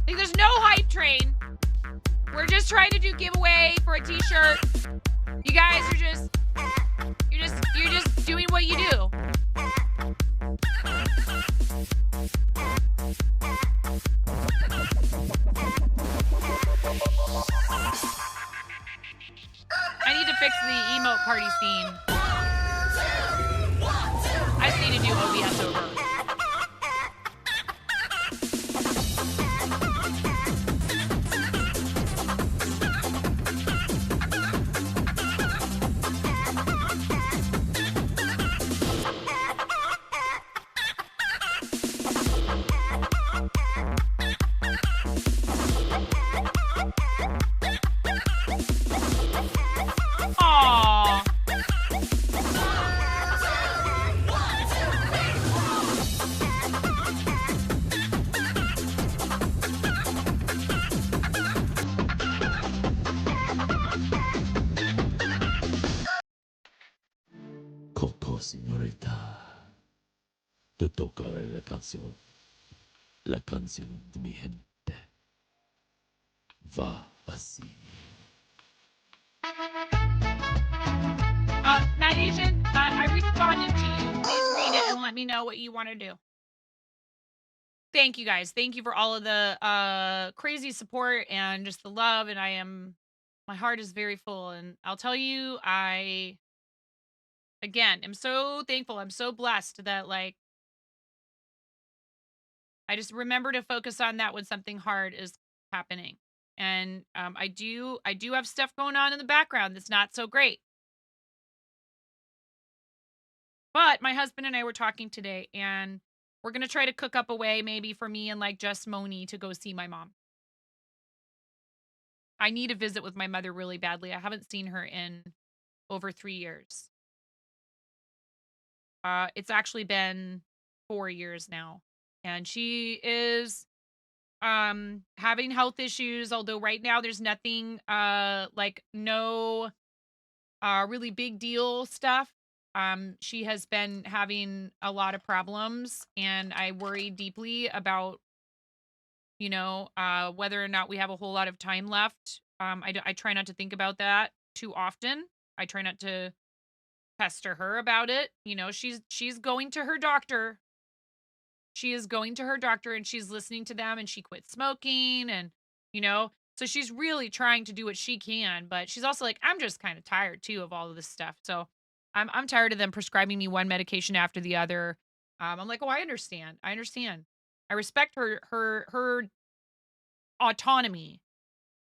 Like, there's no hype train. We're just trying to do giveaway for a t-shirt. You guys are you're just doing what you do. I need to fix the emote party scene. I just need to do OBS over. Coco, señorita. Te tocaré la canción. La canción de mi gente. Va así. Night Asian, I responded to you. Please read it and let me know what you want to do. Thank you guys. Thank you for all of the crazy support and just the love. And my heart is very full. And I'll tell you, again, am so thankful. I'm so blessed that like I just remember to focus on that when something hard is happening. And I do have stuff going on in the background that's not so great. But my husband and I were talking today, and we're gonna try to cook up a way maybe for me and like just Moni to go see my mom. I need to visit with my mother really badly. I haven't seen her in over 3 years. It's actually been 4 years now. And she is having health issues, although right now there's nothing like no really big deal stuff. She has been having a lot of problems, and I worry deeply about, whether or not we have a whole lot of time left. I try not to think about that too often. I try not to pester her about it. She's going to her doctor. She is going to her doctor and she's listening to them, and she quit smoking, and so she's really trying to do what she can, but she's also like, I'm just kind of tired too of all of this stuff. So I'm tired of them prescribing me one medication after the other. I'm like, oh, I understand. I understand. I respect her autonomy.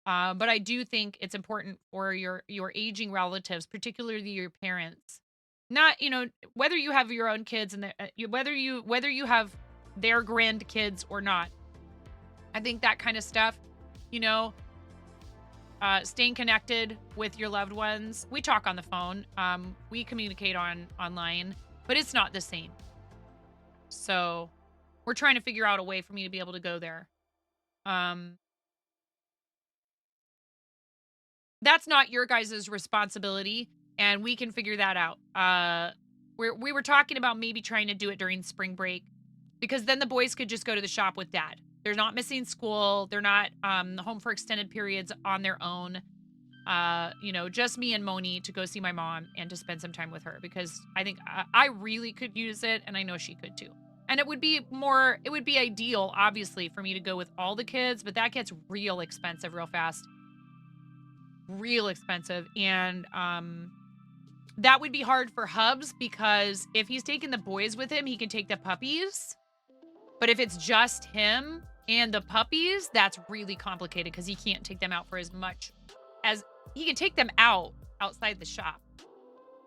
But I do think it's important for your aging relatives, particularly your parents, not whether you have your own kids and whether you have their grandkids or not. I think that kind of stuff, staying connected with your loved ones. We talk on the phone. We communicate online, but it's not the same. So we're trying to figure out a way for me to be able to go there. That's not your guys' responsibility, and we can figure that out. We were talking about maybe trying to do it during spring break, because then the boys could just go to the shop with dad. They're not missing school. They're not home for extended periods on their own. Just me and Moni to go see my mom and to spend some time with her, because I think I really could use it, and I know she could too. And it would be ideal, obviously, for me to go with all the kids, but that gets real expensive real fast. Real expensive. And that would be hard for Hubs, because if he's taking the boys with him, he can take the puppies. But if it's just him and the puppies, that's really complicated, because he can't take them out for as much as he can take them outside the shop,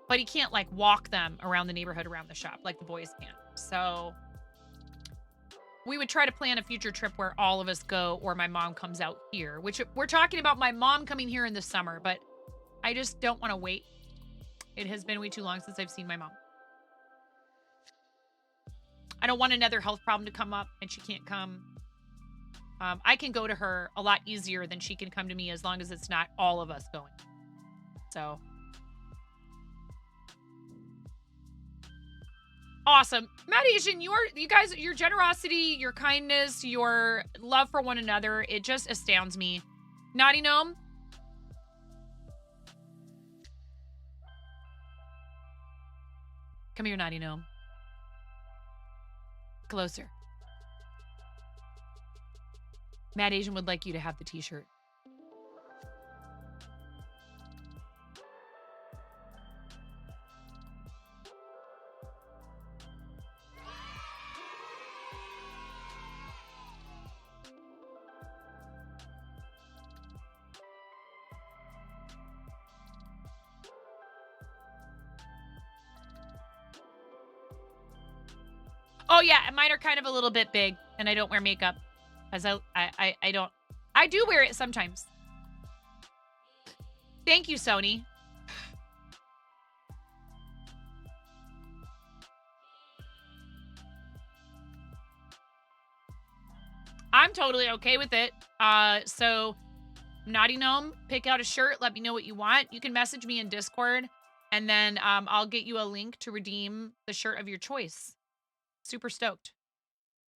but he can't like walk them around the neighborhood around the shop like the boys can. So we would try to plan a future trip where all of us go, or my mom comes out here, which we're talking about my mom coming here in the summer, but I just don't want to wait. It has been way too long since I've seen my mom. I don't want another health problem to come up and she can't come. I can go to her a lot easier than she can come to me, as long as it's not all of us going. So awesome. Matt Asian, you guys, your generosity, your kindness, your love for one another, it just astounds me. Naughty Gnome? Come here, Naughty Gnome. Closer. Matt Asian would like you to have the t-shirt. Oh yeah, mine are kind of a little bit big, and I don't wear makeup, as I do wear it sometimes. Thank you, Sony. I'm totally okay with it. So Naughty Gnome, pick out a shirt. Let me know what you want. You can message me in Discord, and then I'll get you a link to redeem the shirt of your choice. Super stoked.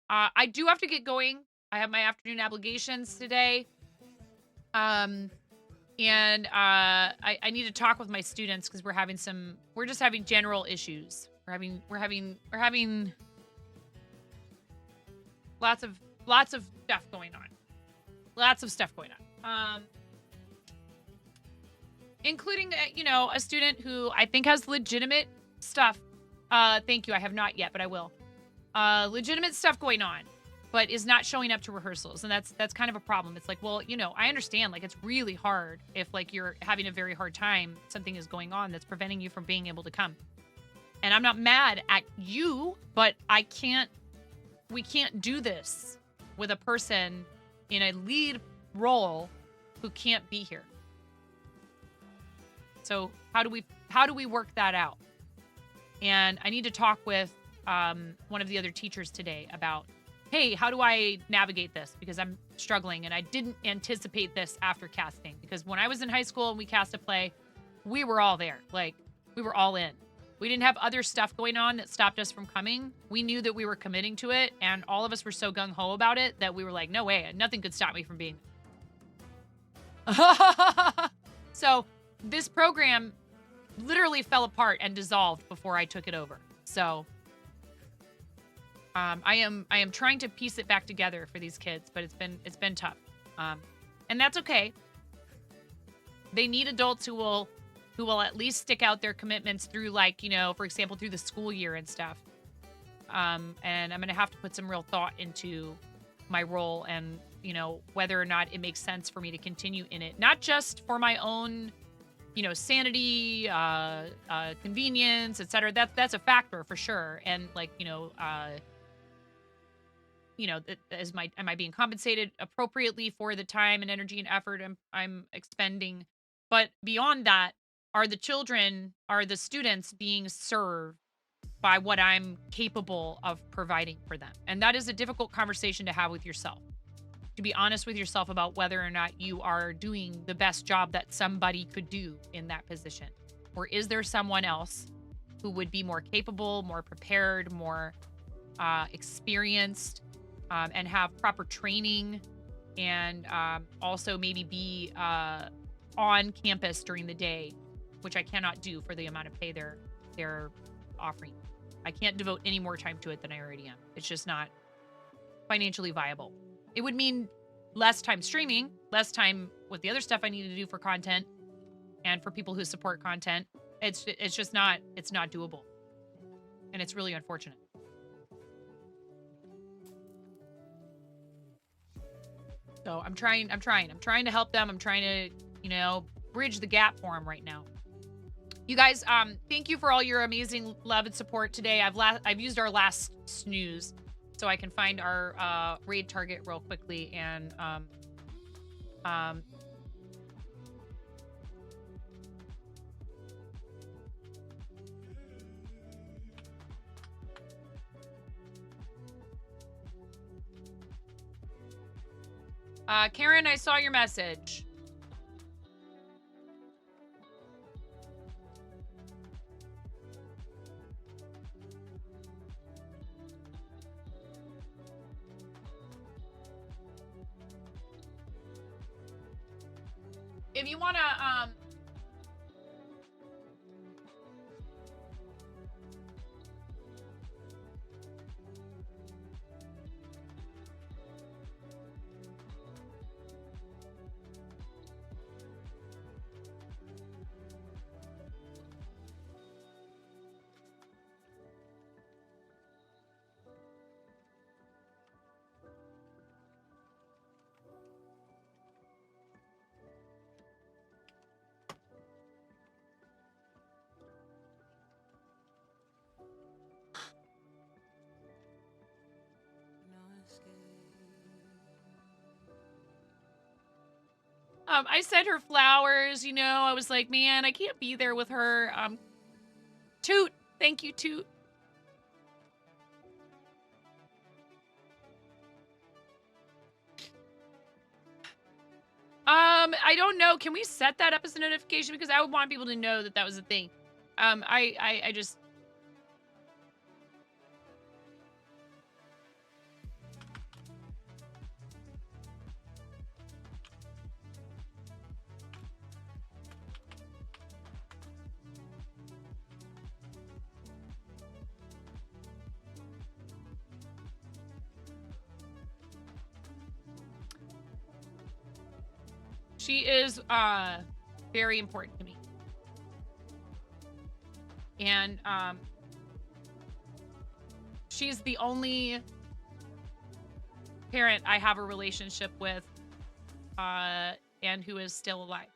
I do have to get going. I have my afternoon obligations today. And I need to talk with my students because we're just having general issues. We're having lots of stuff going on. Lots of stuff going on. Including a student who I think has legitimate stuff. Thank you. I have not yet, but I will. Legitimate stuff going on, but is not showing up to rehearsals, and that's kind of a problem. It's like, well, I understand, like, it's really hard if, like, you're having a very hard time, something is going on that's preventing you from being able to come. And I'm not mad at you, but we can't do this with a person in a lead role who can't be here. So how do we work that out? And I need to talk with one of the other teachers today about, hey, how do I navigate this? Because I'm struggling, and I didn't anticipate this after casting. Because when I was in high school and we cast a play, we were all there. Like, we were all in. We didn't have other stuff going on that stopped us from coming. We knew that we were committing to it, and all of us were so gung-ho about it that we were like, no way, nothing could stop me from being So this program literally fell apart and dissolved before I took it over. So I am trying to piece it back together for these kids, but it's been tough. And that's okay. They need adults who will at least stick out their commitments through, like, for example, through the school year and stuff. And I'm going to have to put some real thought into my role and, whether or not it makes sense for me to continue in it. Not just for my own, sanity, convenience, etc. That's a factor for sure. And, like, am I being compensated appropriately for the time and energy and effort I'm expending? But beyond that, are the students being served by what I'm capable of providing for them? And that is a difficult conversation to have with yourself. To be honest with yourself about whether or not you are doing the best job that somebody could do in that position. Or is there someone else who would be more capable, more prepared, more experienced, and have proper training, and also maybe be on campus during the day, which I cannot do for the amount of pay they're offering. I can't devote any more time to it than I already am. It's just not financially viable. It would mean less time streaming, less time with the other stuff I need to do for content and for people who support content. It's just not doable. And it's really unfortunate. So I'm trying to help them. I'm trying to, bridge the gap for them right now. You guys, thank you for all your amazing love and support today. I've used our last snooze so I can find our raid target real quickly, and Karen, I saw your message. If you want to, I sent her flowers, I was like, man, I can't be there with her. Toot, thank you, Toot. I don't know. Can we set that up as a notification? Because I would want people to know that that was a thing. I just... She is very important to me. And she's the only parent I have a relationship with and who is still alive.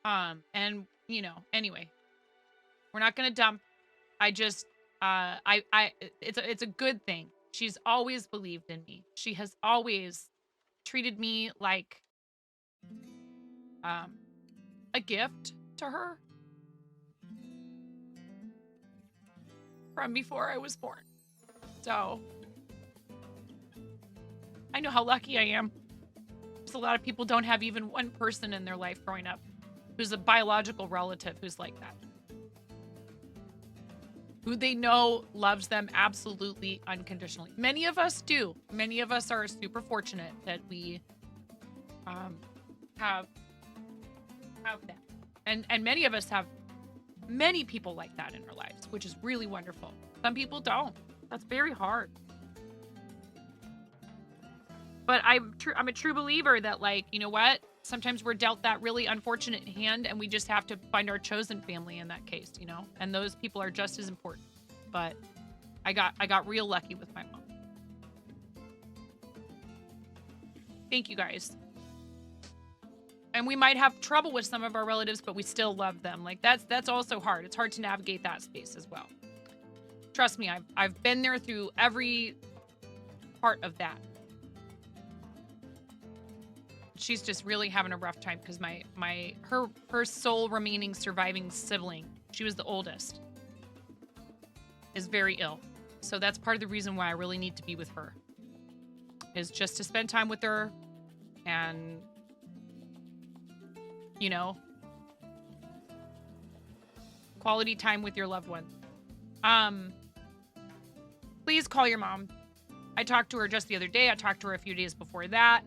And you know, anyway, we're not gonna dump. I just it's a good thing. She's always believed in me. She has always treated me like a gift to her from before I was born. So I know how lucky I am. Because a lot of people don't have even one person in their life growing up who's a biological relative who's like that. Who they know loves them absolutely unconditionally. Many of us do. Many of us are super fortunate that we have that. And many of us have many people like that in our lives, which is really wonderful. Some people don't. That's very hard. But I'm a true believer that, like, you know what? Sometimes we're dealt that really unfortunate hand and we just have to find our chosen family in that case, you know? And those people are just as important. But I got real lucky with my mom. Thank you guys. And we might have trouble with some of our relatives, but we still love them. Like that's also hard. It's hard to navigate that space as well. Trust me, I've been there through every part of that. She's just really having a rough time because her sole remaining surviving sibling, she was the oldest, is very ill. So that's part of the reason why I really need to be with her, is just to spend time with her and, you know, quality time with your loved one. Please call your mom. I talked to her just the other day. I talked to her a few days before that.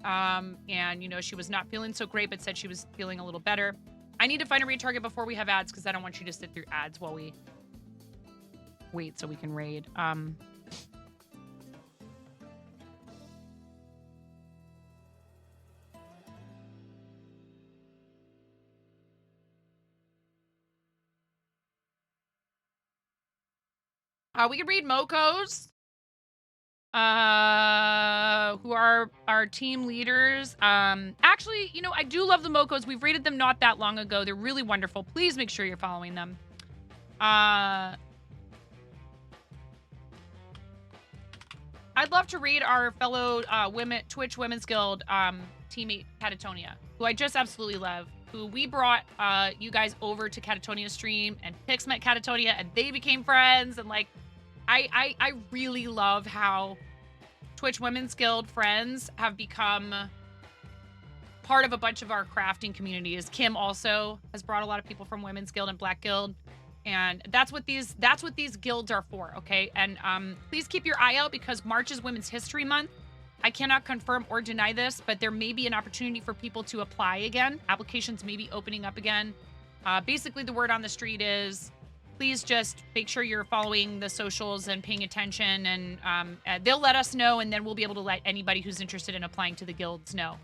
And, you know, she was not feeling so great, but said she was feeling a little better. I need to find a raid target before we have ads because I don't want you to sit through ads while we wait so we can raid. We can read Moco's. Who are our team leaders. Actually, you know, I do love the Mocos. We've rated them not that long ago. They're really wonderful. Please make sure you're following them. I'd love to read our fellow Twitch Women's Guild teammate Catatonia, who I just absolutely love. Who we brought you guys over to Catatonia's stream, and Pix met Catatonia, and they became friends, and like I really love how Twitch Women's Guild friends have become part of a bunch of our crafting communities. Kim also has brought a lot of people from Women's Guild and Black Guild, and that's what these guilds are for, okay? And please keep your eye out because March is Women's History Month. I cannot confirm or deny this, but there may be an opportunity for people to apply again. Applications may be opening up again. Basically, the word on the street is please just make sure you're following the socials and paying attention, and they'll let us know, and then we'll be able to let anybody who's interested in applying to the guilds know.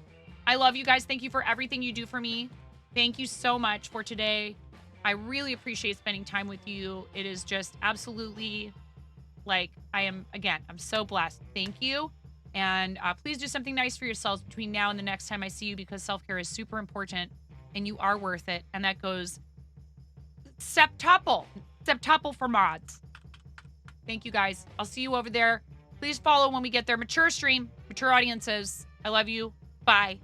I love you guys. Thank you for everything you do for me. Thank you so much for today. I really appreciate spending time with you. It is just absolutely, like, I'm so blessed. Thank you. And please do something nice for yourselves between now and the next time I see you, because self-care is super important and you are worth it. And that goes septuple for mods. Thank you guys. I'll see you over there. Please follow when we get there. Mature stream, mature audiences. I love you. Bye.